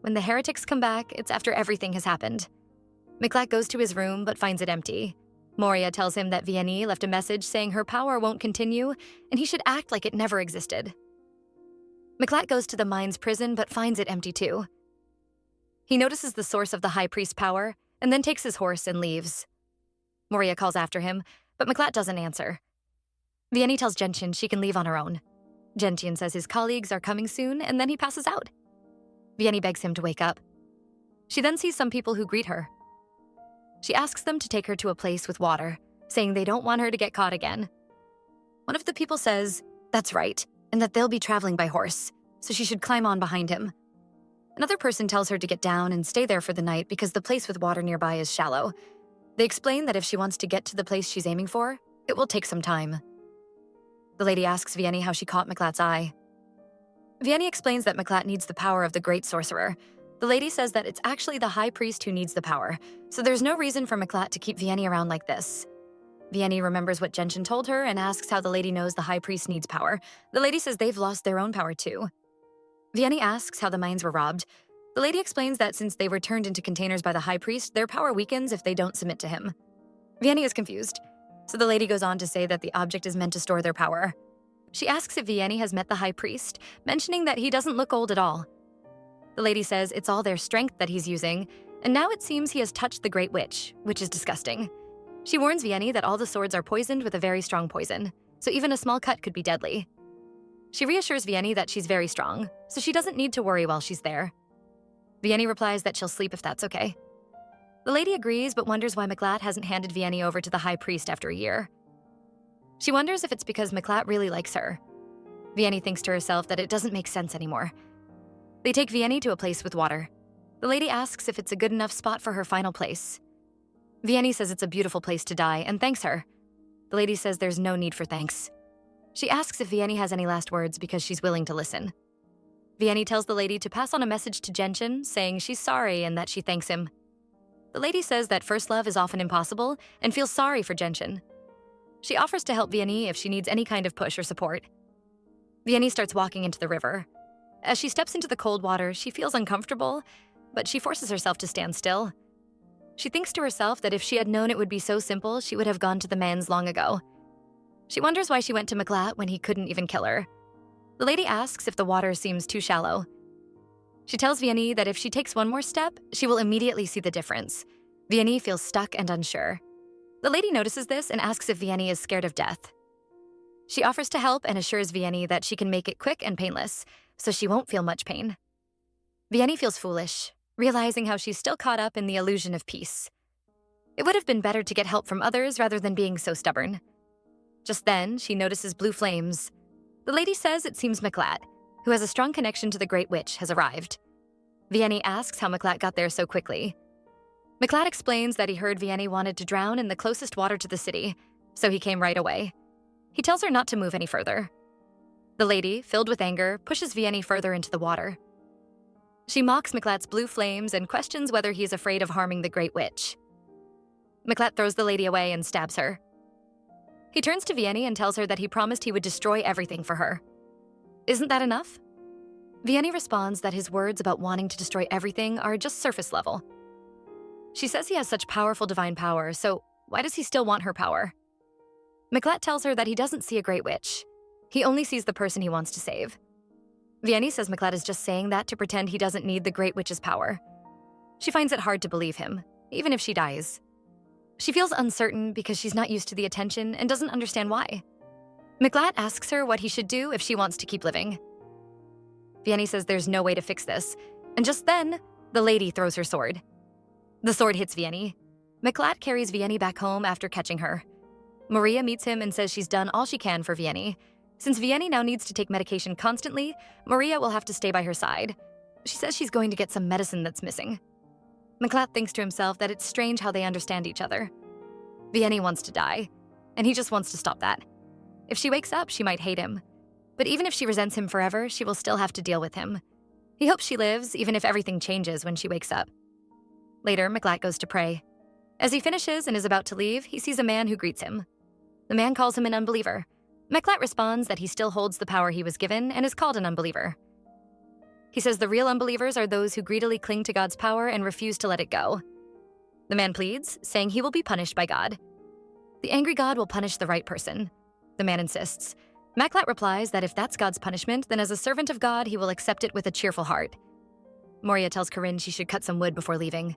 When the heretics come back, it's after everything has happened. Mlatt goes to his room but finds it empty. Moria tells him that Vianney left a message saying her power won't continue and he should act like it never existed. Mlatt goes to the mine's prison but finds it empty too. He notices the source of the high priest's power and then takes his horse and leaves. Moria calls after him, but Mlatt doesn't answer. Vianney tells Gentian she can leave on her own. Gentian says his colleagues are coming soon and then he passes out. Vianney begs him to wake up. She then sees some people who greet her. She asks them to take her to a place with water, saying they don't want her to get caught again. One of the people says, that's right, and that they'll be traveling by horse, so she should climb on behind him. Another person tells her to get down and stay there for the night because the place with water nearby is shallow. They explain that if she wants to get to the place she's aiming for, it will take some time. The lady asks Vianney how she caught Mlatt's eye. Vianney explains that Mlatt needs the power of the great sorcerer. The lady says that it's actually the high priest who needs the power, so there's no reason for Mlatt to keep Vianney around like this. Vianney remembers what Gentian told her and asks how the lady knows the high priest needs power. The lady says they've lost their own power too. Vianney asks how the mines were robbed. The lady explains that since they were turned into containers by the high priest, their power weakens if they don't submit to him. Vianney is confused, so the lady goes on to say that the object is meant to store their power. She asks if Vianney has met the high priest, mentioning that he doesn't look old at all. The lady says it's all their strength that he's using, and now it seems he has touched the Great Witch, which is disgusting. She warns Vianney that all the swords are poisoned with a very strong poison, so even a small cut could be deadly. She reassures Vianney that she's very strong, so she doesn't need to worry while she's there. Vianney replies that she'll sleep if that's okay. The lady agrees but wonders why Mlatt hasn't handed Vianney over to the high priest after a year. She wonders if it's because Mlatt really likes her. Vianney thinks to herself that it doesn't make sense anymore. They take Vianney to a place with water. The lady asks if it's a good enough spot for her final place. Vianney says it's a beautiful place to die and thanks her. The lady says there's no need for thanks. She asks if Vianney has any last words because she's willing to listen. Vianney tells the lady to pass on a message to Gentian saying she's sorry and that she thanks him. The lady says that first love is often impossible and feels sorry for Gentian. She offers to help Vianney if she needs any kind of push or support. Vianney starts walking into the river. As she steps into the cold water, she feels uncomfortable, but she forces herself to stand still. She thinks to herself that if she had known it would be so simple, she would have gone to the man's long ago. She wonders why she went to Mlatt when he couldn't even kill her. The lady asks if the water seems too shallow. She tells Vianney that if she takes one more step, she will immediately see the difference. Vianney feels stuck and unsure. The lady notices this and asks if Vianney is scared of death. She offers to help and assures Vianney that she can make it quick and painless, so she won't feel much pain. Vianney feels foolish, realizing how she's still caught up in the illusion of peace. It would have been better to get help from others rather than being so stubborn. Just then, she notices blue flames. The lady says it seems Mlatt, who has a strong connection to the Great Witch, has arrived. Vianney asks how Mlatt got there so quickly. Mlatt explains that he heard Vianney wanted to drown in the closest water to the city, so he came right away. He tells her not to move any further. The lady, filled with anger, pushes Vianney further into the water. She mocks Mlatt's blue flames and questions whether he is afraid of harming the Great Witch. Mlatt throws the lady away and stabs her. He turns to Vianney and tells her that he promised he would destroy everything for her. Isn't that enough? Vianney responds that his words about wanting to destroy everything are just surface level. She says he has such powerful divine power, so why does he still want her power? Mlatt tells her that he doesn't see a Great Witch. He only sees the person he wants to save. Vianney says Mlatt is just saying that to pretend he doesn't need the Great Witch's power. She finds it hard to believe him, even if she dies. She feels uncertain because she's not used to the attention and doesn't understand why. Mlatt asks her what he should do if she wants to keep living. Vianney says there's no way to fix this, and just then, the lady throws her sword. The sword hits Vianney. Mlatt carries Vianney back home after catching her. Maria meets him and says she's done all she can for Vianney. Since Vianney now needs to take medication constantly, Maria will have to stay by her side. She says she's going to get some medicine that's missing. Mlatt thinks to himself that it's strange how they understand each other. Vianney wants to die, and he just wants to stop that. If she wakes up, she might hate him. But even if she resents him forever, she will still have to deal with him. He hopes she lives, even if everything changes when she wakes up. Later, Mlatt goes to pray. As he finishes and is about to leave, he sees a man who greets him. The man calls him an unbeliever. Mlatt responds that he still holds the power he was given and is called an unbeliever. He says the real unbelievers are those who greedily cling to God's power and refuse to let it go. The man pleads, saying he will be punished by God. The angry God will punish the right person. The man insists. Mlatt replies that if that's God's punishment, then as a servant of God, he will accept it with a cheerful heart. Moria tells Corinne she should cut some wood before leaving.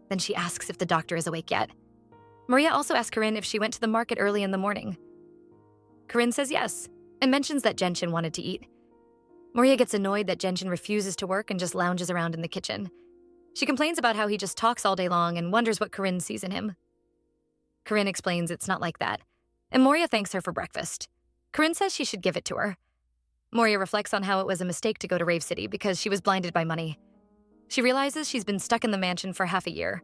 Then she asks if the doctor is awake yet. Maria also asks Corinne if she went to the market early in the morning. Corinne says yes, and mentions that Genshin wanted to eat. Moria gets annoyed that Genshin refuses to work and just lounges around in the kitchen. She complains about how he just talks all day long and wonders what Corinne sees in him. Corinne explains it's not like that, and Moria thanks her for breakfast. Corinne says she should give it to her. Moria reflects on how it was a mistake to go to Rave City because she was blinded by money. She realizes she's been stuck in the mansion for half a year.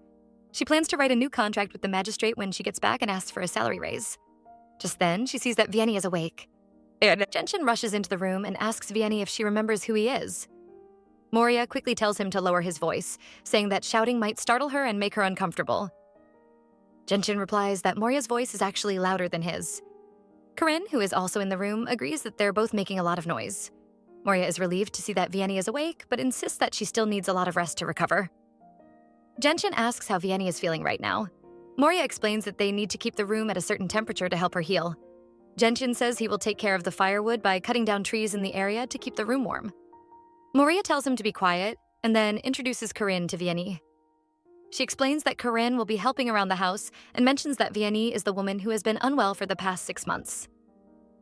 She plans to write a new contract with the magistrate when she gets back and asks for a salary raise. Just then, she sees that Vianney is awake. Genshin rushes into the room and asks Vianney if she remembers who he is. Moria quickly tells him to lower his voice, saying that shouting might startle her and make her uncomfortable. Genshin replies that Moria's voice is actually louder than his. Corinne, who is also in the room, agrees that they're both making a lot of noise. Moria is relieved to see that Vianney is awake, but insists that she still needs a lot of rest to recover. Genshin asks how Vianney is feeling right now. Moria explains that they need to keep the room at a certain temperature to help her heal. Genshin says he will take care of the firewood by cutting down trees in the area to keep the room warm. Moria tells him to be quiet, and then introduces Corinne to Vianney. She explains that Corinne will be helping around the house and mentions that Vianney is the woman who has been unwell for the past 6 months.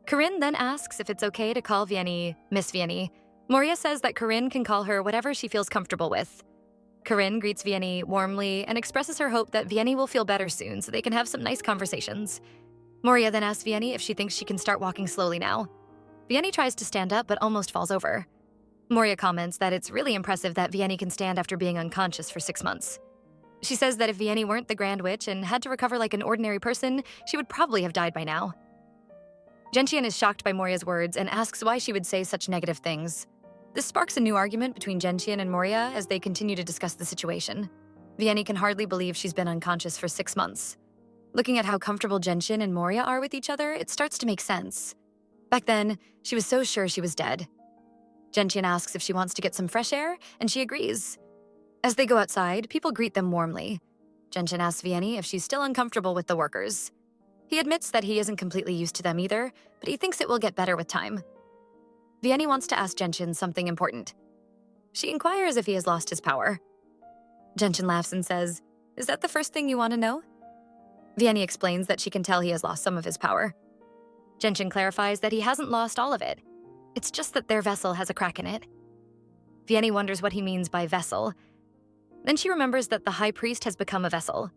Corinne then asks if it's okay to call Vianney Miss Vianney. Moria says that Corinne can call her whatever she feels comfortable with. Corinne greets Vianney warmly and expresses her hope that Vianney will feel better soon so they can have some nice conversations. Moria then asks Vianney if she thinks she can start walking slowly now. Vianney tries to stand up but almost falls over. Moria comments that it's really impressive that Vianney can stand after being unconscious for 6 months. She says that if Vianney weren't the Grand Witch and had to recover like an ordinary person, she would probably have died by now. Genshin is shocked by Moria's words and asks why she would say such negative things. This sparks a new argument between Genshin and Moria as they continue to discuss the situation. Vianney can hardly believe she's been unconscious for 6 months. Looking at how comfortable Genshin and Moria are with each other, it starts to make sense. Back then, she was so sure she was dead. Genshin asks if she wants to get some fresh air, and she agrees. As they go outside, people greet them warmly. Genshin asks Vianney if she's still uncomfortable with the workers. He admits that he isn't completely used to them either, but he thinks it will get better with time. Vianney wants to ask Genshin something important. She inquires if he has lost his power. Genshin laughs and says, "Is that the first thing you want to know?" Vianney explains that she can tell he has lost some of his power. Genshin clarifies that he hasn't lost all of it. It's just that their vessel has a crack in it. Vianney wonders what he means by vessel. Then she remembers that the High Priest has become a vessel.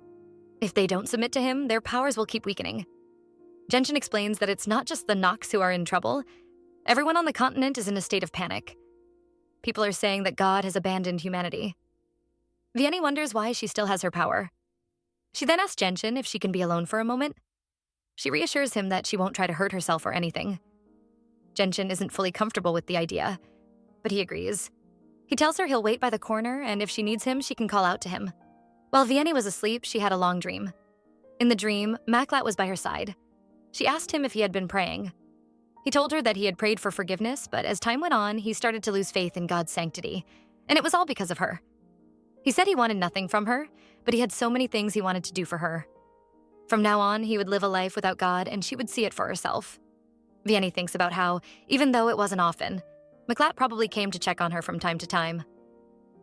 If they don't submit to him, their powers will keep weakening. Genshin explains that it's not just the Nox who are in trouble. Everyone on the continent is in a state of panic. People are saying that God has abandoned humanity. Vianney wonders why she still has her power. She then asks Genshin if she can be alone for a moment. She reassures him that she won't try to hurt herself or anything. Genshin isn't fully comfortable with the idea, but he agrees. He tells her he'll wait by the corner, and if she needs him, she can call out to him. While Vianney was asleep, she had a long dream. In the dream, Mlatt was by her side. She asked him if he had been praying. He told her that he had prayed for forgiveness, but as time went on, he started to lose faith in God's sanctity, and it was all because of her. He said he wanted nothing from her, but he had so many things he wanted to do for her. From now on, he would live a life without God, and she would see it for herself. Vianney thinks about how, even though it wasn't often, Mlatt probably came to check on her from time to time.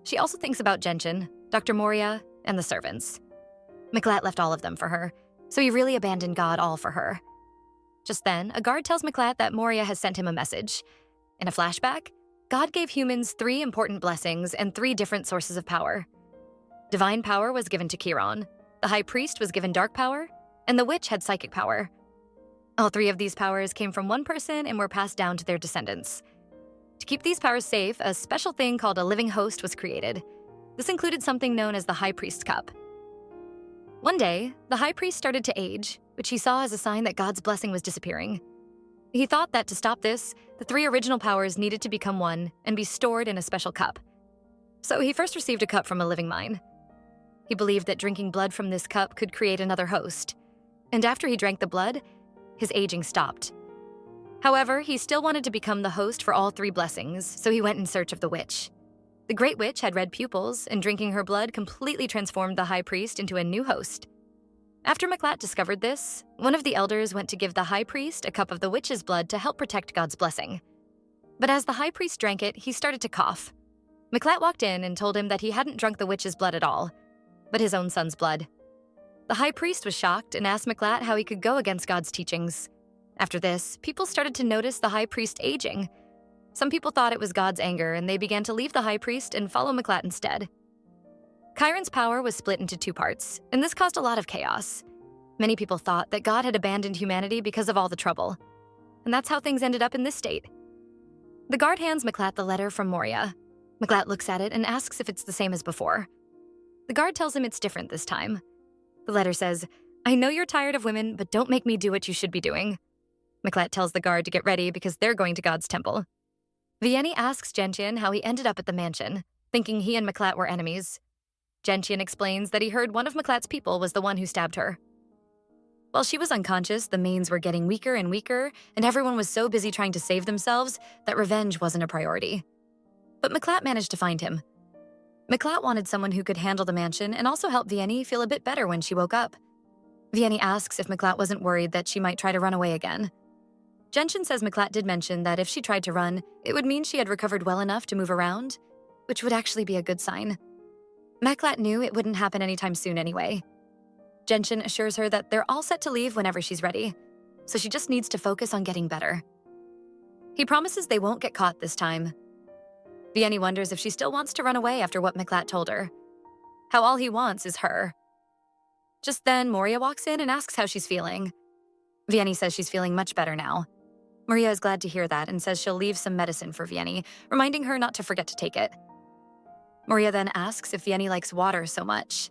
She also thinks about Genshin, Dr. Moria, and the servants. Mlatt left all of them for her, so he really abandoned God all for her. Just then, a guard tells Mlatt that Moria has sent him a message. In a flashback, God gave humans 3 important blessings and 3 different sources of power. Divine power was given to Chiron, the High Priest was given dark power, and the Witch had psychic power. All 3 of these powers came from one person and were passed down to their descendants. To keep these powers safe, a special thing called a living host was created. This included something known as the High Priest's Cup. One day, the High Priest started to age, which he saw as a sign that God's blessing was disappearing. He thought that to stop this, the 3 original powers needed to become one and be stored in a special cup. So he first received a cup from a living mine. He believed that drinking blood from this cup could create another host. And after he drank the blood, his aging stopped. However, he still wanted to become the host for all 3 blessings, so he went in search of the witch. The Great Witch had red pupils, and drinking her blood completely transformed the High Priest into a new host. After Mlatt discovered this, one of the elders went to give the High Priest a cup of the witch's blood to help protect God's blessing. But as the High Priest drank it, he started to cough. Mlatt walked in and told him that he hadn't drunk the witch's blood at all, but his own son's blood. The High Priest was shocked and asked Mlatt how he could go against God's teachings. After this, people started to notice the High Priest aging. Some people thought it was God's anger, and they began to leave the High Priest and follow Mlatt instead. Chiron's power was split into 2 parts, and this caused a lot of chaos. Many people thought that God had abandoned humanity because of all the trouble, and that's how things ended up in this state. The guard hands Mlatt the letter from Moria. Mlatt looks at it and asks if it's the same as before. The guard tells him it's different this time. The letter says, "I know you're tired of women, but don't make me do what you should be doing." Mlatt tells the guard to get ready because they're going to God's temple. Vianney asks Genshin how he ended up at the mansion, thinking he and Mlatt were enemies. Genshin explains that he heard one of Mlatt's people was the one who stabbed her. While she was unconscious, the mains were getting weaker and weaker, and everyone was so busy trying to save themselves that revenge wasn't a priority. But Mlatt managed to find him. Mlatt wanted someone who could handle the mansion and also help Vianney feel a bit better when she woke up. Vianney asks if Mlatt wasn't worried that she might try to run away again. Genshin says Mlatt did mention that if she tried to run, it would mean she had recovered well enough to move around, which would actually be a good sign. Mlatt knew it wouldn't happen anytime soon anyway. Genshin assures her that they're all set to leave whenever she's ready, so she just needs to focus on getting better. He promises they won't get caught this time. Vianney wonders if she still wants to run away after what Mlatt told her. How all he wants is her. Just then, Moria walks in and asks how she's feeling. Vianney says she's feeling much better now. Moria is glad to hear that and says she'll leave some medicine for Vianney, reminding her not to forget to take it. Moria then asks if Vianney likes water so much.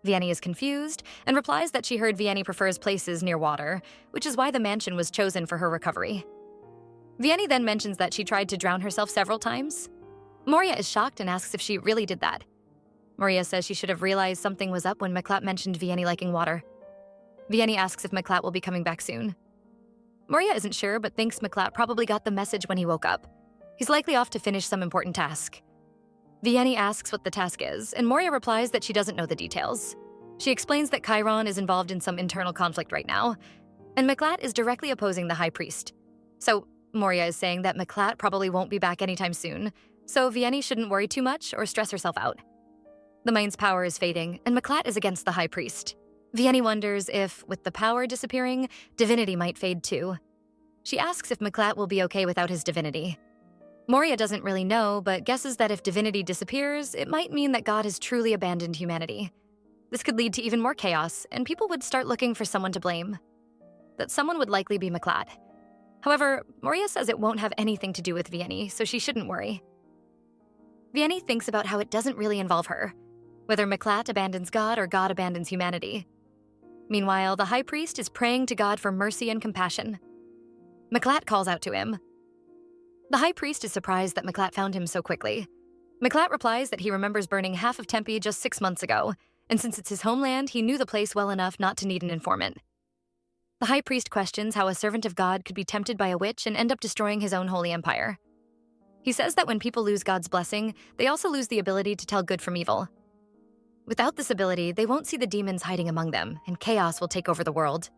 Vianney is confused and replies that she heard Vianney prefers places near water, which is why the mansion was chosen for her recovery. Vianney then mentions that she tried to drown herself several times. Moria is shocked and asks if she really did that. Moria says she should have realized something was up when Mlatt mentioned Vianney liking water. Vianney asks if Mlatt will be coming back soon. Moria isn't sure, but thinks Mlatt probably got the message when he woke up. He's likely off to finish some important task. Vianney asks what the task is, and Moria replies that she doesn't know the details. She explains that Chiron is involved in some internal conflict right now, and Mlatt is directly opposing the High Priest. So Moria is saying that Mlatt probably won't be back anytime soon, so Vianney shouldn't worry too much or stress herself out. The mind's power is fading, and Mlatt is against the High Priest. Vianney wonders if, with the power disappearing, divinity might fade too. She asks if Mlatt will be okay without his divinity. Moria doesn't really know, but guesses that if divinity disappears, it might mean that God has truly abandoned humanity. This could lead to even more chaos, and people would start looking for someone to blame. That someone would likely be Mlatt. However, Moria says it won't have anything to do with Vianney, so she shouldn't worry. Vianney thinks about how it doesn't really involve her, whether Mlatt abandons God or God abandons humanity. Meanwhile, the High Priest is praying to God for mercy and compassion. Mlatt calls out to him. The high priest is surprised that Mlatt found him so quickly. Mlatt replies that he remembers burning half of Tempe just 6 months ago, and since it's his homeland, he knew the place well enough not to need an informant. The high priest questions how a servant of God could be tempted by a witch and end up destroying his own holy empire. He says that when people lose God's blessing, they also lose the ability to tell good from evil. Without this ability, they won't see the demons hiding among them, and chaos will take over the world.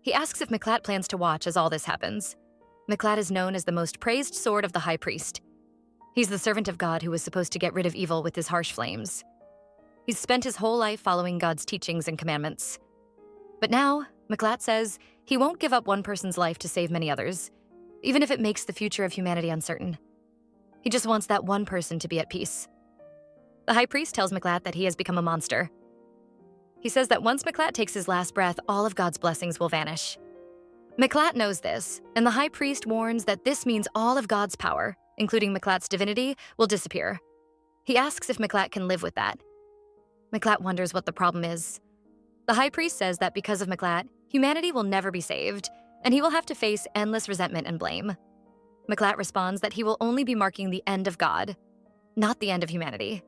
He asks if Mlatt plans to watch as all this happens. Mlatt is known as the most praised sword of the high priest. He's the servant of God who was supposed to get rid of evil with his harsh flames. He's spent his whole life following God's teachings and commandments. But now, Mlatt says he won't give up one person's life to save many others, even if it makes the future of humanity uncertain. He just wants that one person to be at peace. The high priest tells Mlatt that he has become a monster. He says that once Mlatt takes his last breath, all of God's blessings will vanish. Mlatt knows this, and the high priest warns that this means all of God's power, including Mlatt's divinity, will disappear. He asks if Mlatt can live with that. Mlatt wonders what the problem is. The high priest says that because of Mlatt, humanity will never be saved, and he will have to face endless resentment and blame. Mlatt responds that he will only be marking the end of God, not the end of humanity.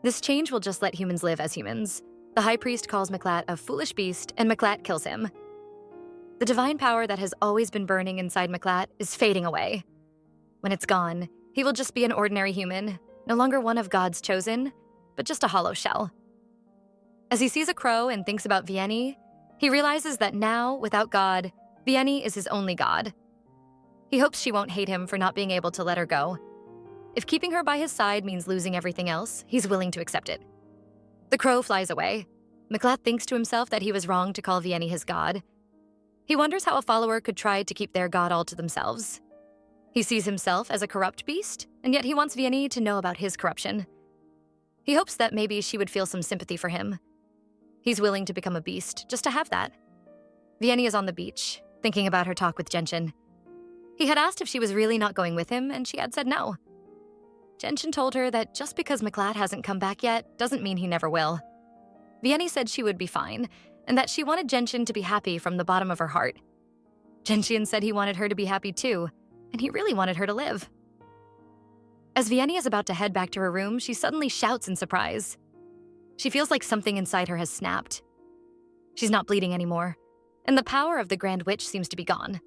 This change will just let humans live as humans. The high priest calls Mlatt a foolish beast, and Mlatt kills him. The divine power that has always been burning inside Mlatt is fading away. When it's gone, he will just be an ordinary human, no longer one of God's chosen, but just a hollow shell. As he sees a crow and thinks about Vianney, he realizes that now, without God, Vianney is his only God. He hopes she won't hate him for not being able to let her go. If keeping her by his side means losing everything else, he's willing to accept it. The crow flies away. Mlatt thinks to himself that he was wrong to call Vianney his God. He wonders how a follower could try to keep their God all to themselves. He sees himself as a corrupt beast, and yet he wants Vianney to know about his corruption. He hopes that maybe she would feel some sympathy for him. He's willing to become a beast just to have that. Vianney is on the beach, thinking about her talk with Genshin. He had asked if she was really not going with him, and she had said no. Genshin told her that just because Mlatt hasn't come back yet doesn't mean he never will. Vianney said she would be fine, and that she wanted Genshin to be happy from the bottom of her heart. Genshin said he wanted her to be happy too, and he really wanted her to live. As Vianney is about to head back to her room, she suddenly shouts in surprise. She feels like something inside her has snapped. She's not bleeding anymore, and the power of the Grand Witch seems to be gone.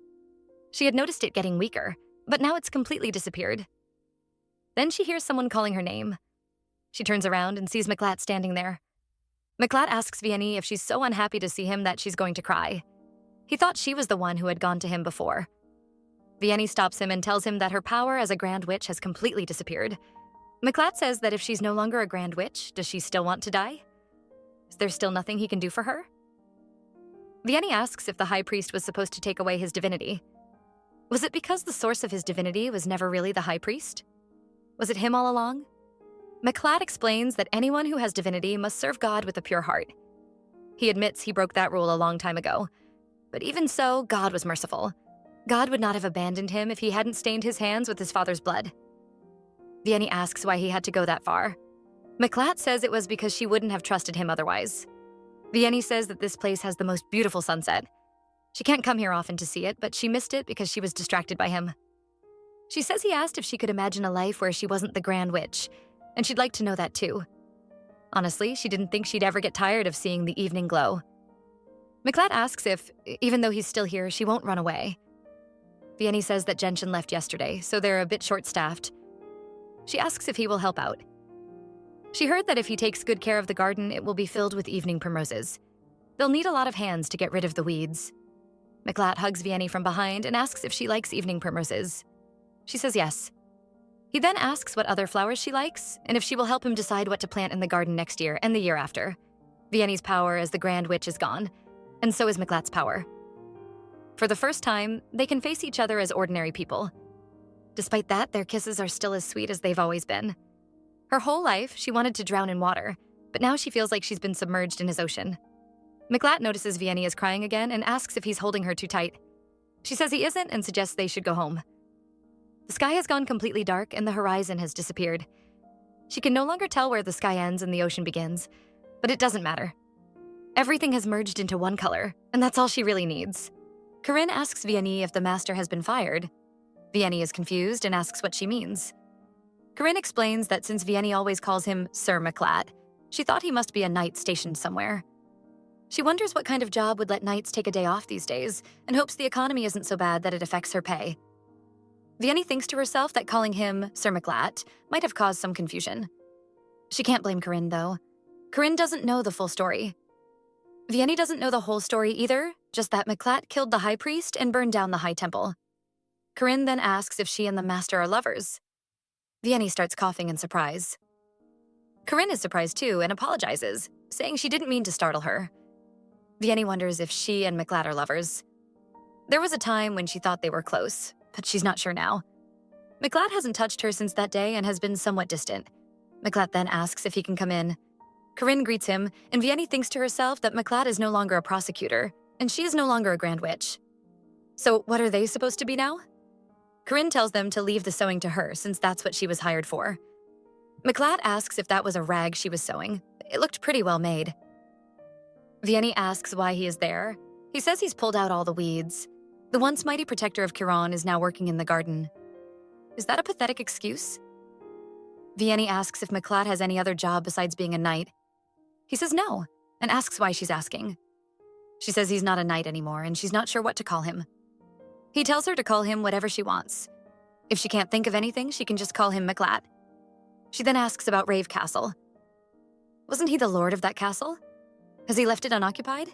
She had noticed it getting weaker, but now it's completely disappeared. Then she hears someone calling her name. She turns around and sees Mlatt standing there. Mlatt asks Vianney if she's so unhappy to see him that she's going to cry. He thought she was the one who had gone to him before. Vianney stops him and tells him that her power as a Grand Witch has completely disappeared. Mlatt says that if she's no longer a Grand Witch, does she still want to die? Is there still nothing he can do for her? Vianney asks if the high priest was supposed to take away his divinity. Was it because the source of his divinity was never really the high priest? Was it him all along? Mlatt explains that anyone who has divinity must serve God with a pure heart. He admits he broke that rule a long time ago. But even so, God was merciful. God would not have abandoned him if he hadn't stained his hands with his father's blood. Vianney asks why he had to go that far. Mlatt says it was because she wouldn't have trusted him otherwise. Vianney says that this place has the most beautiful sunset. She can't come here often to see it, but she missed it because she was distracted by him. She says he asked if she could imagine a life where she wasn't the Grand Witch, and she'd like to know that too. Honestly, she didn't think she'd ever get tired of seeing the evening glow. Mlatt asks if, even though he's still here, she won't run away. Vianney says that Genshin left yesterday, so they're a bit short-staffed. She asks if he will help out. She heard that if he takes good care of the garden, it will be filled with evening primroses. They'll need a lot of hands to get rid of the weeds. Mlatt hugs Vianney from behind and asks if she likes evening primroses. She says yes. He then asks what other flowers she likes, and if she will help him decide what to plant in the garden next year and the year after. Vianney's power as the Grand Witch is gone, and so is Mlatt's power. For the first time, they can face each other as ordinary people. Despite that, their kisses are still as sweet as they've always been. Her whole life, she wanted to drown in water, but now she feels like she's been submerged in his ocean. Mlatt notices Vianney is crying again and asks if he's holding her too tight. She says he isn't and suggests they should go home. The sky has gone completely dark and the horizon has disappeared. She can no longer tell where the sky ends and the ocean begins, but it doesn't matter. Everything has merged into one color, and that's all she really needs. Corinne asks Vianney if the master has been fired. Vianney is confused and asks what she means. Corinne explains that since Vianney always calls him Sir Mlatt, she thought he must be a knight stationed somewhere. She wonders what kind of job would let knights take a day off these days and hopes the economy isn't so bad that it affects her pay. Vianney thinks to herself that calling him Sir Mlatt might have caused some confusion. She can't blame Corinne, though. Corinne doesn't know the full story. Vianney doesn't know the whole story either, just that Mlatt killed the high priest and burned down the high temple. Corinne then asks if she and the master are lovers. Vianney starts coughing in surprise. Corinne is surprised too and apologizes, saying she didn't mean to startle her. Vianney wonders if she and Mlatt are lovers. There was a time when she thought they were close, but she's not sure now. Mlatt hasn't touched her since that day and has been somewhat distant. Mlatt then asks if he can come in. Corinne greets him, and Vianney thinks to herself that Mlatt is no longer a prosecutor, and she is no longer a Grand Witch. So what are they supposed to be now? Corinne tells them to leave the sewing to her, since that's what she was hired for. Mlatt asks if that was a rag she was sewing. It looked pretty well made. Vianney asks why he is there. He says he's pulled out all the weeds. The once mighty protector of Chiron is now working in the garden. Is that a pathetic excuse? Vianney asks if Mlatt has any other job besides being a knight. He says no, and asks why she's asking. She says he's not a knight anymore, and she's not sure what to call him. He tells her to call him whatever she wants. If she can't think of anything, she can just call him Mlatt. She then asks about Rave Castle. Wasn't he the lord of that castle? Has he left it unoccupied?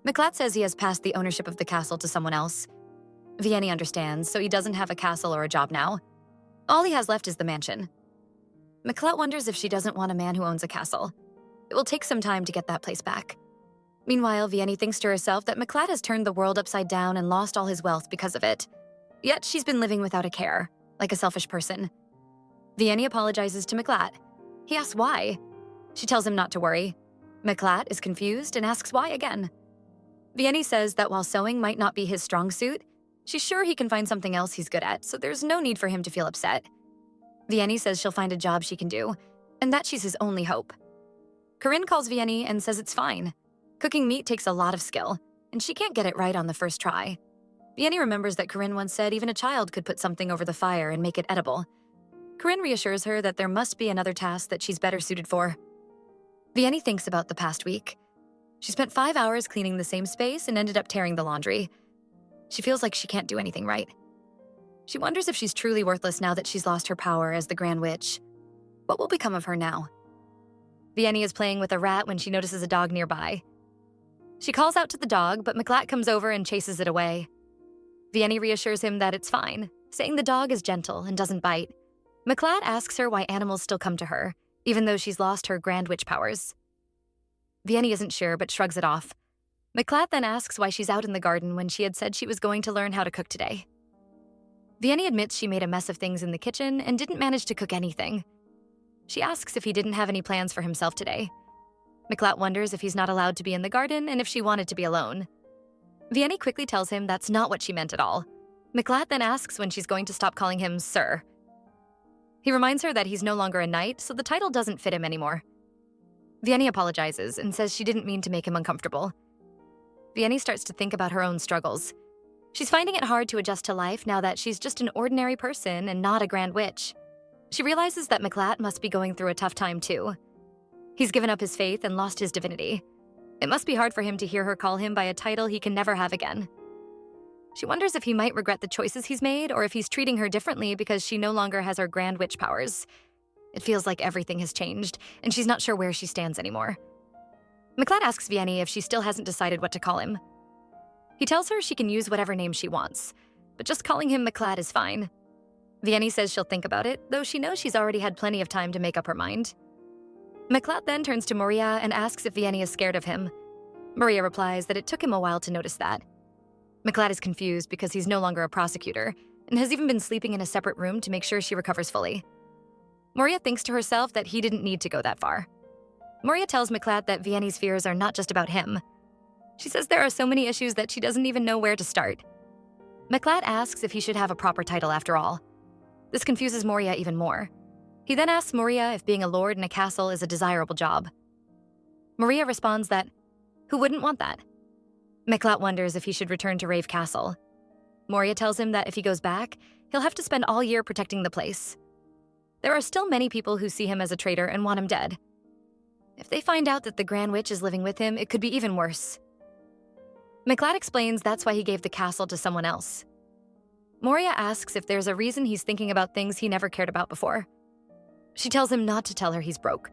Mlatt says he has passed the ownership of the castle to someone else. Vianney understands, so he doesn't have a castle or a job now. All he has left is the mansion. Mlatt wonders if she doesn't want a man who owns a castle. It will take some time to get that place back. Meanwhile, Vianney thinks to herself that Mlatt has turned the world upside down and lost all his wealth because of it. Yet she's been living without a care, like a selfish person. Vianney apologizes to Mlatt. He asks why. She tells him not to worry. Mlatt is confused and asks why again. Vianney says that while sewing might not be his strong suit, she's sure he can find something else he's good at, so there's no need for him to feel upset. Vianney says she'll find a job she can do, and that she's his only hope. Corinne calls Vianney and says it's fine. Cooking meat takes a lot of skill, and she can't get it right on the first try. Vianney remembers that Corinne once said even a child could put something over the fire and make it edible. Corinne reassures her that there must be another task that she's better suited for. Vianney thinks about the past week. She spent 5 hours cleaning the same space and ended up tearing the laundry. She feels like she can't do anything right. She wonders if she's truly worthless now that she's lost her power as the Grand Witch. What will become of her now? Vianney is playing with a rat when she notices a dog nearby. She calls out to the dog, but Mlatt comes over and chases it away. Vianney reassures him that it's fine, saying the dog is gentle and doesn't bite. Mlatt asks her why animals still come to her, even though she's lost her Grand Witch powers. Vianney isn't sure, but shrugs it off. Mlatt then asks why she's out in the garden when she had said she was going to learn how to cook today. Vianney admits she made a mess of things in the kitchen and didn't manage to cook anything. She asks if he didn't have any plans for himself today. Mlatt wonders if he's not allowed to be in the garden and if she wanted to be alone. Vianney quickly tells him that's not what she meant at all. Mlatt then asks when she's going to stop calling him Sir. He reminds her that he's no longer a knight, so the title doesn't fit him anymore. Vianney apologizes and says she didn't mean to make him uncomfortable. Vianney starts to think about her own struggles. She's finding it hard to adjust to life now that she's just an ordinary person and not a Grand Witch. She realizes that Mlatt must be going through a tough time too. He's given up his faith and lost his divinity. It must be hard for him to hear her call him by a title he can never have again. She wonders if he might regret the choices he's made or if he's treating her differently because she no longer has her Grand Witch powers. It feels like everything has changed, and she's not sure where she stands anymore. Mlatt asks Vianney if she still hasn't decided what to call him. He tells her she can use whatever name she wants, but just calling him Mlatt is fine. Vianney says she'll think about it, though she knows she's already had plenty of time to make up her mind. Mlatt then turns to Maria and asks if Vianney is scared of him. Maria replies that it took him a while to notice that. Mlatt is confused because he's no longer a prosecutor and has even been sleeping in a separate room to make sure she recovers fully. Maria thinks to herself that he didn't need to go that far. Maria tells Mlatt that Vianney's fears are not just about him. She says there are so many issues that she doesn't even know where to start. Mlatt asks if he should have a proper title after all. This confuses Maria even more. He then asks Maria if being a lord in a castle is a desirable job. Maria responds that, who wouldn't want that? Mlatt wonders if he should return to Rave Castle. Moria tells him that if he goes back, he'll have to spend all year protecting the place. There are still many people who see him as a traitor and want him dead. If they find out that the Grand Witch is living with him, it could be even worse. Mlatt explains that's why he gave the castle to someone else. Moria asks if there's a reason he's thinking about things he never cared about before. She tells him not to tell her he's broke.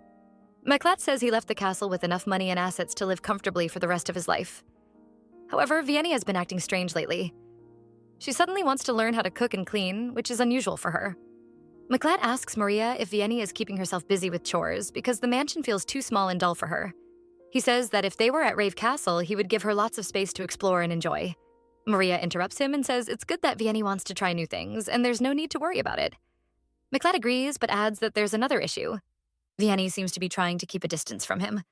Mlatt says he left the castle with enough money and assets to live comfortably for the rest of his life. However, Vianney has been acting strange lately. She suddenly wants to learn how to cook and clean, which is unusual for her. Mlatt asks Maria if Vianney is keeping herself busy with chores because the mansion feels too small and dull for her. He says that if they were at Rave Castle, he would give her lots of space to explore and enjoy. Maria interrupts him and says it's good that Vianney wants to try new things, and there's no need to worry about it. Mlatt agrees, but adds that there's another issue. Vianney seems to be trying to keep a distance from him.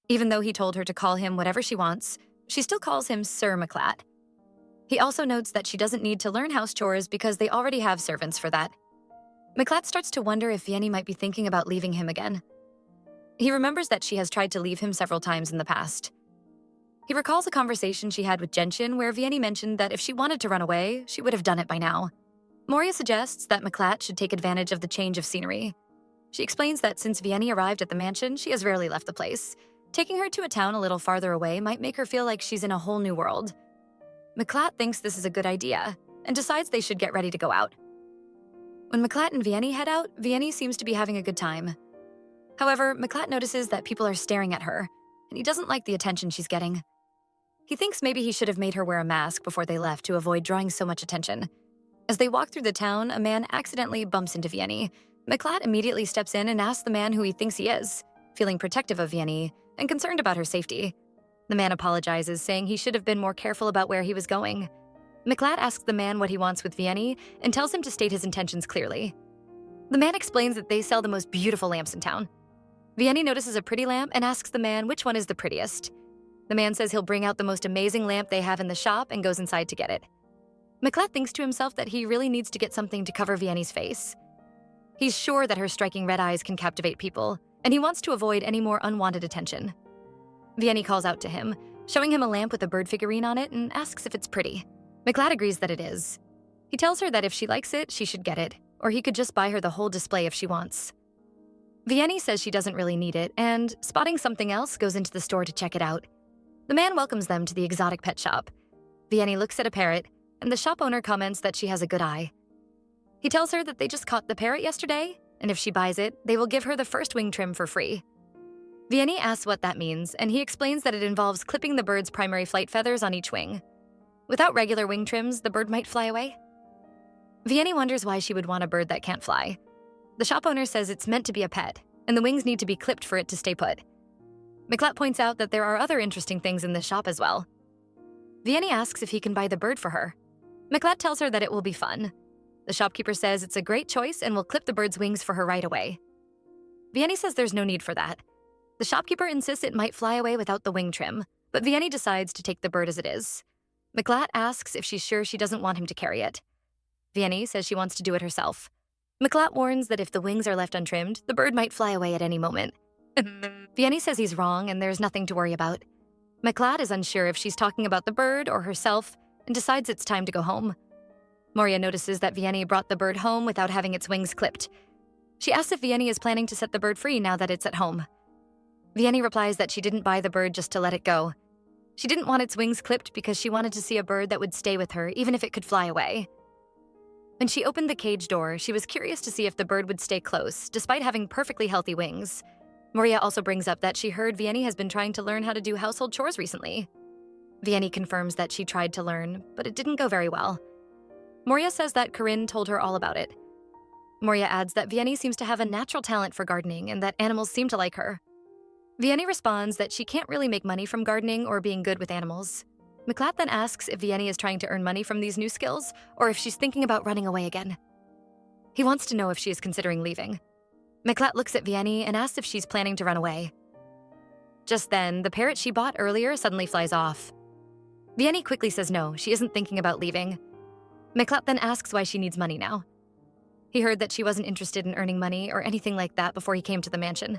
Even though he told her to call him whatever she wants, she still calls him Sir Mlatt. He also notes that she doesn't need to learn house chores because they already have servants for that. Mlatt starts to wonder if Vianney might be thinking about leaving him again. He remembers that she has tried to leave him several times in the past. He recalls a conversation she had with Gentian where Vianney mentioned that if she wanted to run away, she would have done it by now. Moria suggests that Mlatt should take advantage of the change of scenery. She explains that since Vianney arrived at the mansion, she has rarely left the place. Taking her to a town a little farther away might make her feel like she's in a whole new world. Mlatt thinks this is a good idea and decides they should get ready to go out. When Mlatt and Vianney head out, Vianney seems to be having a good time. However, Mlatt notices that people are staring at her, and he doesn't like the attention she's getting. He thinks maybe he should have made her wear a mask before they left to avoid drawing so much attention. As they walk through the town, a man accidentally bumps into Vianney. Mlatt immediately steps in and asks the man who he thinks he is, feeling protective of Vianney and concerned about her safety. The man apologizes, saying he should have been more careful about where he was going. Mlatt asks the man what he wants with Vianney and tells him to state his intentions clearly. The man explains that they sell the most beautiful lamps in town. Vianney notices a pretty lamp and asks the man which one is the prettiest. The man says he'll bring out the most amazing lamp they have in the shop and goes inside to get it. Mlatt thinks to himself that he really needs to get something to cover Vianney's face. He's sure that her striking red eyes can captivate people, and he wants to avoid any more unwanted attention. Vianney calls out to him, showing him a lamp with a bird figurine on it and asks if it's pretty. Mlatt agrees that it is. He tells her that if she likes it, she should get it, or he could just buy her the whole display if she wants. Vianney says she doesn't really need it, and, spotting something else, goes into the store to check it out. The man welcomes them to the exotic pet shop. Vianney looks at a parrot, and the shop owner comments that she has a good eye. He tells her that they just caught the parrot yesterday, and if she buys it, they will give her the first wing trim for free. Vianney asks what that means, and he explains that it involves clipping the bird's primary flight feathers on each wing. Without regular wing trims, the bird might fly away. Vianney wonders why she would want a bird that can't fly. The shop owner says it's meant to be a pet, and the wings need to be clipped for it to stay put. Mlatt points out that there are other interesting things in this shop as well. Vianney asks if he can buy the bird for her. Mlatt tells her that it will be fun. The shopkeeper says it's a great choice and will clip the bird's wings for her right away. Vianney says there's no need for that. The shopkeeper insists it might fly away without the wing trim, but Vianney decides to take the bird as it is. Mlatt asks if she's sure she doesn't want him to carry it. Vianney says she wants to do it herself. Mlatt warns that if the wings are left untrimmed, the bird might fly away at any moment. Vianney says he's wrong and there's nothing to worry about. Mlatt is unsure if she's talking about the bird or herself and decides it's time to go home. Moria notices that Vianney brought the bird home without having its wings clipped. She asks if Vianney is planning to set the bird free now that it's at home. Vianney replies that she didn't buy the bird just to let it go. She didn't want its wings clipped because she wanted to see a bird that would stay with her even if it could fly away. When she opened the cage door, she was curious to see if the bird would stay close, despite having perfectly healthy wings. Moria also brings up that she heard Vianney has been trying to learn how to do household chores recently. Vianney confirms that she tried to learn, but it didn't go very well. Moria says that Corinne told her all about it. Moria adds that Vianney seems to have a natural talent for gardening and that animals seem to like her. Vianney responds that she can't really make money from gardening or being good with animals. Mlatt then asks if Vianney is trying to earn money from these new skills or if she's thinking about running away again. He wants to know if she is considering leaving. Mlatt looks at Vianney and asks if she's planning to run away. Just then, the parrot she bought earlier suddenly flies off. Vianney quickly says no, she isn't thinking about leaving. Mlatt then asks why she needs money now. He heard that she wasn't interested in earning money or anything like that before he came to the mansion.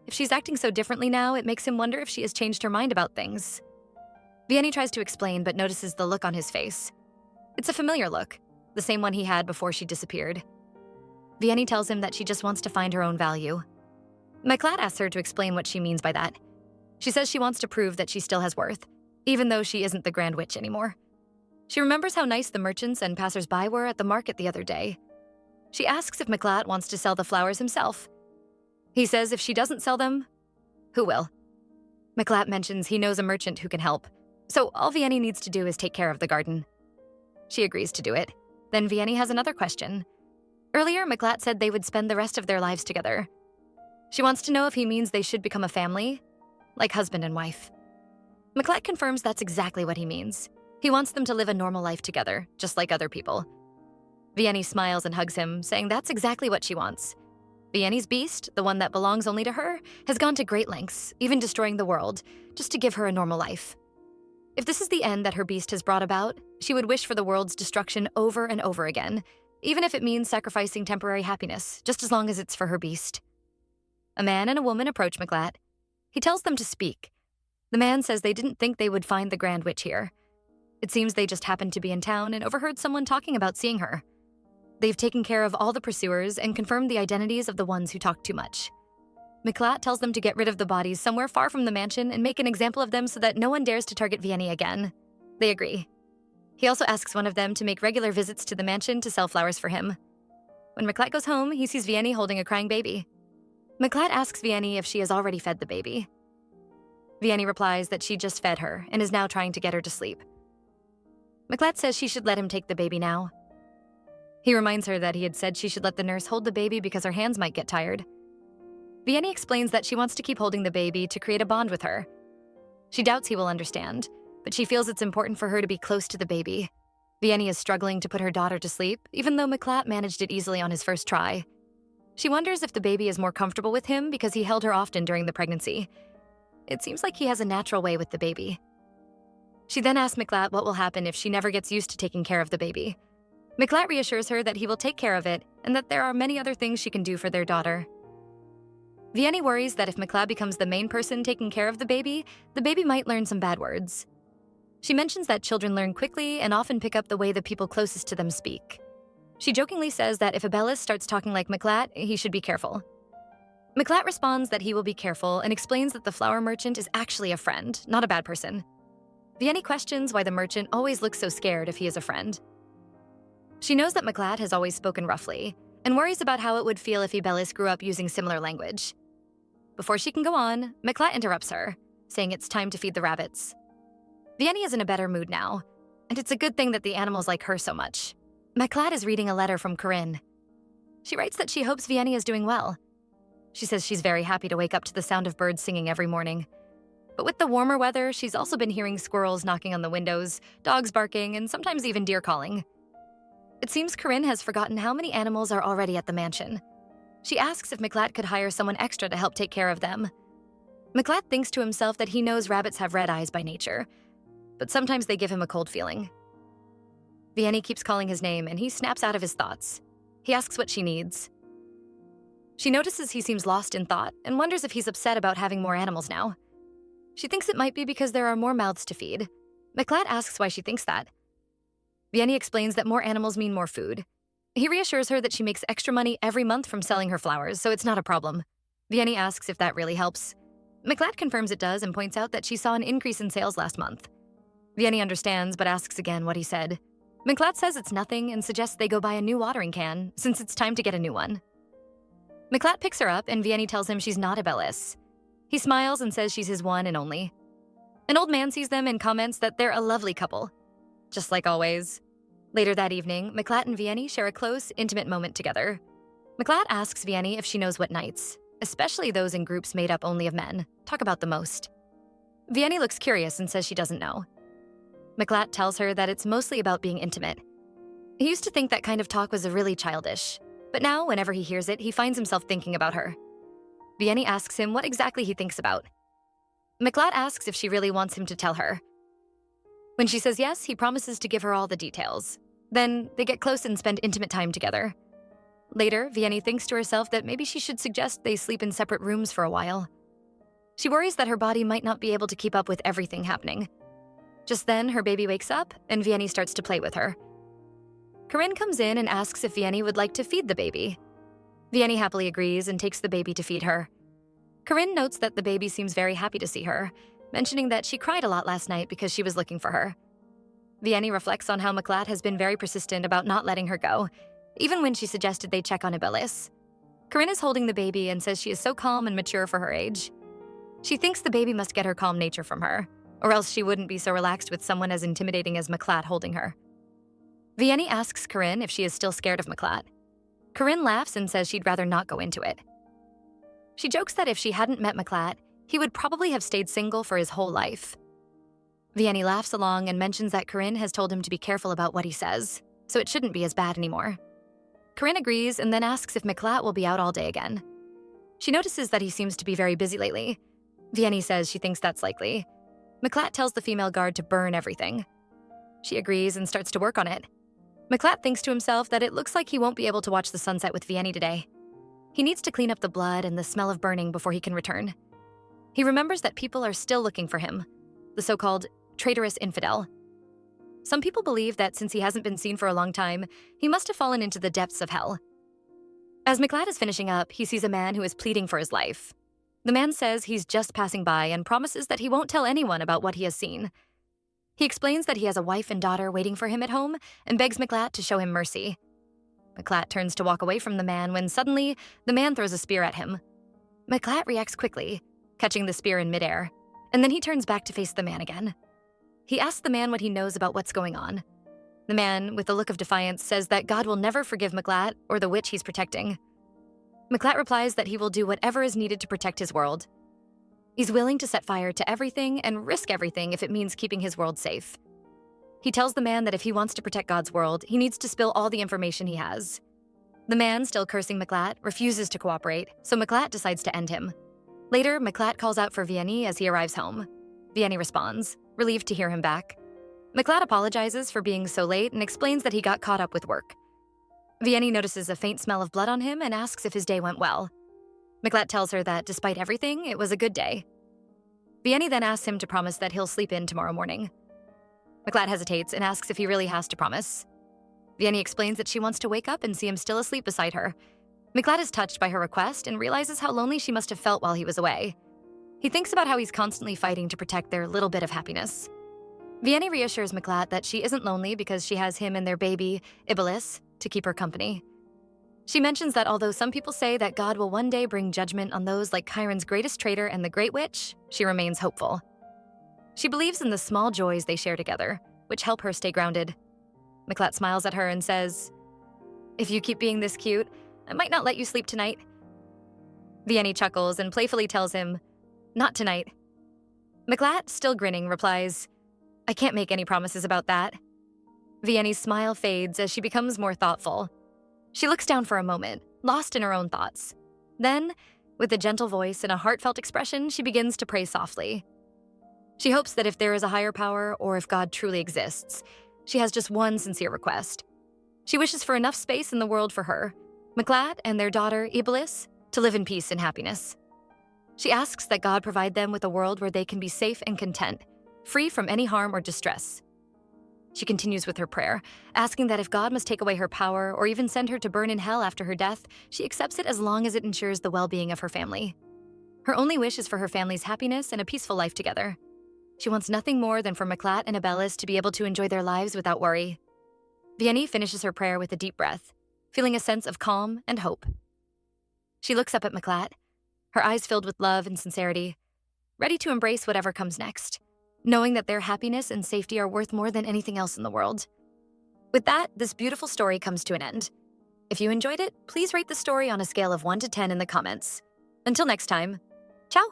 If she's acting so differently now, it makes him wonder if she has changed her mind about things. Vianney tries to explain but notices the look on his face. It's a familiar look, the same one he had before she disappeared. Vianney tells him that she just wants to find her own value. Mlatt asks her to explain what she means by that. She says she wants to prove that she still has worth, even though she isn't the Grand Witch anymore. She remembers how nice the merchants and passers-by were at the market the other day. She asks if Mlatt wants to sell the flowers himself. He says if she doesn't sell them, who will? Mlatt mentions he knows a merchant who can help, so all Vianney needs to do is take care of the garden. She agrees to do it. Then Vianney has another question. Earlier, Mlatt said they would spend the rest of their lives together. She wants to know if he means they should become a family, like husband and wife. Mlatt confirms that's exactly what he means. He wants them to live a normal life together, just like other people. Vianney smiles and hugs him, saying that's exactly what she wants. Vianney's beast, the one that belongs only to her, has gone to great lengths, even destroying the world, just to give her a normal life. If this is the end that her beast has brought about, she would wish for the world's destruction over and over again, even if it means sacrificing temporary happiness, just as long as it's for her beast. A man and a woman approach Mlatt. He tells them to speak. The man says they didn't think they would find the Grand Witch here. It seems they just happened to be in town and overheard someone talking about seeing her. They've taken care of all the pursuers and confirmed the identities of the ones who talked too much. Mlatt tells them to get rid of the bodies somewhere far from the mansion and make an example of them so that no one dares to target Vianney again. They agree. He also asks one of them to make regular visits to the mansion to sell flowers for him. When Mlatt goes home, he sees Vianney holding a crying baby. Mlatt asks Vianney if she has already fed the baby. Vianney replies that she just fed her and is now trying to get her to sleep. Mlatt says she should let him take the baby now. He reminds her that he had said she should let the nurse hold the baby because her hands might get tired. Vianney explains that she wants to keep holding the baby to create a bond with her. She doubts he will understand, but she feels it's important for her to be close to the baby. Vianney is struggling to put her daughter to sleep, even though Mlatt managed it easily on his first try. She wonders if the baby is more comfortable with him because he held her often during the pregnancy. It seems like he has a natural way with the baby. She then asks Mlatt what will happen if she never gets used to taking care of the baby. Mlatt reassures her that he will take care of it and that there are many other things she can do for their daughter. Vianney worries that if Mlatt becomes the main person taking care of the baby might learn some bad words. She mentions that children learn quickly and often pick up the way the people closest to them speak. She jokingly says that if Abellis starts talking like Mlatt, he should be careful. Mlatt responds that he will be careful and explains that the flower merchant is actually a friend, not a bad person. Vianney questions why the merchant always looks so scared if he is a friend. She knows that Mlatt has always spoken roughly and worries about how it would feel if Abellis grew up using similar language. Before she can go on, Mlatt interrupts her, saying it's time to feed the rabbits. Vianney is in a better mood now, and it's a good thing that the animals like her so much. Mlatt is reading a letter from Corinne. She writes that she hopes Vianney is doing well. She says she's very happy to wake up to the sound of birds singing every morning. But with the warmer weather, she's also been hearing squirrels knocking on the windows, dogs barking, and sometimes even deer calling. It seems Corinne has forgotten how many animals are already at the mansion. She asks if Mlatt could hire someone extra to help take care of them. Mlatt thinks to himself that he knows rabbits have red eyes by nature, but sometimes they give him a cold feeling. Vianney keeps calling his name, and he snaps out of his thoughts. He asks what she needs. She notices he seems lost in thought and wonders if he's upset about having more animals now. She thinks it might be because there are more mouths to feed. Mlatt asks why she thinks that. Vianney explains that more animals mean more food. He reassures her that she makes extra money every month from selling her flowers, so it's not a problem. Vianney asks if that really helps. Mlatt confirms it does and points out that she saw an increase in sales last month. Vianney understands but asks again what he said. Mlatt says it's nothing and suggests they go buy a new watering can, since it's time to get a new one. Mlatt picks her up and Vianney tells him she's not Abellis. He smiles and says she's his one and only. An old man sees them and comments that they're a lovely couple. Just like always. Later that evening, Mlatt and Vianney share a close, intimate moment together. Mlatt asks Vianney if she knows what nights, especially those in groups made up only of men, talk about the most. Vianney looks curious and says she doesn't know. Mlatt tells her that it's mostly about being intimate. He used to think that kind of talk was really childish, but now, whenever he hears it, he finds himself thinking about her. Vianney asks him what exactly he thinks about. Mlatt asks if she really wants him to tell her. When she says yes, he promises to give her all the details. Then they get close and spend intimate time together. Later, Vianney thinks to herself that maybe she should suggest they sleep in separate rooms for a while. She worries that her body might not be able to keep up with everything happening. Just then, her baby wakes up, and Vianney starts to play with her. Corinne comes in and asks if Vianney would like to feed the baby. Vianney happily agrees and takes the baby to feed her. Corinne notes that the baby seems very happy to see her, mentioning that she cried a lot last night because she was looking for her. Vianney reflects on how Mlatt has been very persistent about not letting her go, even when she suggested they check on Ibellis. Corinne is holding the baby and says she is so calm and mature for her age. She thinks the baby must get her calm nature from her, or else she wouldn't be so relaxed with someone as intimidating as Mlatt holding her. Vianney asks Corinne if she is still scared of Mlatt. Corinne laughs and says she'd rather not go into it. She jokes that if she hadn't met Mlatt, he would probably have stayed single for his whole life. Vianney laughs along and mentions that Corinne has told him to be careful about what he says, so it shouldn't be as bad anymore. Corinne agrees and then asks if Mlatt will be out all day again. She notices that he seems to be very busy lately. Vianney says she thinks that's likely. Mlatt tells the female guard to burn everything. She agrees and starts to work on it. Mlatt thinks to himself that it looks like he won't be able to watch the sunset with Vianney today. He needs to clean up the blood and the smell of burning before he can return. He remembers that people are still looking for him, the so-called traitorous infidel. Some people believe that since he hasn't been seen for a long time, he must have fallen into the depths of hell. As Mlatt is finishing up, he sees a man who is pleading for his life. The man says he's just passing by and promises that he won't tell anyone about what he has seen. He explains that he has a wife and daughter waiting for him at home and begs Mlatt to show him mercy. Mlatt turns to walk away from the man when suddenly the man throws a spear at him. Mlatt reacts quickly, catching the spear in midair, and then he turns back to face the man again. He asks the man what he knows about what's going on. The man, with a look of defiance, says that God will never forgive Mlatt or the witch he's protecting. Mlatt replies that he will do whatever is needed to protect his world. He's willing to set fire to everything and risk everything if it means keeping his world safe. He tells the man that if he wants to protect God's world, he needs to spill all the information he has. The man, still cursing Mlatt, refuses to cooperate, so Mlatt decides to end him. Later, Mlatt calls out for Vianney as he arrives home. Vianney responds, relieved to hear him back. Mlatt apologizes for being so late and explains that he got caught up with work. Vianney notices a faint smell of blood on him and asks if his day went well. Mlatt tells her that despite everything, it was a good day. Vianney then asks him to promise that he'll sleep in tomorrow morning. Mlatt hesitates and asks if he really has to promise. Vianney explains that she wants to wake up and see him still asleep beside her. Mlatt is touched by her request and realizes how lonely she must have felt while he was away. He thinks about how he's constantly fighting to protect their little bit of happiness. Vianney reassures Mlatt that she isn't lonely because she has him and their baby, Ibellis, to keep her company. She mentions that although some people say that God will one day bring judgment on those like Chiron's greatest traitor and the Great Witch, she remains hopeful. She believes in the small joys they share together, which help her stay grounded. Mlatt smiles at her and says, "If you keep being this cute, I might not let you sleep tonight." Vianney chuckles and playfully tells him, "Not tonight." Mlatt, still grinning, replies, "I can't make any promises about that." Vianney's smile fades as she becomes more thoughtful. She looks down for a moment, lost in her own thoughts. Then, with a gentle voice and a heartfelt expression, she begins to pray softly. She hopes that if there is a higher power, or if God truly exists, she has just one sincere request. She wishes for enough space in the world for her, Mlatt and their daughter, Ibellis, to live in peace and happiness. She asks that God provide them with a world where they can be safe and content, free from any harm or distress. She continues with her prayer, asking that if God must take away her power or even send her to burn in hell after her death, she accepts it as long as it ensures the well-being of her family. Her only wish is for her family's happiness and a peaceful life together. She wants nothing more than for Mlatt and Ibellis to be able to enjoy their lives without worry. Vianney finishes her prayer with a deep breath, feeling a sense of calm and hope. She looks up at Mlatt, her eyes filled with love and sincerity, ready to embrace whatever comes next, knowing that their happiness and safety are worth more than anything else in the world. With that, this beautiful story comes to an end. If you enjoyed it, please rate the story on a scale of 1 to 10 in the comments. Until next time, ciao!